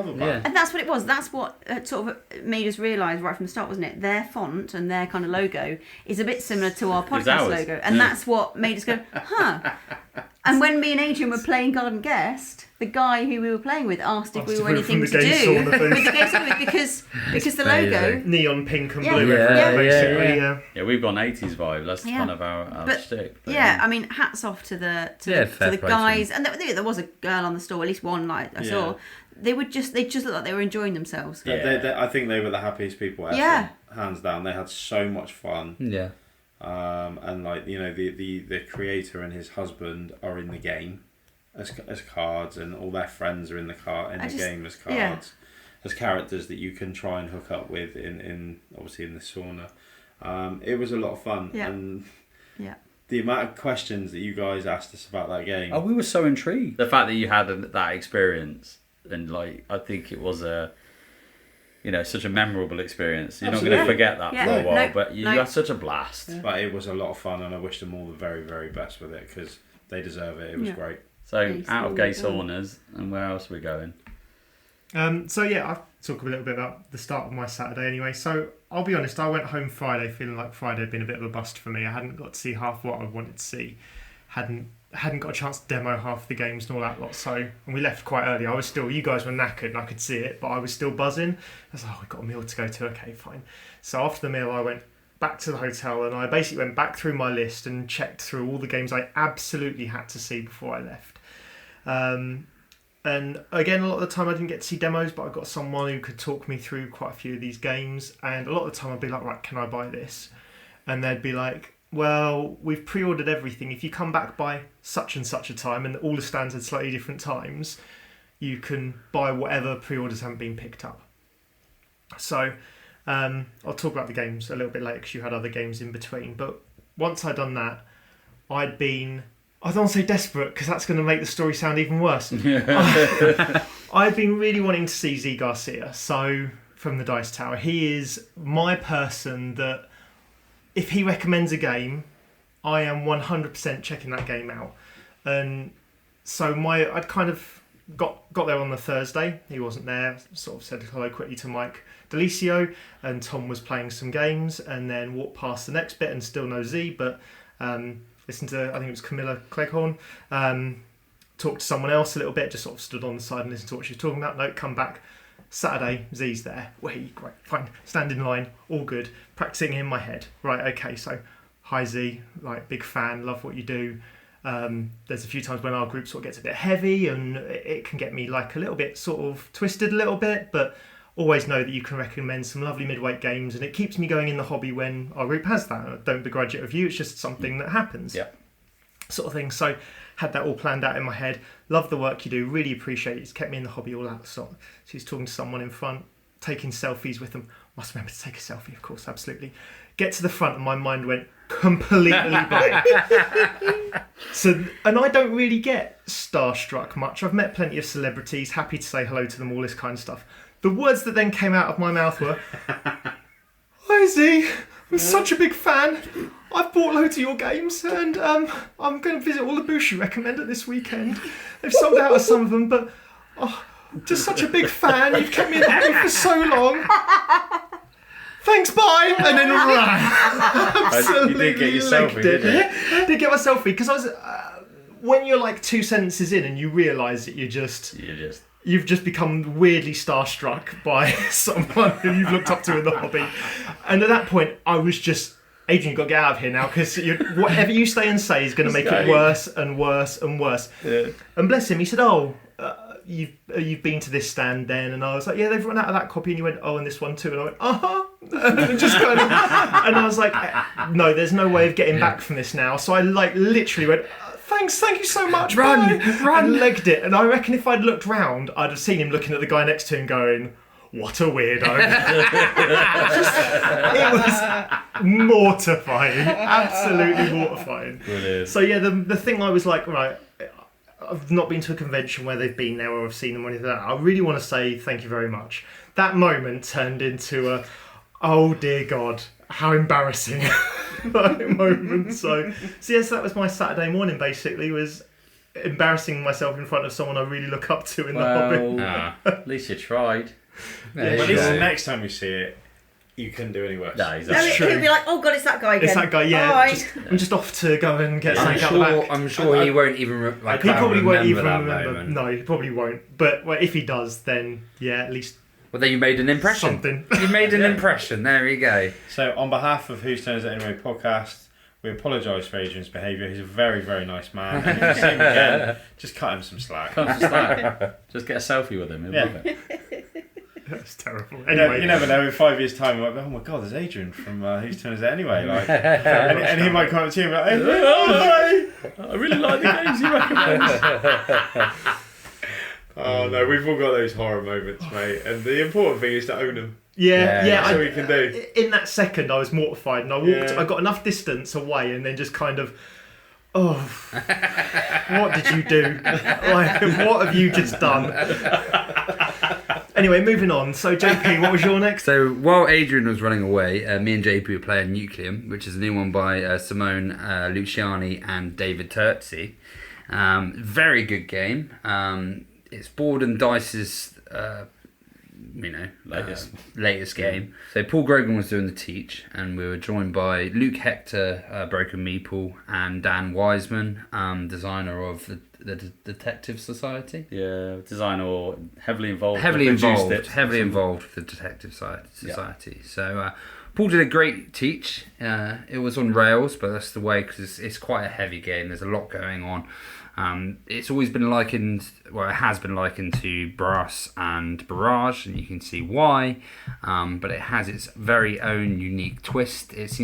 it. Yeah. And that's what it was. That's what sort of made us realise right from the start, wasn't it? Their font and their kind of logo is a bit similar to our podcast logo. And that's what made us go, huh. And when me and Adrian were playing Garden Guest, the guy who we were playing with asked if we were anything to do with the game Sauna because the logo... Neon pink and blue basically. Yeah, we've got an 80s vibe. That's kind of our shtick. I mean, hats off to the guys. And there was a girl on the store, at least one I saw. They just looked like they were enjoying themselves. Yeah. I think they were the happiest people ever. Hands down. They had so much fun. Yeah. And like, you know, the creator and his husband are in the game as cards, and all their friends are in the game as cards, as characters that you can try and hook up with in obviously in the sauna. It was a lot of fun, and the amount of questions that you guys asked us about that game. Oh, we were so intrigued. The fact that you had that experience, and like, I think it was such a memorable experience. You're not going to forget that for a while, but you had such a blast. Yeah. But it was a lot of fun, and I wish them all the very, very best with it, because they deserve it. It was great. So, out of gay saunas, and where else are we going? I'll talk a little bit about the start of my Saturday anyway. So, I'll be honest, I went home Friday feeling like Friday had been a bit of a bust for me. I hadn't got to see half what I wanted to see. Hadn't got a chance to demo half the games and all that lot. So, and we left quite early. I was still, you guys were knackered and I could see it, but I was still buzzing. I was like, we've got a meal to go to. Okay, fine. So after the meal, I went back to the hotel and I basically went back through my list and checked through all the games I absolutely had to see before I left. And again, a lot of the time I didn't get to see demos, but I got someone who could talk me through quite a few of these games. And a lot of the time I'd be like, right, can I buy this? And they'd be like, well, we've pre-ordered everything. If you come back by such and such a time, and all the stands at slightly different times, you can buy whatever pre-orders haven't been picked up. So I'll talk about the games a little bit later because you had other games in between. But once I'd done that, I don't want to say desperate because that's going to make the story sound even worse. I'd been really wanting to see Z Garcia, so from the Dice Tower. He is my person that if he recommends a game, I am 100% checking that game out. And so I'd kind of got there on the Thursday. He wasn't there. Sort of said hello quickly to Mike Delicio, and Tom was playing some games, and then walked past the next bit and still no Z, but listened to, I think it was Camilla Cleghorn, talked to someone else a little bit, just sort of stood on the side and listened to what she was talking about. No, come back. Saturday, Z's there. Great, fine. Stand in line, all good. Practicing in my head. Right, okay, so hi Z, like big fan, love what you do. There's a few times when our group sort of gets a bit heavy and it can get me like a little bit sort of twisted a little bit, but always know that you can recommend some lovely midweight games, and it keeps me going in the hobby when our group has that. I don't begrudge it of you, it's just something that happens. Yeah. Sort of thing. So had that all planned out in my head. Love the work you do, really appreciate it. It's kept me in the hobby all that sort. She's talking to someone in front, taking selfies with them. Must remember to take a selfie, of course, absolutely. Get to the front and my mind went completely blank. And I don't really get starstruck much. I've met plenty of celebrities, happy to say hello to them, all this kind of stuff. The words that then came out of my mouth were, hi Z, I'm such a big fan. I've bought loads of your games and I'm going to visit all the booths you recommended this weekend. They've sold out of some of them, but just such a big fan. You've kept me in the hobby for so long. Thanks, bye. And then ran. Absolutely. You did get your selfie, didn't you? I did get my selfie because I was... when you're like 2 sentences in and you realise that you've just become weirdly starstruck by someone who you've looked up to in the hobby. And at that point, I was just... Adrian, you've got to get out of here now because whatever you stay and say is going to make it worse and worse and worse. Yeah. And bless him, he said, you've been to this stand then? And I was like, yeah, they've run out of that copy. And you went, and this one too. And I went, and just kind of, and I was like, no, there's no way of getting back from this now. So I like literally went, thank you so much. Run. And legged it. And I reckon if I'd looked round, I'd have seen him looking at the guy next to him going, what a weirdo. It was mortifying. Absolutely mortifying. Brilliant. So yeah, the thing I was like, right, I've not been to a convention where they've been there or I've seen them or anything like that. I really want to say thank you very much. That moment turned into oh dear God, how embarrassing that moment. So yes, that was my Saturday morning. Basically, was embarrassing myself in front of someone I really look up to in the hobby. At least you tried. Well, at least the next time we see it, you couldn't do any worse. No, That's true. He'll be like, oh god, it's that guy again. It's that guy, yeah. Right. I'm just off to go and get something out the back. I'm sure he won't even He probably won't even remember. remember. No, he probably won't. But if he does, then yeah, at least. Well, then you made an impression. Something. You made an impression. There you go. So, on behalf of Whose Turn Is It Anyway podcast, we apologise for Adrian's behaviour. He's a very, very nice man. And if you see him again, just cut him some slack. Just get a selfie with him. He'll love it. That's terrible. Anyway, you never know. In 5 years' time, you might be, oh my god, there's Adrian from Whose Turn Is It Anyway? Like, and he might come up to you and be like, hey, I really like the games you recommend. oh no, we've all got those horror moments, mate. And the important thing is to own them. Yeah. That's all we can do. In that second, I was mortified, and I walked. I got enough distance away, and then just kind of, what did you do? Like, what have you just done? Anyway, moving on. So, JP, what was your next? So, while Adrian was running away, me and JP were playing Nucleum, which is a new one by Simone Luciani and David Terzi. Very good game. It's Board and Dice's, latest game. So, Paul Grogan was doing the teach, and we were joined by Luke Hector, Broken Meeple, and Dan Wiseman, designer of the Detective Society. Yeah, designer heavily involved with the Detective Society. Yeah. So Paul did a great teach. It was on rails, but that's the way, because it's quite a heavy game. There's a lot going on. It's always been likened, it has been likened to Brass and Barrage, and you can see why. But it has its very own unique twist. It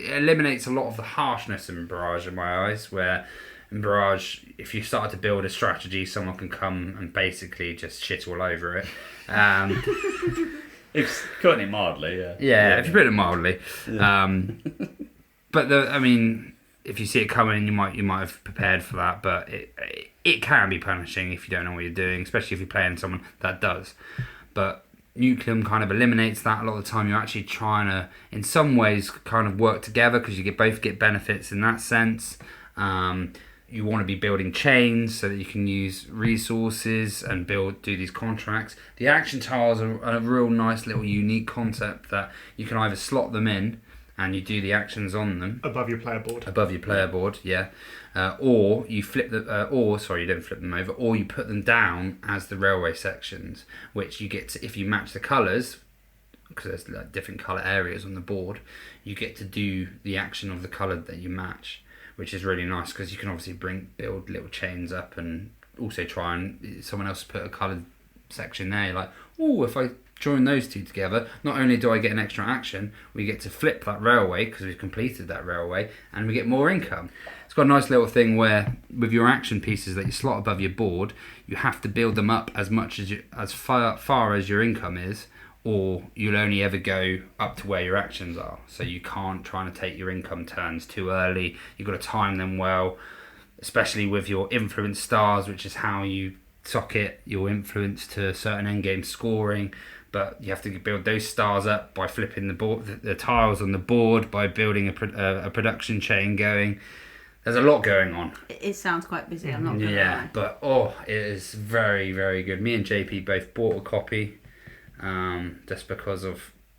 eliminates a lot of the harshness in Barrage in my eyes, where in Barrage, if you start to build a strategy, someone can come and basically just shit all over it. It's cutting it mildly, yeah. Yeah, if you put it mildly. Yeah. But if you see it coming, you might have prepared for that. But it can be punishing if you don't know what you're doing, especially if you're playing someone that does. But Nucleum kind of eliminates that. A lot of the time, you're actually trying to, in some ways, kind of work together, because you both get benefits in that sense. You want to be building chains so that you can use resources and do these contracts. The action tiles are a real nice little unique concept that you can either slot them in and you do the actions on them above your player board. Yeah. Or you flip you don't flip them over, or you put them down as the railway sections, which you get to, if you match the colours, because there's like different colour areas on the board, you get to do the action of the colour that you match, which is really nice, because you can obviously build little chains up, and also try and someone else put a coloured section there. You're like, if I join those two together, not only do I get an extra action, we get to flip that railway because we've completed that railway, and we get more income. It's got a nice little thing where with your action pieces that you slot above your board, you have to build them up as much as far as your income is, or you'll only ever go up to where your actions are. So you can't try to take your income turns too early. You've got to time them well, especially with your influence stars, which is how you socket your influence to certain endgame scoring. But you have to build those stars up by flipping the tiles on the board, by building a production chain going. There's a lot going on. It sounds quite busy, I'm not going to lie. But it is very, very good. Me and JP both bought a copy. Just because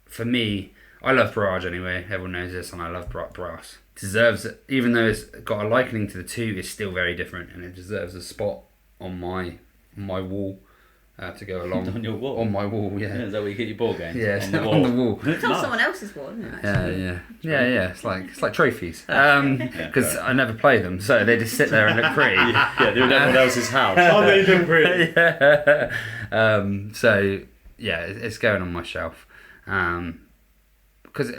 for me, I love Barrage anyway, everyone knows this, and I love Brass. Deserves it, even though it's got a likening to the two, it's still very different, and it deserves a spot on my wall to go along. On your wall? On my wall, yeah. Is that where you get your board games? Yeah, on the wall. It's on someone else's wall, isn't it? Actually? Yeah. It's like trophies. Because I never play them, so they just sit there and look pretty. They're in everyone else's house. They look pretty. So yeah, it's going on my shelf. Because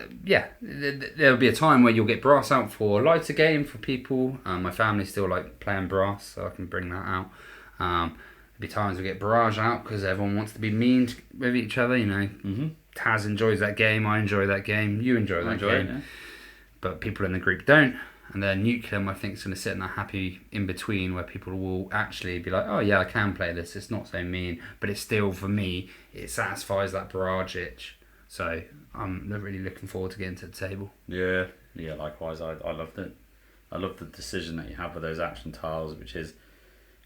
there'll be a time where you'll get Brass out for a lighter game for people. My family still like playing Brass, so I can bring that out. There'll be times we get Barrage out because everyone wants to be mean with each other, Mm-hmm. Taz enjoys that game, I enjoy that game, you enjoy that game. Yeah. But people in the group don't. And then Nucleum, I think, is going to sit in that happy in-between where people will actually be like, oh yeah, I can play this, it's not so mean. But it's still, for me, it satisfies that Barrage itch So I'm really looking forward to getting to the table. Yeah, likewise. I loved it. I love the decision that you have with those action tiles, which is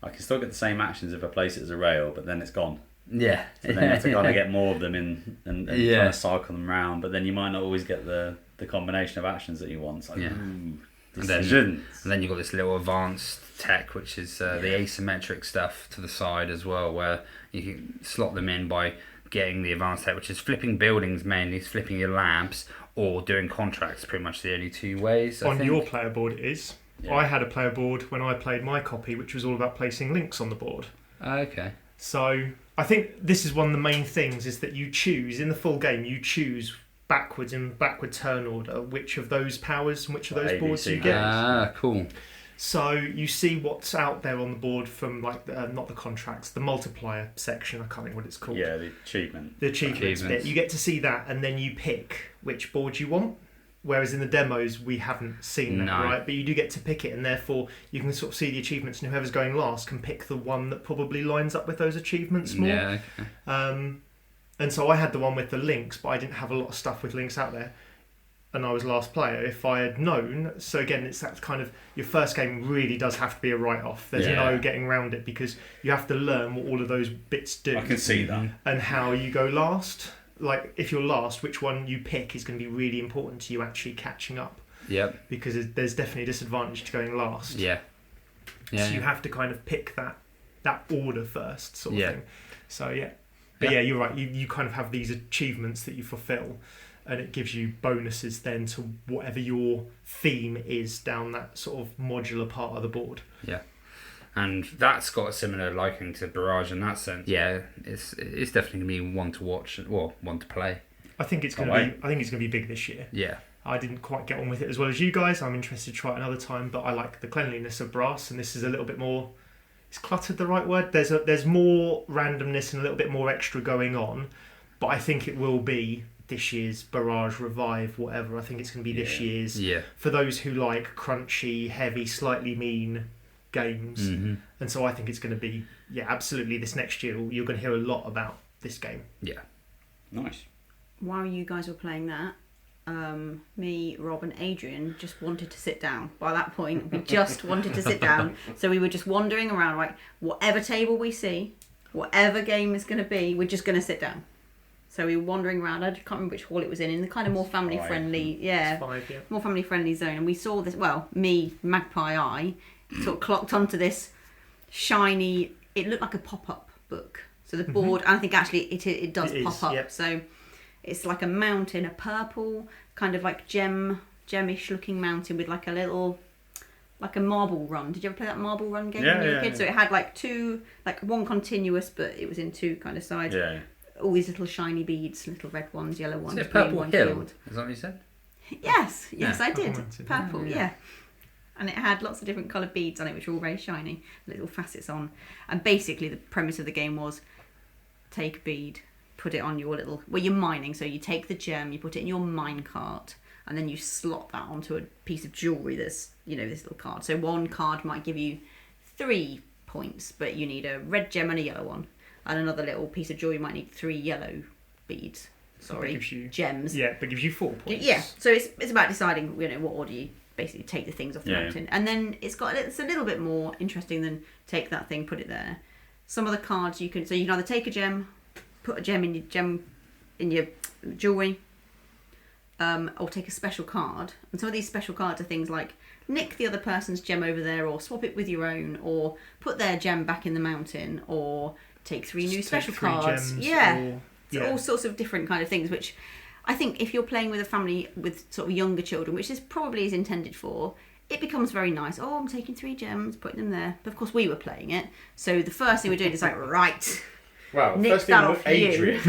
I can still get the same actions if I place it as a rail, but then it's gone. Yeah. So then you have to kind of get more of them in and try to cycle them around, but then you might not always get the combination of actions that you want. It's like, decisions. And then you've got this little advanced tech, which is the asymmetric stuff to the side as well, where you can slot them in by getting the advanced tech, which is flipping buildings mainly, it's flipping your labs, or doing contracts, pretty much the only two ways. On your player board it is. Yeah. I had a player board when I played my copy, which was all about placing links on the board. Okay. So I think this is one of the main things, is that you choose, in the full game, you choose backwards in backward turn order which of those powers and which of those boards you get. Ah, cool. So you see what's out there on the board from like not the contracts, the multiplier section. I can't think what it's called. Yeah, the achievement. The achievements bit. You get to see that, and then you pick which board you want. Whereas in the demos we haven't seen that, right? But you do get to pick it, and therefore you can sort of see the achievements, and whoever's going last can pick the one that probably lines up with those achievements more. Yeah. Okay. And so I had the one with the links, but I didn't have a lot of stuff with links out there. And I was last player. If I had known, so again, it's that kind of, your first game really does have to be a write-off. There's no getting around it, because you have to learn what all of those bits do. I can see that. And how you go last. Like, if you're last, which one you pick is going to be really important to you actually catching up. Yep. Because there's definitely a disadvantage to going last. Yeah. So you have to kind of pick that order first, sort of thing. So, yeah. But yeah, you're right. You kind of have these achievements that you fulfill, and it gives you bonuses then to whatever your theme is down that sort of modular part of the board. Yeah. And that's got a similar liking to Barrage in that sense. Yeah, it's definitely going to be one to watch, or one to play. I think it's going to be big this year. Yeah. I didn't quite get on with it as well as you guys. I'm interested to try it another time, but I like the cleanliness of Brass, and this is a little bit more... Is cluttered the right word? There's more randomness and a little bit more extra going on, but I think it will be this year's Barrage, Revive, whatever. I think it's going to be this year's. Yeah. For those who like crunchy, heavy, slightly mean games. Mm-hmm. And so I think it's going to be, absolutely this next year. You're going to hear a lot about this game. Yeah. Nice. While you guys were playing that, me, Rob and Adrian just wanted to sit down. By that point, we just wanted to sit down. So we were just wandering around, like, whatever table we see, whatever game is going to be, we're just going to sit down. So we were wandering around. I can't remember which hall it was in the kind of more family-friendly, more family-friendly zone. And we saw this, me, Magpie Eye, sort of clocked onto this shiny, it looked like a pop-up book. So the board, and I think actually it does pop up. Yep. So it's like a mountain, a purple, kind of like gemish looking mountain with like a little, like a marble run. Did you ever play that marble run game when you were a kid? So it had like two, like one continuous, but it was in two kind of sides. Yeah. All these little shiny beads, little red ones, yellow ones. Is it Purple ones, Hill? Is that what you said? Yes, I did. Purple, yeah. And it had lots of different coloured beads on it, which were all very shiny, little facets on. And basically the premise of the game was take a bead, put it on your little... Well, you're mining, so you take the gem, you put it in your mine cart, and then you slot that onto a piece of jewellery that's, this little card. So one card might give you 3 points, but you need a red gem and a yellow one. And another little piece of jewellery might need 3 yellow beads. Gems. Yeah, but gives you 4 points. Yeah, so it's about deciding, what order you basically take the things off the mountain. And then it's a little bit more interesting than take that thing, put it there. Some of the cards you can either take a gem, put a gem in your jewellery, or take a special card. And some of these special cards are things like nick the other person's gem over there, or swap it with your own, or put their gem back in the mountain, or take 3 new special cards. All sorts of different kind of things, which I think if you're playing with a family with sort of younger children, which this probably is intended for, it becomes very nice. Oh, I'm taking 3 gems, putting them there. But of course we were playing it, so the first thing we're doing is like, right, well, nick first that thing off Adrian.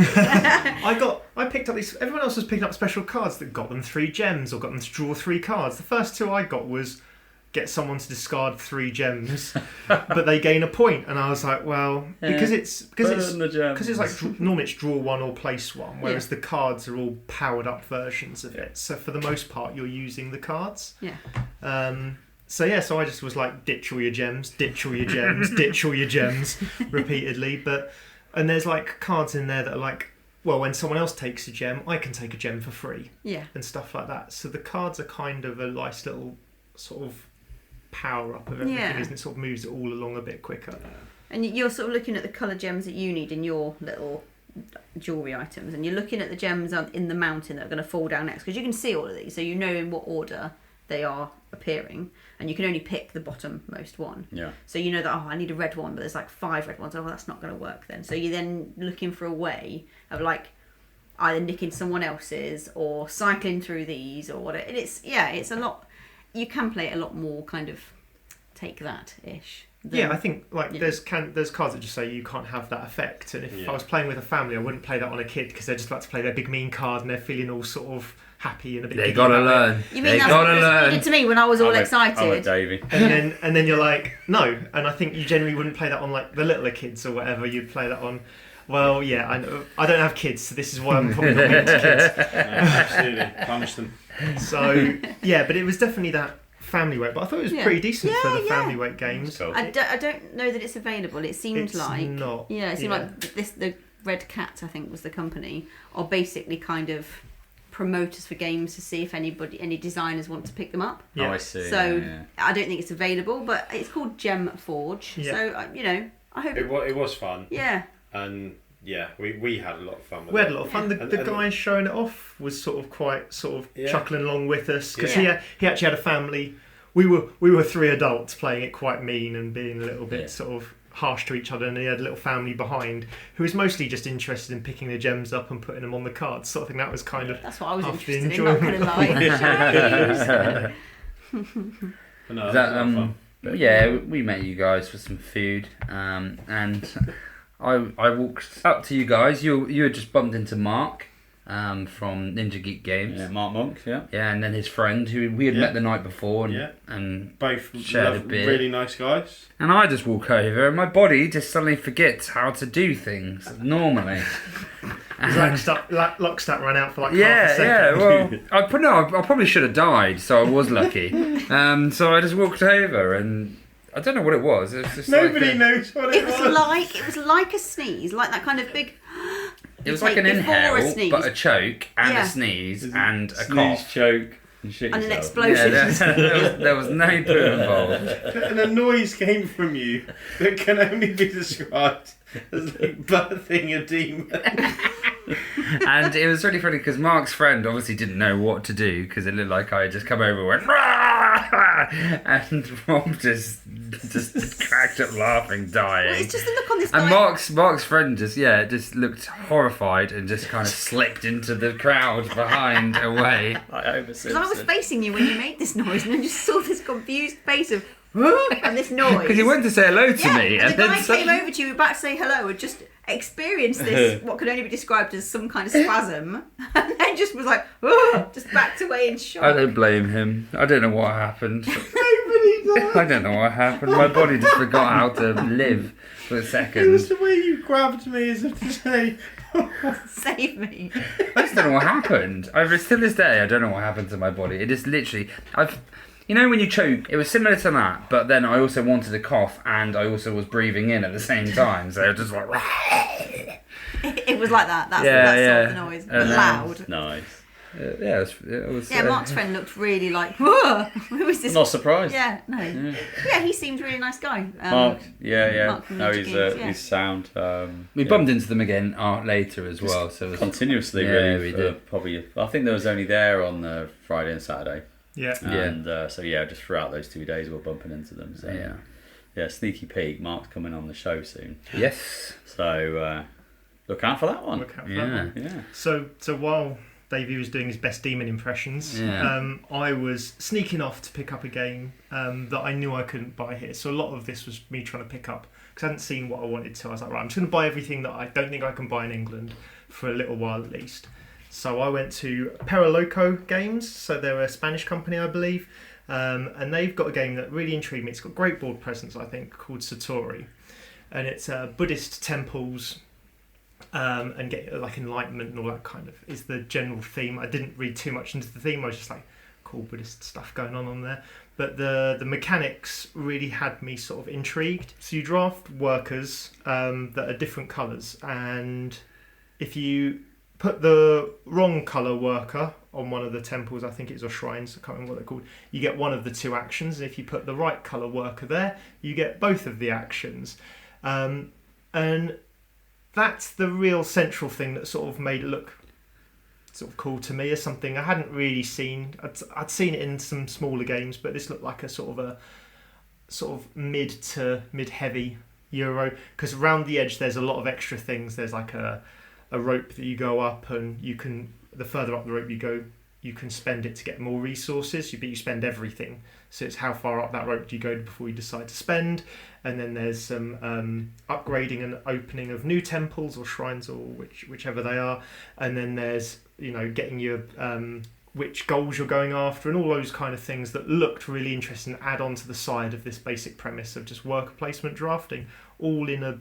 I picked up these. Everyone else was picking up special cards that got them 3 gems or got them to draw 3 cards. The first 2 I got was get someone to discard 3 gems, but they gain a point. And I was like, well, because it's like normally it's draw 1 or place 1, whereas the cards are all powered up versions of it. So for the most part, you're using the cards. Yeah. So I just was like, ditch all your gems, ditch all your gems, ditch all your gems repeatedly. And there's like cards in there that are like well, when someone else takes a gem, I can take a gem for free. Yeah. And stuff like that. So the cards are kind of a nice little sort of power up of everything, isn't it? Sort of moves it all along a bit quicker. And you're sort of looking at the colour gems that you need in your little jewellery items, and you're looking at the gems in the mountain that are going to fall down next, because you can see all of these, so you know in what order they are appearing, and you can only pick the bottommost one. Yeah. So you know that, I need a red one, but there's like 5 red ones. Oh, well, that's not going to work then. So you're then looking for a way of like either nicking someone else's or cycling through these or whatever. And it's a lot. You can play it a lot more kind of take that ish. I think there's cards that just say you can't have that effect, and if I was playing with a family, I wouldn't play that on a kid, because they're just about to play their big mean card and they're feeling all sort of happy and a bit. They gotta learn. You mean that's what it did to me when I was all excited? I'm a Davey. And then you're like, no. And I think you generally wouldn't play that on like the littler kids or whatever. You'd play that on. Well, yeah, I know. I don't have kids, so this is why I'm probably not into kids. Absolutely, punish them. So yeah, but it was definitely that family weight, but I thought it was pretty decent for the family weight games. Cool. I don't know that it's available. It seemed not. Yeah, it seemed like the Red Cat, I think, was the company, are basically kind of promoters for games to see if any designers want to pick them up. Yeah. Oh, I see. So I don't think it's available, but it's called Gem Forge. Yeah. So I hope it was fun. Yeah. And yeah, we had a lot of fun with it. We had a lot of fun. The guy showing it off was sort of chuckling along with us, because he actually had a family. We were 3 adults playing it quite mean and being a little bit sort of harsh to each other, and he had a little family behind who was mostly just interested in picking the gems up and putting them on the cards. So I think that was kind of that's what I was half the interested in. Not going to lie. Yeah, we met you guys for some food, and I walked up to you guys. You had just bumped into Mark from NinjaGeekGames. Yeah, Mark Monk, yeah. Yeah, and then his friend who we had met the night before, and both shared a beer. Really nice guys. And I just walk over, and my body just suddenly forgets how to do things normally. Lockstat ran out for like half a second. Yeah, well, I probably should have died, so I was lucky. So I just walked over, and I don't know what it was. It was just Nobody knows what it was. It was like a sneeze, like that kind of big. It was like an inhale, but a choke, and a sneeze, and a cough. Choke, and an explosion. Yeah, there was no poo involved. And a noise came from you that can only be described as like birthing a demon. And it was really funny because Mark's friend obviously didn't know what to do, because it looked like I had just come over and went, "Rah!" And Rob just cracked up laughing, dying. Well, it's just the look on this guy. And Mark's friend just looked horrified and just kind of slipped into the crowd behind away. Because I was facing you when you made this noise, and I just saw this confused face of and this noise. Because he went to say hello to me, and the guy came over to you about to say hello and just experienced this what could only be described as some kind of spasm, and then just was like just backed away in shock. I don't blame him. I don't know what happened. I don't know what happened. My body just forgot how to live for a second. It was the way you grabbed me as if to say, save me. I just don't know what happened. Still this day, I don't know what happened to my body. It just literally, you know when you choke, it was similar to that, but then I also wanted to cough, and I also was breathing in at the same time, so I was just like... It was like that. That's sort of the noise, but loud. Nice. It was. Mark's friend looked really like, whoa, who is this? Not surprised. Yeah, no. Yeah, he seemed a really nice guy. Mark, Mark from he's sound. We bumped into them again later as well. So it was continuously, really. We did. Probably, I think there was only there on the Friday and Saturday. Yeah. And just throughout those 2 days we're bumping into them. So yeah, sneaky peek. Mark's coming on the show soon. Yes. So look out for that one. Look out for that one. Yeah. So while Davey was doing his best demon impressions, I was sneaking off to pick up a game that I knew I couldn't buy here. So a lot of this was me trying to pick up, because I hadn't seen what I wanted to. I was like, right, I'm just going to buy everything that I don't think I can buy in England for a little while at least. So I went to Paraloco Games. So they're a Spanish company, I believe. And they've got a game that really intrigued me. It's got great board presence, I think, called Satori. And it's Buddhist temples and get like enlightenment and all that kind of is the general theme. I didn't read too much into the theme. I was just like, cool Buddhist stuff going on there. But the mechanics really had me sort of intrigued. So you draft workers that are different colours, and if you put the wrong colour worker on one of the temples, I think it's, or shrines, I can't remember what they're called, you get one of the two actions. And if you put the right colour worker there, you get both of the actions. And that's the real central thing that sort of made it look sort of cool to me, as something I hadn't really seen. I'd seen it in some smaller games, but this looked like a sort of mid to mid-heavy Euro, because around the edge there's a lot of extra things. There's like a rope that you go up, and you can, the further up the rope you go, you can spend it to get more resources. You spend everything, so it's how far up that rope do you go before you decide to spend. And then there's some upgrading and opening of new temples or shrines, or whichever they are. And then there's, you know, getting your which goals you're going after, and all those kind of things that looked really interesting, add on to the side of this basic premise of just worker placement drafting, all in a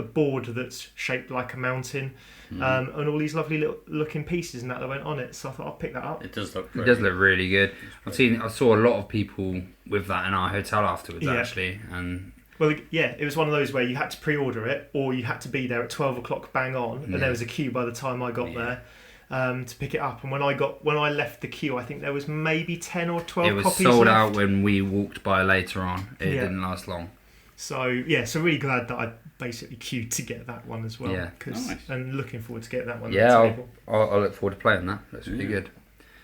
board that's shaped like a mountain, and all these lovely little looking pieces and that went on it. So I thought I'll pick that up. It does look really good. I saw a lot of people with that in our hotel afterwards, actually, and. Well, yeah, it was one of those where you had to pre-order it, or you had to be there at 12 o'clock bang on, and there was a queue by the time I got there to pick it up. And when I left the queue, I think there was maybe 10 or 12 copies left. It was sold out when we walked by later on. It didn't last long. So really glad that I basically queued to get that one as well. Yeah, nice. And looking forward to getting that one. Yeah, I'll look forward to playing that. That's really good.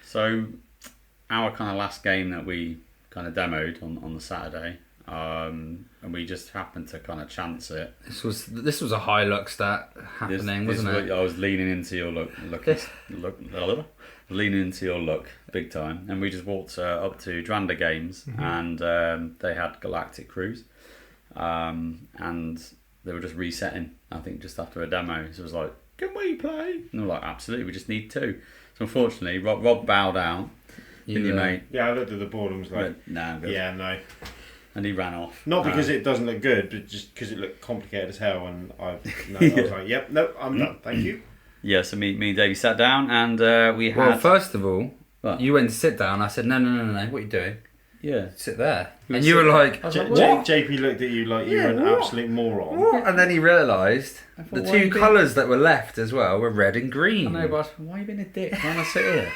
So our kind of last game that we kind of demoed on the Saturday. And we just happened to kind of chance it. This was a high luck stat happening, wasn't it? I was leaning into your leaning into your luck big time, and we just walked up to Dranda Games, and they had Galactic Cruise, and they were just resetting. I think just after a demo, so it was like, "Can we play?" And we're like, "Absolutely, we just need two." So unfortunately, Rob bowed out. Didn't you, mate? Yeah, I looked at the board and was like, "No, good." Yeah, no. And he ran off. Not because it doesn't look good, but just because it looked complicated as hell. And I was like, "Yep, no, I'm done. Thank you." Yeah, so me and Davey sat down, and we had. Well, first of all, you went to sit down. I said, "No, what are you doing?" Yeah, sit there. And you were like, "What?" JP looked at you like you were an absolute moron. What? And then he realised the two colours that were left as well were red and green. I know, but why are you being a dick? Why am I sit here?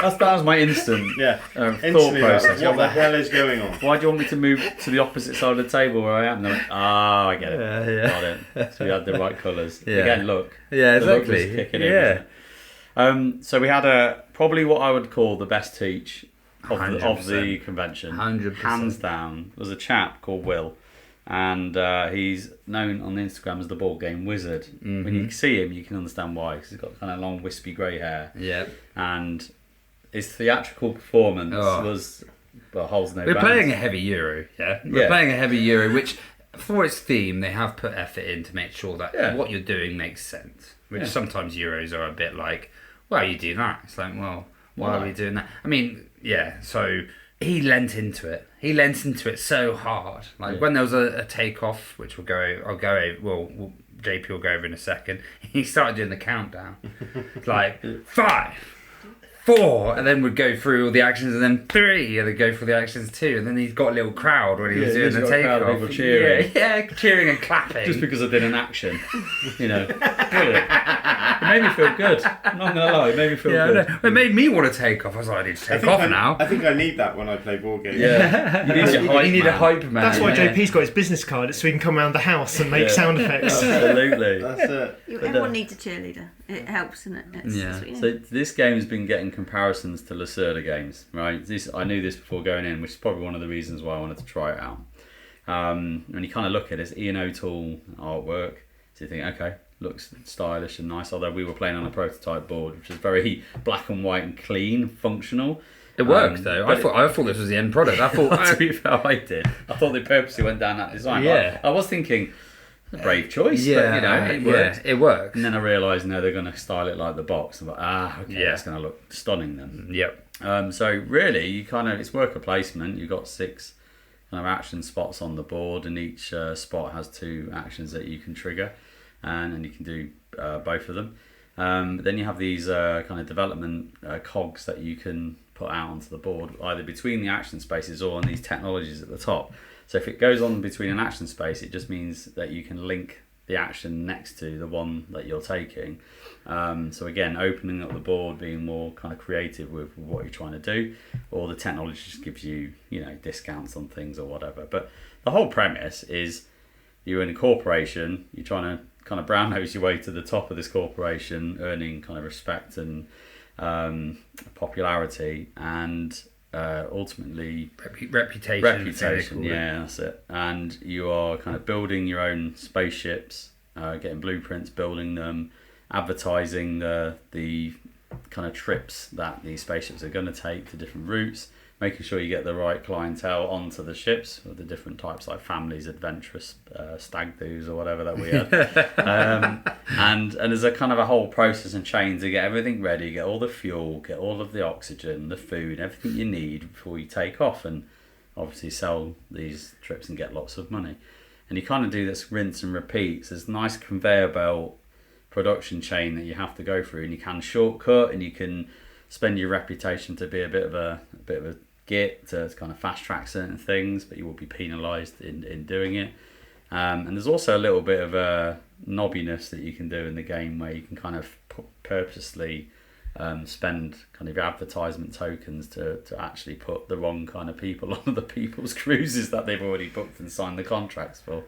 That was my instant thought process. What the hell is going on? Why do you want me to move to the opposite side of the table where I am? And they're like, I get it. Got it. So we had the right colours. Yeah. Again, look. Yeah, exactly. The look was kicking in. So we had probably what I would call the best teach of the convention. 100%. Hands down. There was a chap called Will, and he's known on Instagram as the board game wizard. Mm-hmm. When you see him, you can understand why, because he's got kind of long wispy grey hair. Yeah. And his theatrical performance was holds no bounds. We're playing a heavy Euro, We're playing a heavy Euro, which for its theme they have put effort in to make sure that what you're doing makes sense. Which sometimes Euros are a bit like, well, you do that. It's like, well, why are we doing that? I mean, so he lent into it. He lent into it so hard. Like when there was a takeoff, which JP will go over in a second. He started doing the countdown. Like 5, 4, and then we'd go through all the actions, and then 3, and then go through the actions 2, and then he's got a little crowd when he was doing the takeoff. People cheering. Yeah, cheering and clapping. Just because I did an action, brilliant. It made me feel good. I'm not gonna lie, it made me feel good. It made me want to take off. I was like, I need to take off now. I think I need that when I play board games. Yeah, you need a hype man. That's why JP's got his business card, so he can come around the house and make sound effects. Absolutely. That's it. Everyone needs a cheerleader. It helps, isn't it? So this game has been getting comparisons to Lacerda games, right? I knew this before going in, which is probably one of the reasons why I wanted to try it out. When you kind of look at it, it's Ian O'Toole artwork, so you think, okay, looks stylish and nice, although we were playing on a prototype board, which is very black and white and clean, functional. It worked though. I thought this was the end product. I thought to be fair, I did. I thought they purposely went down that design. Yeah. I was thinking, a brave choice, but it worked. It worked. And then I realised, no, they're going to style it like the box. I'm like, that's going to look stunning then. Yep. So really, it's worker placement. You've got 6 kind of action spots on the board, and each spot has 2 actions that you can trigger, and you can do both of them. But then you have these kind of development cogs that you can put out onto the board, either between the action spaces or on these technologies at the top. So if it goes on between an action space, it just means that you can link the action next to the one that you're taking. So again, opening up the board, being more kind of creative with what you're trying to do, or the technology just gives you, discounts on things or whatever. But the whole premise is you're in a corporation, you're trying to kind of brown nose your way to the top of this corporation, earning kind of respect and popularity, and ultimately reputation. Yeah, that's it. And you are kind of building your own spaceships, getting blueprints, building them, advertising the kind of trips that these spaceships are going to take to different routes, making sure you get the right clientele onto the ships, or the different types like families, adventurous stag doos or whatever that we had. And there's a kind of a whole process and chain to get everything ready, get all the fuel, get all of the oxygen, the food, everything you need before you take off, and obviously sell these trips and get lots of money. And you kind of do this rinse and repeat. So there's a nice conveyor belt production chain that you have to go through, and you can shortcut, and you can spend your reputation to be a bit of a git to kind of fast track certain things, but you will be penalised in doing it. And there's also a little bit of a knobbiness that you can do in the game, where you can kind of purposely spend kind of advertisement tokens to actually put the wrong kind of people on the people's cruises that they've already booked and signed the contracts for.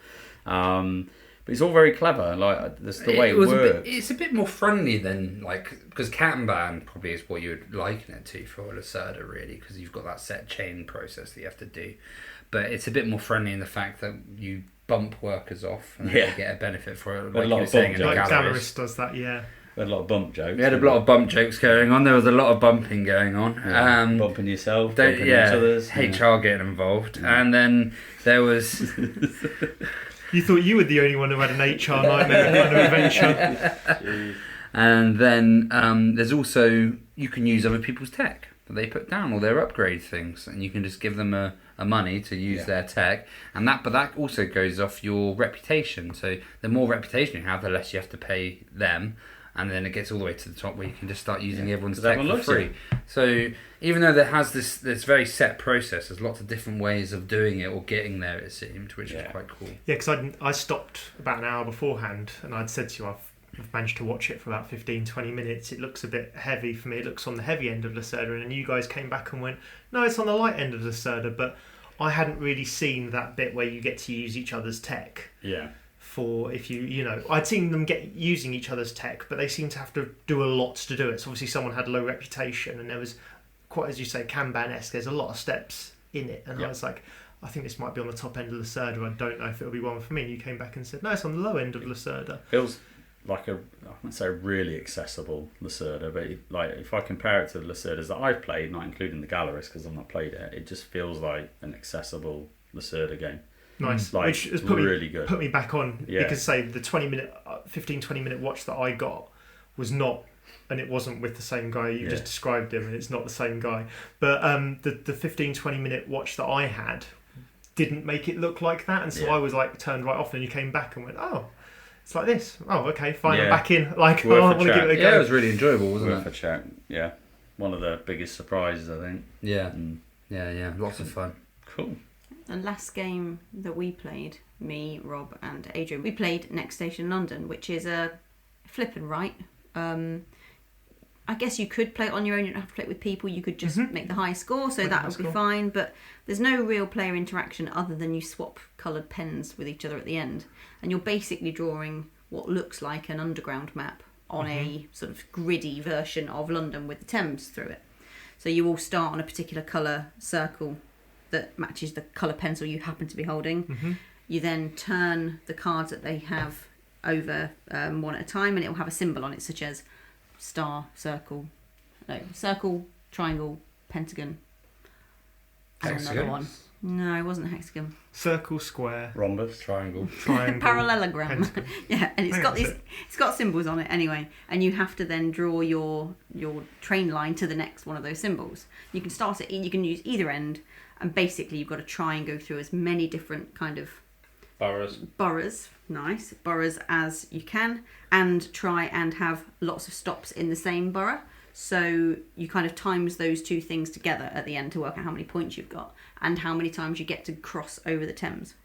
But it's all very clever, like that's the way it works. It's a bit more friendly than, because Kanban probably is what you would liken it to for Lacerda, really, because you've got that set chain process that you have to do. But it's a bit more friendly in the fact that you bump workers off and they get a benefit for it, like you were saying in the galleries. Does that, yeah. We had a lot of bump jokes. We had a lot of bump jokes going on. There was a lot of bumping going on. Bumping yourself, bumping each others. HR getting involved. And then there was... You thought you were the only one who had an HR nightmare kind of adventure. And then there's also, you can use other people's tech that they put down, or their upgrade things, and you can just give them a money to use their tech. But that also goes off your reputation. So the more reputation you have, the less you have to pay them. And then it gets all the way to the top where you can just start using everyone's tech for free. So even though there has this very set process, there's lots of different ways of doing it or getting there, it seemed, which is quite cool. Yeah, because I stopped about an hour beforehand, and I'd said to you, I've managed to watch it for about 15-20 minutes. It looks a bit heavy for me. It looks on the heavy end of Lacerda, and you guys came back and went, no, it's on the light end of Lacerda, but I hadn't really seen that bit where you get to use each other's tech. Yeah. For if I'd seen them using each other's tech, but they seem to have to do a lot to do it. So obviously someone had low reputation, and there was quite, as you say, Kanban-esque. There's a lot of steps in it, and I was like, I think this might be on the top end of Lacerda. I don't know if it'll be one for me. And you came back and said, no, it's on the low end of Lacerda. Feels like I wouldn't say really accessible Lacerda, but if I compare it to the Lacerdas that I've played, not including the Galleries because I've not played it, it just feels like an accessible Lacerda game. Nice, which has really good. Put me back on, because say the 15-20 minute watch that I got was not, and it wasn't with the same guy. You just described him, and it's not the same guy. But the 15-20 minute watch that I had didn't make it look like that, and so I was turned right off, and you came back and went, oh, it's like this. Oh, okay, fine, I'm back in. I want to give it a go. Yeah, it was really enjoyable, wasn't Worth a check. Yeah, one of the biggest surprises, I think. Yeah, yeah, lots of fun. Cool. The last game that we played, me, Rob and Adrian, we played Next Station London, which is a flip and write. I guess you could play it on your own, you don't have to play it with people, you could just make the high score, so that would be fine, but there's no real player interaction other than you swap coloured pens with each other at the end, and you're basically drawing what looks like an underground map on a sort of gritty version of London with the Thames through it. So you all start on a particular colour circle that matches the colour pencil you happen to be holding. You then turn the cards that they have over one at a time, and it will have a symbol on it, such as star, circle, triangle, pentagon, and hexagon? another one. No, it wasn't a hexagon. Circle, square, rhombus, triangle, parallelogram. Yeah, and it's got symbols on it anyway, and you have to then draw your train line to the next one of those symbols. You can start it. You can use either end. And basically, you've got to try and go through as many different kind of boroughs as you can, and try and have lots of stops in the same borough. So you kind of times those two things together at the end to work out how many points you've got and how many times you get to cross over the Thames.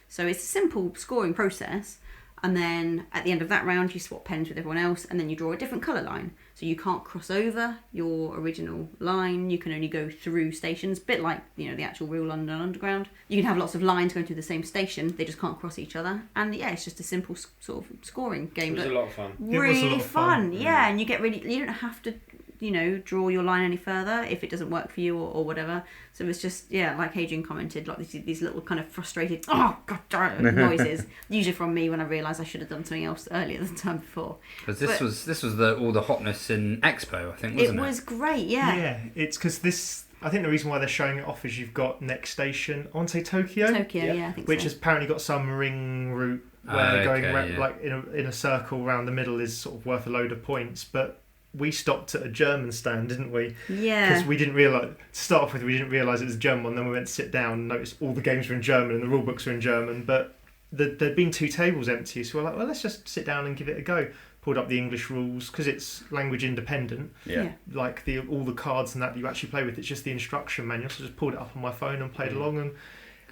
So it's a simple scoring process, And then at the end of that round, you swap pens with everyone else, and then you draw a different colour line. So you can't cross over your original line. You can only go through stations, a bit like, you know, the actual real London Underground. You can have lots of lines going through the same station. They just can't cross each other. And yeah, it's just a simple sort of scoring game. It was a lot of fun. Really fun. Yeah, and you don't have to, you know, draw your line any further if it doesn't work for you or whatever. So it's just, yeah, like Adrian commented, like these little kind of frustrated, oh god damn it, noises. Usually from me when I realise I should have done something else earlier the time before. Because this was all the hotness in Expo, I think, wasn't it? It was great, yeah. Yeah, it's because this. I think the reason why they're showing it off is you've got next station, I want to say Tokyo. Tokyo, yeah, I think which so. has apparently got some ring route where going around, yeah. like in a circle around the middle is sort of worth a load of points, but we stopped at a German stand, didn't we? Yeah. Because we didn't realise, to start off with, we didn't realise it was a German one. Then we went to sit down and noticed all the games were in German and the rule books were in German. But there'd been 2 tables empty. So we're like, well, let's just sit down and give it a go. Pulled up the English rules, because it's language independent. Yeah. Like all the cards and that you actually play with, it's just the instruction manual. So I just pulled it up on my phone and played along. And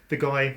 the guy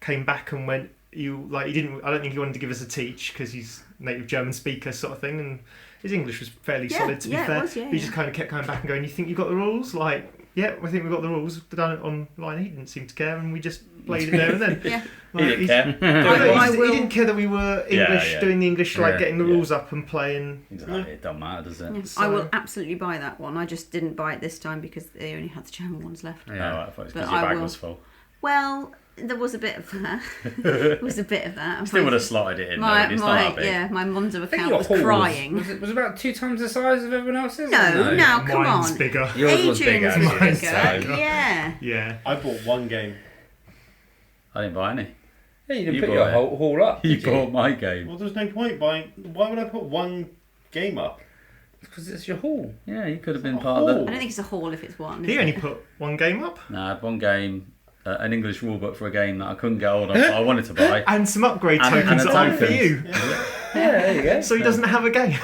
came back and went, I don't think he wanted to give us a teach because he's native German speaker sort of thing, and his English was fairly solid, to be fair. He just kind of kept coming back and going, you think you got the rules? Like, yeah, I think we got the rules. We've done it online. He didn't seem to care, and we just played it there and then. Yeah. He didn't care. He didn't care that we were English, doing the English, getting the rules up and playing. Exactly, it doesn't matter, does it? Yeah. So, I will absolutely buy that one. I just didn't buy it this time because they only had the German ones left. Yeah, I thought it was because your bag was full. Well, there was a bit of that. There was a bit of that. Still would have slotted it in. It's not that big. Yeah, my Monzo account was crying. Was about 2 times the size of everyone else's? No, now come Mine's on. bigger. Yours was bigger. Mine's bigger. So. Yeah. Yeah. I bought one game. I didn't buy any. Yeah, you didn't You put bought your it. haul up. You did bought my game. Well, there's no point buying. Why would I put one game up? Because it's your haul. Yeah, you could have been A part of I the... don't think it's a haul if it's one. He is only it? put one game up. No, I had one game, an English rulebook for a game that I couldn't get hold of, but I wanted to buy. And some upgrade And tokens the on for tokens. you. Yeah. There you go. So he doesn't have a game.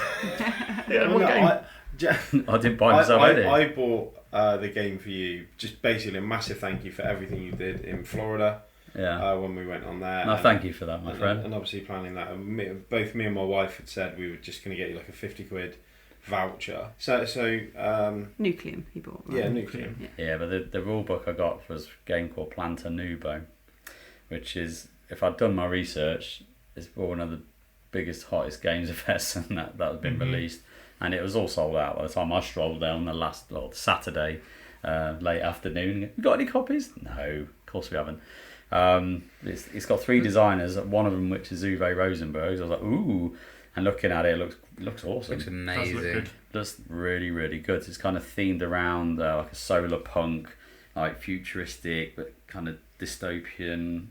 Yeah, one game. I didn't buy myself any. I bought the game for you. Just basically a massive thank you for everything you did in Florida. Yeah. When we went on there. No, thank you for that, my friend. And obviously planning that. And both me and my wife had said we were just going to get you like a 50 quid voucher. So Nucleum he bought. Right? yeah, Nucleum. Yeah, but the rule book I got was a game called Planta Nubo, which is, if I'd done my research, is one of the biggest, hottest games of Essen that had been released. And it was all sold out by the time I strolled down the Saturday, late afternoon. You got any copies? No, of course we haven't. It's got 3 designers, one of them which is Uwe Rosenberg. So I was like, ooh, and looking at it, it looks awesome. Looks amazing. Does look good. Looks really, really good. It's kind of themed around like a solar punk, like futuristic, but kind of dystopian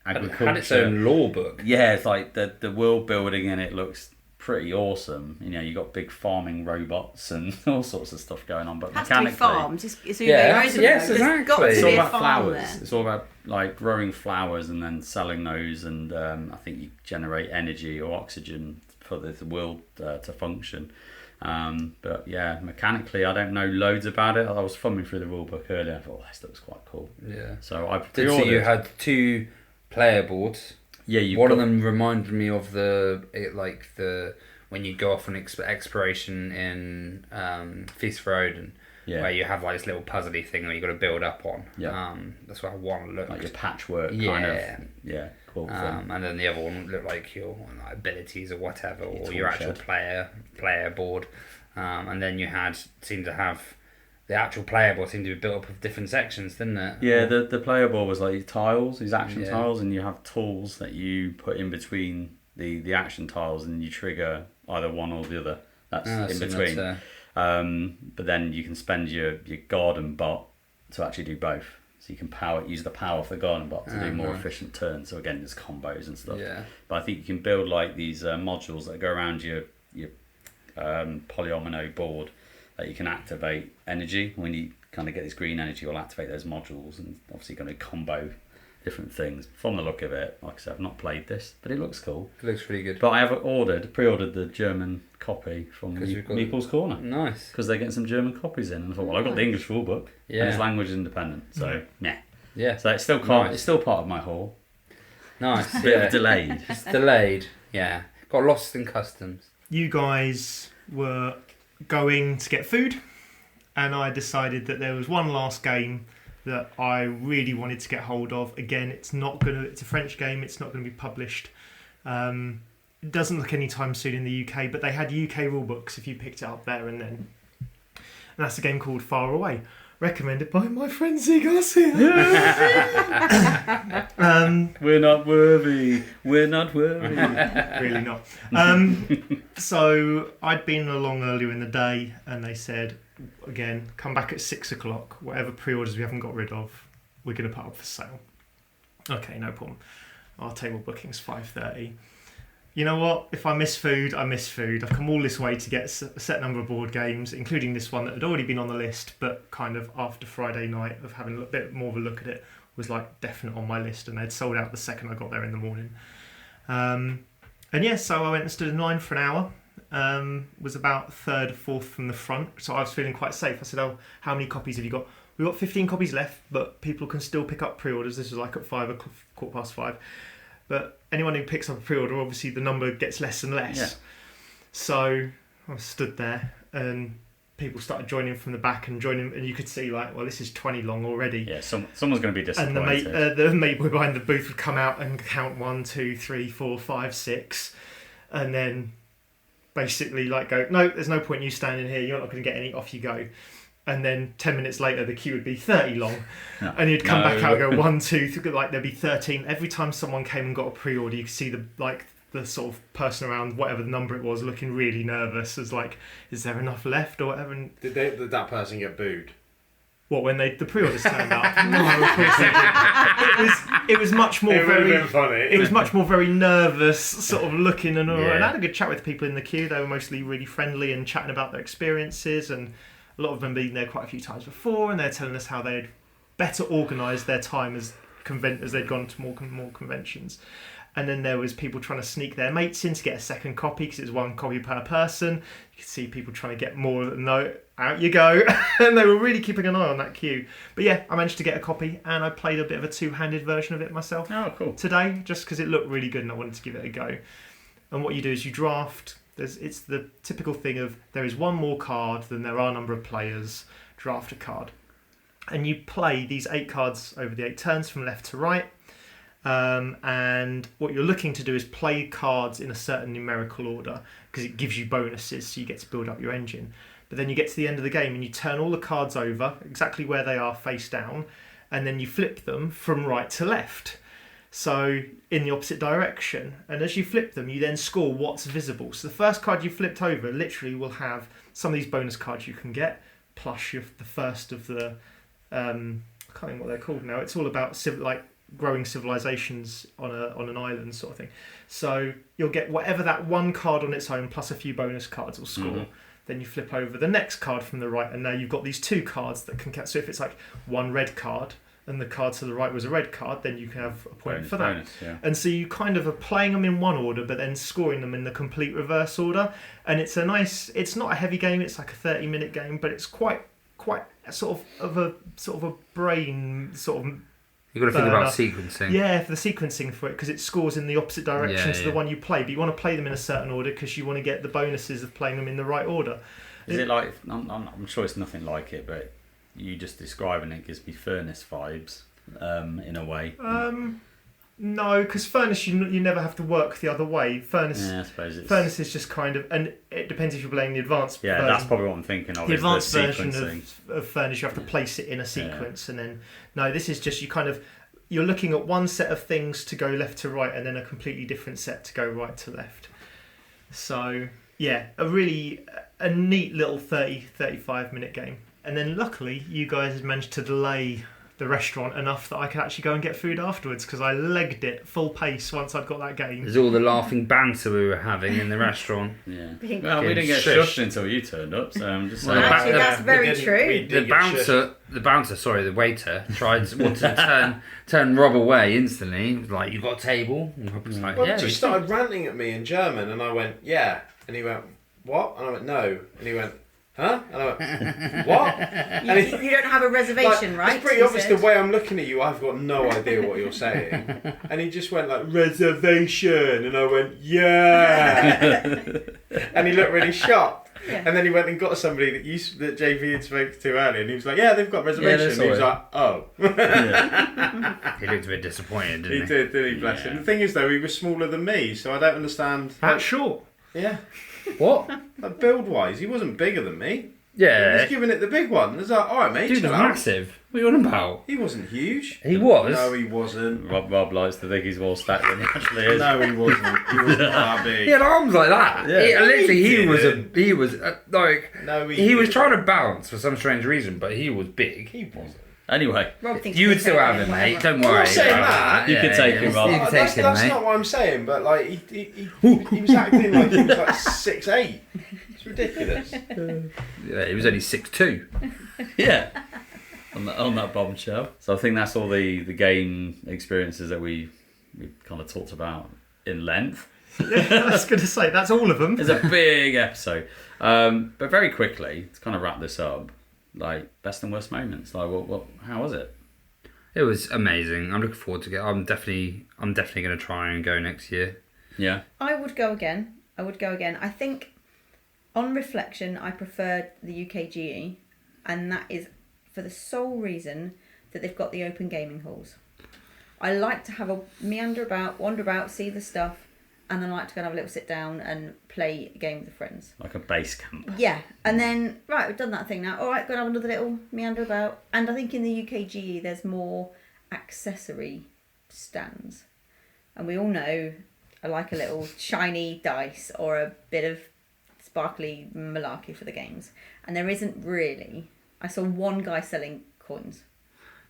agriculture. Had its own law book. Yeah, it's like the world building in it looks pretty awesome. You know, you got big farming robots and all sorts of stuff going on, but Has to be mechanically, farms. It's Uwe Yeah, Rosenberg. yes, There's got exactly. to it's be all a about farm flowers. there. It's all about like growing flowers and then selling those, and I think you generate energy or oxygen for the world to function. But yeah, mechanically, I don't know loads about it. I was thumbing through the rule book earlier. I thought, this looks quite cool. Yeah. So I Did see you had 2 player boards. Yeah, One of them reminded me of when you go off on exploration in Feast for Odin, where you have like this little puzzly thing that you got to build up on. Yeah. That's what one looked like your patchwork kind of. Yeah, cool thing. and then the other one looked like your like, abilities or whatever, Your or your tool actual shed. player board. And then you seemed to have the actual player board seemed to be built up of different sections, didn't it? Yeah, the player board was like tiles, these action tiles, and you have tools that you put in between the action tiles, and you trigger either one or the other. That's in between. But then you can spend your garden bot to actually do both. So you can use the power of the garden bot to do more efficient turns. So again, there's combos and stuff. Yeah. But I think you can build like these modules that go around your polyomino board that you can activate energy. When you kind of get this green energy, you'll activate those modules, and obviously going to combo different things. From the look of it, like I said, I've not played this, but it looks cool. It looks really good. But I have pre-ordered the German copy from Meeple's Corner. Nice. Because they're getting some German copies in, and I thought, well, I've got the English rule book, and it's language independent, so yeah. Yeah. So it's still part of my haul. Nice. A bit of delayed. It's delayed. Yeah. Got lost in customs. You guys were going to get food, and I decided that there was one last game that I really wanted to get hold of. Again, it's a French game. It's not going to be published. It doesn't look anytime soon in the UK, but they had UK rulebooks if you picked it up there and then. And that's a game called Faraway, recommended by my friend Z Garcia. We're not worthy. We're not worthy. Really not. So I'd been along earlier in the day, and they said, again, come back at 6 o'clock. Whatever pre-orders we haven't got rid of, we're going to put up for sale. Okay, no problem. Our table booking's 5:30. You know what? If I miss food, I miss food. I've come all this way to get a set number of board games, including this one that had already been on the list, but kind of after Friday night of having a bit more of a look at it, was like definite on my list, and they'd sold out the second I got there in the morning. And yeah, so I went and stood in line for an hour. Was about third, fourth from the front, so I was feeling quite safe. I said, "Oh, how many copies have you got?" We've got 15 copies left, but people can still pick up pre-orders. This was like at 5:15. But anyone who picks up a pre-order, obviously the number gets less and less. Yeah. So I stood there, and people started joining from the back and you could see like, well, this is 20 long already. Yeah, someone's going to be disappointed. And the mate behind the booth would come out and count 1, 2, 3, 4, 5, 6, and then basically like go, no, there's no point you standing here. You're not going to get any. Off you go. And then 10 minutes later, the queue would be 30 long. No. And you'd come back out and go 1, 2, 3, like there'd be 13. Every time someone came and got a pre-order, you could see the sort of person around, whatever the number it was, looking really nervous as like, is there enough left or whatever? And did that person get booed? What, when the pre-orders turned up? No, of course they didn't. It was much more It was much more very nervous, sort of looking and all. Yeah. And I had a good chat with people in the queue. They were mostly really friendly and chatting about their experiences, and a lot of them been there quite a few times before, and they're telling us how they'd better organised their time as they'd gone to more conventions. And then there was people trying to sneak their mates in to get a second copy because it was 1 copy per person. You could see people trying to get more. No, out you go. And they were really keeping an eye on that queue. But yeah, I managed to get a copy, and I played a bit of a two-handed version of it myself. Oh, cool. Today, just because it looked really good and I wanted to give it a go. And what you do is you draft. It's the typical thing of there is one more card than there are a number of players. Draft a card. And you play these 8 cards over the 8 turns from left to right. And what you're looking to do is play cards in a certain numerical order because it gives you bonuses, so you get to build up your engine. But then you get to the end of the game and you turn all the cards over exactly where they are face down, and then you flip them from right to left, so in the opposite direction. And as you flip them, you then score what's visible. So the first card you flipped over literally will have some of these bonus cards you can get, plus the first of the I can't remember what they're called now. It's all about growing civilizations on an island sort of thing. So you'll get whatever that one card on its own plus a few bonus cards will score. Mm-hmm. Then you flip over the next card from the right, and now you've got these 2 cards that can count. So if it's like 1 red card and the card to the right was a red card, then you can have a point for that. Yeah. And so you kind of are playing them in one order, but then scoring them in the complete reverse order. And it's it's not a heavy game. It's like a 30-minute game, but it's quite sort of a brain sort of. You've got to think about sequencing. Yeah, for the sequencing for it, because it scores in the opposite direction to the one you play. But you want to play them in a certain order because you want to get the bonuses of playing them in the right order. Is it like, I'm sure it's nothing like it, but you just describing it gives me Furnace vibes in a way. No, because Furnace you never have to work the other way. Furnace, yeah, I suppose it's... Furnace is just kind of, and it depends if you're playing the advanced version. That's probably what I'm thinking of. The advanced version of Furnace, you have to place it in a sequence, and then this is just you're looking at one set of things to go left to right, and then a completely different set to go right to left. So yeah, a neat little 35 minute game, and then luckily you guys had managed to delay the restaurant enough that I could actually go and get food afterwards, because I legged it full pace once I'd got that game. There's all the laughing banter we were having in the restaurant. Yeah. Well, we didn't get shushed until you turned up, so I'm just saying. Actually, that's very true. The waiter wanted to turn Rob away instantly. He was like, "You got a table?" And Rob was like, "Yeah." He started ranting at me in German, and I went, "Yeah," and he went, "What?" And I went, "No," and he went, huh? And I went, what? You don't have a reservation, right? It's pretty obvious the way I'm looking at you, I've got no idea what you're saying. And he just went like, reservation. And I went, yeah. And he looked really shocked. Yeah. And then he went and got somebody that JV had spoken to earlier, and he was like, "Yeah, they've got reservation." And he was like, "Oh." Yeah. He looked a bit disappointed, didn't he? He did he? Bless him. The thing is, though, he was smaller than me, so I don't understand. That's short. Yeah. What? Like build-wise, he wasn't bigger than me. Yeah. He was giving it the big one. It's like, all right, mate. Dude was massive. What are you on about? He wasn't huge. He was? No, he wasn't. Rob likes to think he's more stacked than he actually is. No, he wasn't. He wasn't that big. He had arms like that. Yeah. He was like... No, he was trying to bounce for some strange reason, but he was big. He wasn't. Anyway, Rob thinks you would still have him, mate. Don't worry. I'm not saying that. You could take him, Rob. That's not what I'm saying, but like he was acting like he was like 6'8". It's ridiculous. Yeah, he was only 6'2". Yeah. On that bombshell. So I think that's all the game experiences that we kind of talked about in length. Yeah, I was going to say, that's all of them. It's a big episode. But very quickly, to kind of wrap this up, like, best and worst moments. Like, how was it? It was amazing. I'm looking forward to it. I'm definitely going to try and go next year. Yeah. I would go again. I think, on reflection, I preferred the UKGE, and that is for the sole reason that they've got the open gaming halls. I like to have a wander about, see the stuff, and then I like to go and have a little sit down and play a game with the friends. Like a base camp. Yeah, and then, right, we've done that thing now. All right, go and have another little meander about. And I think in the UKGE there's more accessory stands. And we all know I like a little shiny dice or a bit of sparkly malarkey for the games. And there isn't really. I saw one guy selling coins.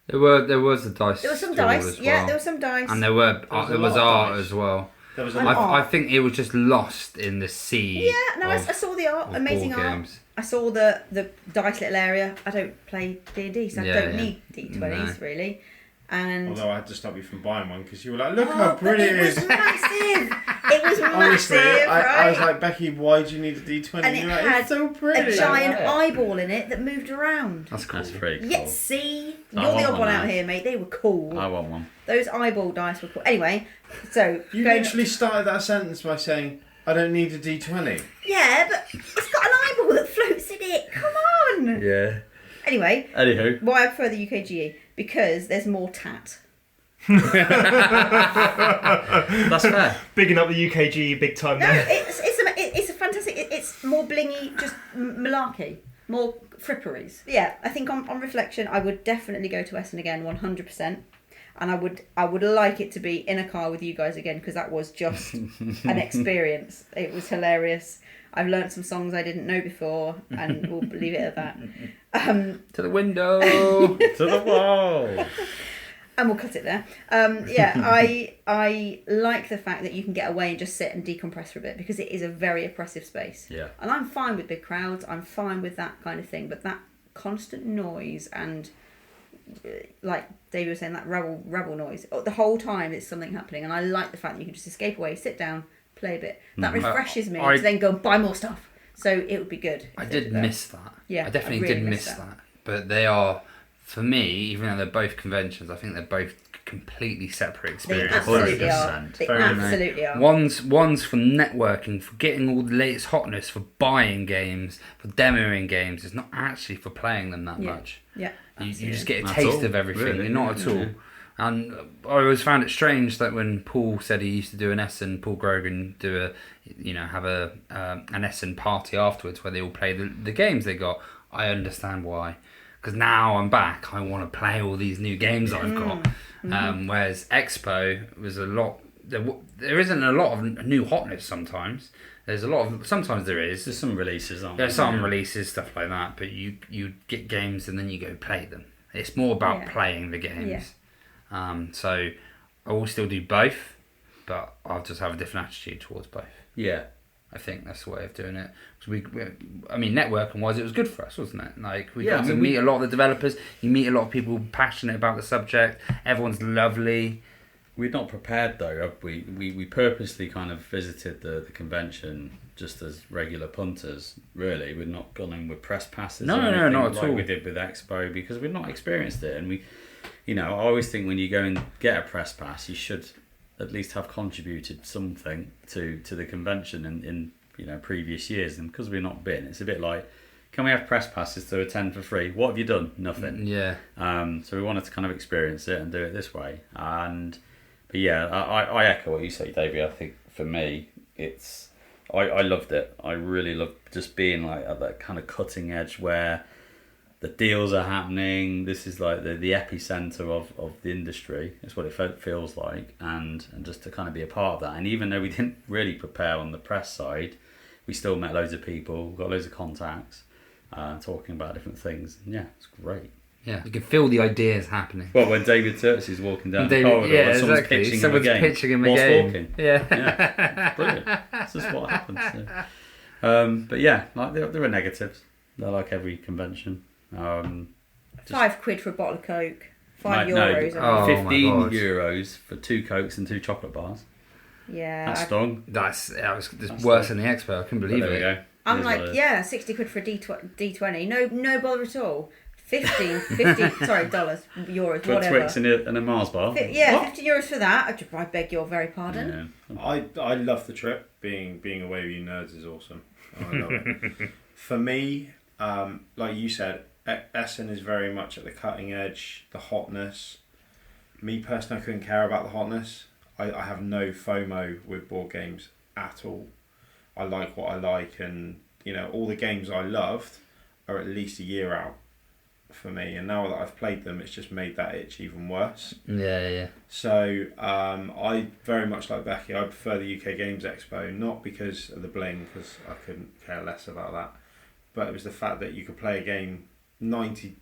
There was a dice. There was some stall dice. as well. Yeah, there was some dice. And there was art as well. There was I think it was just lost in the sea. Yeah, no, I saw the art, amazing art. Games. I saw the dice little area. I don't play D&D, so I don't need D20s really. And although I had to stop you from buying one because you were like, look how pretty it is. It was massive. It was Honestly, massive, right? I was like, Becky, why do you need a D20? And you're it like, had it's so pretty. a giant eyeball in it that moved around. That's cool. That's pretty cool. Yes, see? I You're the want odd one one out now. here, mate. They were cool. I want one. Those eyeball dice were cool. Anyway, so... You literally started that sentence by saying, I don't need a D20. Yeah, but it's got an eyeball that floats in it. Come on. Yeah. Anyway, Anywho. why I prefer the UKGE? Because there's more tat. That's fair. Bigging up the UKGE big time No, there. it's a fantastic... It's more blingy, just malarkey. More fripperies. Yeah, I think on reflection, I would definitely go to Essen again, 100%. And I would like it to be in a car with you guys again, because that was just an experience. It was hilarious. I've learnt some songs I didn't know before, and we'll leave it at that. To the window. To the wall. And we'll cut it there. Yeah, I like the fact that you can get away and just sit and decompress for a bit, because it is a very oppressive space. Yeah. And I'm fine with big crowds. I'm fine with that kind of thing. But that constant noise and, like Davey was saying, that rabble noise, the whole time it's something happening. And I like the fact that you can just escape away, sit down, play a bit. That refreshes me to then go and buy more stuff. So it would be good. I did miss that. Yeah, I definitely really did miss that. But they are, for me, even though they're both conventions, I think they're both completely separate They experiences. absolutely are. They absolutely are. One's for networking, for getting all the latest hotness, for buying games, for demoing games. It's not actually for playing them that much. Yeah. You just get a Not taste all, of everything. really. You're not at all. And I always found it strange that when Paul said he used to do an Essen, Paul Grogan have an Essen party afterwards where they all play the games they got. I understand why. Because now I'm back, I want to play all these new games I've got. Whereas Expo was a lot. There isn't a lot of new hotness sometimes. There's a lot of. Sometimes there is. There's some releases, aren't there? There's some releases, stuff like that. But you get games and then you go play them. It's more about playing the games. So I will still do both, but I'll just have a different attitude towards both. Yeah. I think that's the way of doing it. I mean, networking wise, it was good for us, wasn't it? Like we got to meet a lot of the developers. You meet a lot of people passionate about the subject. Everyone's lovely. We're not prepared though, have we? We purposely kind of visited the convention just as regular punters, really. We've not gone in with press passes not at all. We did with Expo, because we've not experienced it. And we, I always think when you go and get a press pass, you should at least have contributed something to the convention in previous years. And because we've not been, it's a bit like, can we have press passes to attend for free? What have you done? Nothing. Yeah. So we wanted to kind of experience it and do it this way. But yeah, I echo what you say, Davey. I think for me, I loved it. I really loved just being like at that kind of cutting edge where the deals are happening. This is like the epicenter of the industry. It's what it feels like, and just to kind of be a part of that. And even though we didn't really prepare on the press side, we still met loads of people, got loads of contacts, talking about different things. And yeah, it's great. Yeah, you can feel the ideas happening. Well, when David Turks is walking down the corridor, yeah, someone's exactly. pitching him a game. Walking. Yeah. Brilliant. That's just what happens. Yeah. But yeah, like there are negatives. They're like every convention. £5 for a bottle of Coke. €5. No, 15 euros for 2 Cokes and 2 chocolate bars. Yeah. That's strong. That's worse than the Expo. I couldn't believe it. There we go. I'm like, £60 for a D20. No bother at all. 50, sorry, dollars, euros, for whatever. A Twix and a Mars bar? Yeah, €50 for that. I beg your very pardon. Yeah. I love the trip. Being away with you nerds is awesome. I love it. For me, like you said, Essen is very much at the cutting edge, the hotness. Me personally, I couldn't care about the hotness. I have no FOMO with board games at all. I like what I like, and all the games I loved are at least a year out for me, and now that I've played them, it's just made that itch even worse. Yeah. So I very much like Becky. I prefer the UK Games Expo, not because of the bling, because I couldn't care less about that, but it was the fact that you could play a game 90%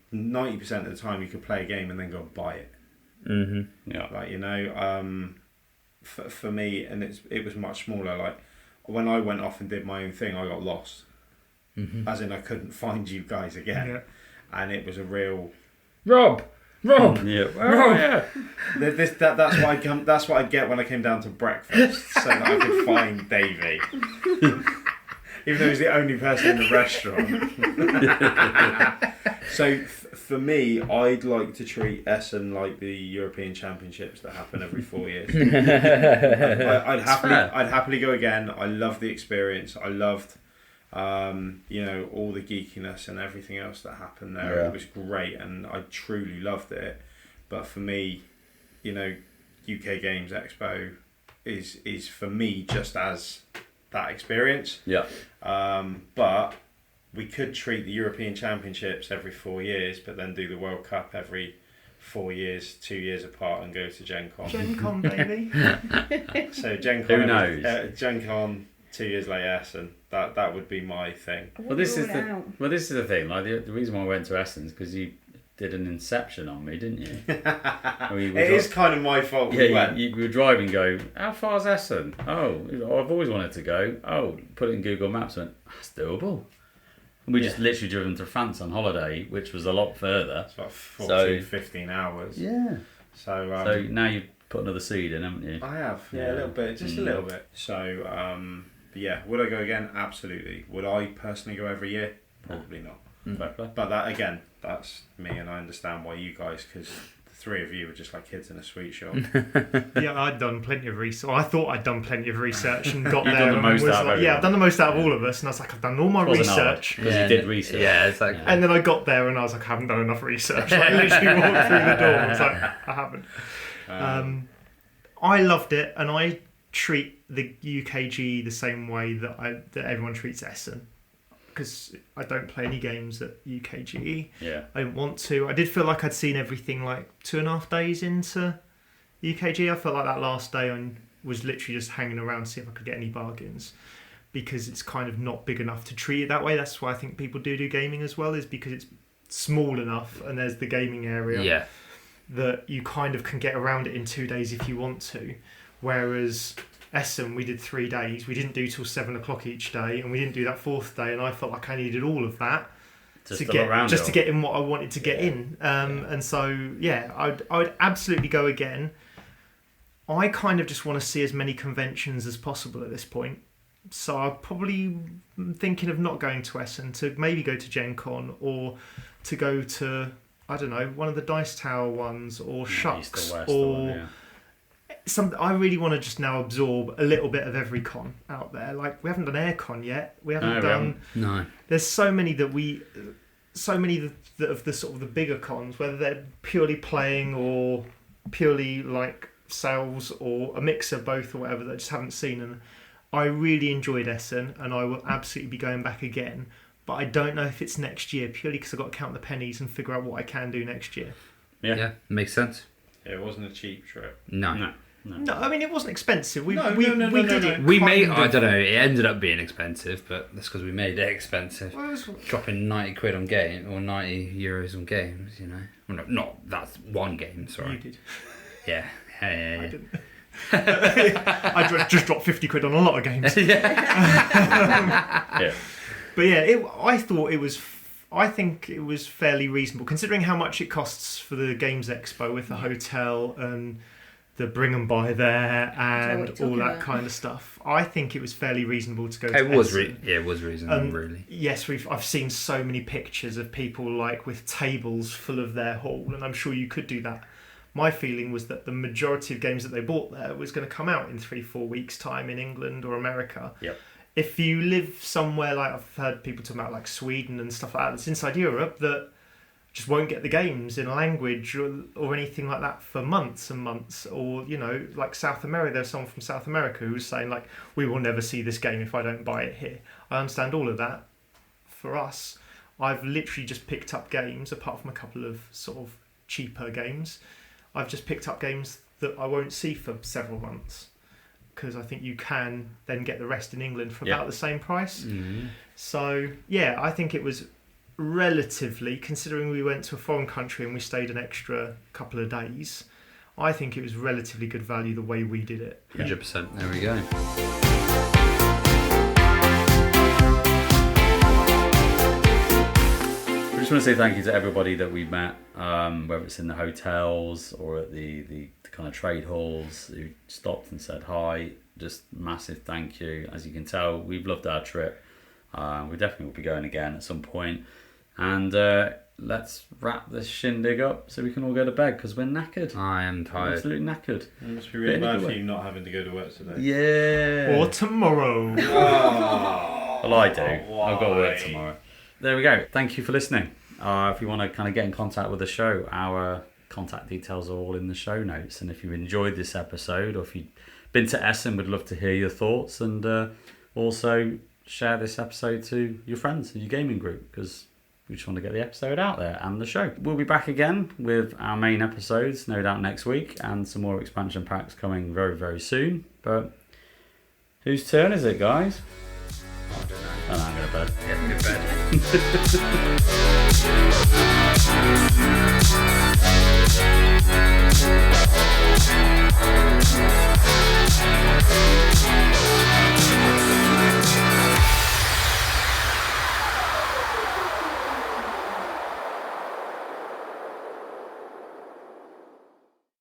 of the time. You could play a game and then go and buy it. Mm-hmm. Yeah. Like for me, and it was much smaller. Like when I went off and did my own thing, I got lost. Mm-hmm. As in, I couldn't find you guys again. Yeah. And it was a real Rob. Yeah. Rob. Yeah. That's what I get when I came down to breakfast, so that I could find Davey, even though he's the only person in the restaurant. So for me, I'd like to treat Essen like the European Championships that happen every 4 years. I'd happily go again. I loved the experience. I loved. All the geekiness and everything else that happened there. Yeah. It was great, and I truly loved it. But for me, UK Games Expo is for me just as that experience. Yeah. But we could treat the European Championships every 4 years, but then do the World Cup every 4 years, 2 years apart, and go to Gen Con. Gen Con, baby. So Gen Con. Who knows? Gen Con 2 years later, Essen. That would be my thing. Well, this is the thing. Like the reason why I went to Essen is because you did an inception on me, didn't you? It is kind of my fault. Yeah, you were driving. Go, how far's Essen? Oh, I've always wanted to go. Oh, put it in Google Maps. Went, that's doable. And we just literally driven to France on holiday, which was a lot further. It's about 14, 15 hours. Yeah. So now you've put another seed in, haven't you? I have. Yeah, a little bit, just a little bit. So. Yeah, would I go again? Absolutely. Would I personally go every year? Probably not. But that again, that's me, and I understand why you guys, because the three of you were just like kids in a sweet shop. Yeah, I'd done plenty of research. I thought I'd done plenty of research and got there. Done the most out of everyone. I've done the most out of all of us, and I was like, I've done all my research. Because you did research. Yeah, exactly. And then I got there, and I was like, I haven't done enough research. I literally walked through the door. I was like, I haven't. I loved it, and I treat the UKG the same way that everyone treats Essen, because I don't play any games at UKG. Yeah, I didn't want to. I did feel like I'd seen everything like 2.5 days into UKG. I felt like that last day was literally just hanging around to see if I could get any bargains, because it's kind of not big enough to treat it that way. That's why I think people do gaming as well, is because it's small enough and there's the gaming area that you kind of can get around it in 2 days if you want to. Whereas Essen, we did 3 days. We didn't do till 7 o'clock each day, and we didn't do that 4th day. And I felt like I needed all of that to get in what I wanted to get in. And so, I would absolutely go again. I kind of just want to see as many conventions as possible at this point. So I'm probably thinking of not going to Essen, to maybe go to Gen Con, or to go to, I don't know, one of the Dice Tower ones, or Shucks, or I really want to just now absorb a little bit of every con out there. Like, we haven't done Aircon yet. We haven't done. No. There's so many that of the sort of the bigger cons, whether they're purely playing or purely like sales or a mix of both or whatever, that I just haven't seen. And I really enjoyed Essen, and I will absolutely be going back again. But I don't know if it's next year, purely because I've got to count the pennies and figure out what I can do next year. Yeah, makes sense. Yeah, it wasn't a cheap trip. No, I mean, it wasn't expensive. We did it. We made. I don't know. It ended up being expensive, but that's because we made it expensive. Well, dropping 90 quid on game or 90 euros on games. You know, well, not that's one game. Sorry. You did. Yeah. I didn't. I just dropped 50 quid on a lot of games. Yeah. But yeah, I think it was fairly reasonable, considering how much it costs for the Games Expo with the hotel and the bring and buy there and all that kind of stuff. I think it was fairly reasonable to go to Essen. It was reasonable, really. Yes, I've seen so many pictures of people like with tables full of their hall, and I'm sure you could do that. My feeling was that the majority of games that they bought there was going to come out in 3-4 weeks' time in England or America. Yep. If you live somewhere like, I've heard people talk about like Sweden and stuff like that, that's inside Europe, that just won't get the games in a language or anything like that for months and months. Or, you know, like South America, there's someone from South America who's saying like, we will never see this game if I don't buy it here. I understand all of that. For us, I've literally just picked up games, apart from a couple of sort of cheaper games. I've just picked up games that I won't see for several months, because I think you can then get the rest in England for about the same price. Mm-hmm. So, yeah, I think it was relatively, considering we went to a foreign country and we stayed an extra couple of days, I think it was relatively good value the way we did it. 100%. There we go. I just want to say thank you to everybody that we met, whether it's in the hotels or at the kind of trade halls, who stopped and said hi. Just massive thank you. As you can tell, we've loved our trip. We definitely will be going again at some point. And let's wrap this shindig up so we can all go to bed, because we're knackered. I am tired. Absolutely knackered. It must be really bad for you not having to go to work today. Yeah. Or tomorrow. Well, I do. I've got work tomorrow. There we go. Thank you for listening. If you want to kind of get in contact with the show, our contact details are all in the show notes. And if you enjoyed this episode, or if you've been to Essen, we'd love to hear your thoughts. And also share this episode to your friends and your gaming group, because we just want to get the episode out there and the show. We'll be back again with our main episodes, no doubt next week, and some more expansion packs coming very, very soon. But whose turn is it, guys? I don't know. Oh, no, I'm going to bed. Yeah, good bed.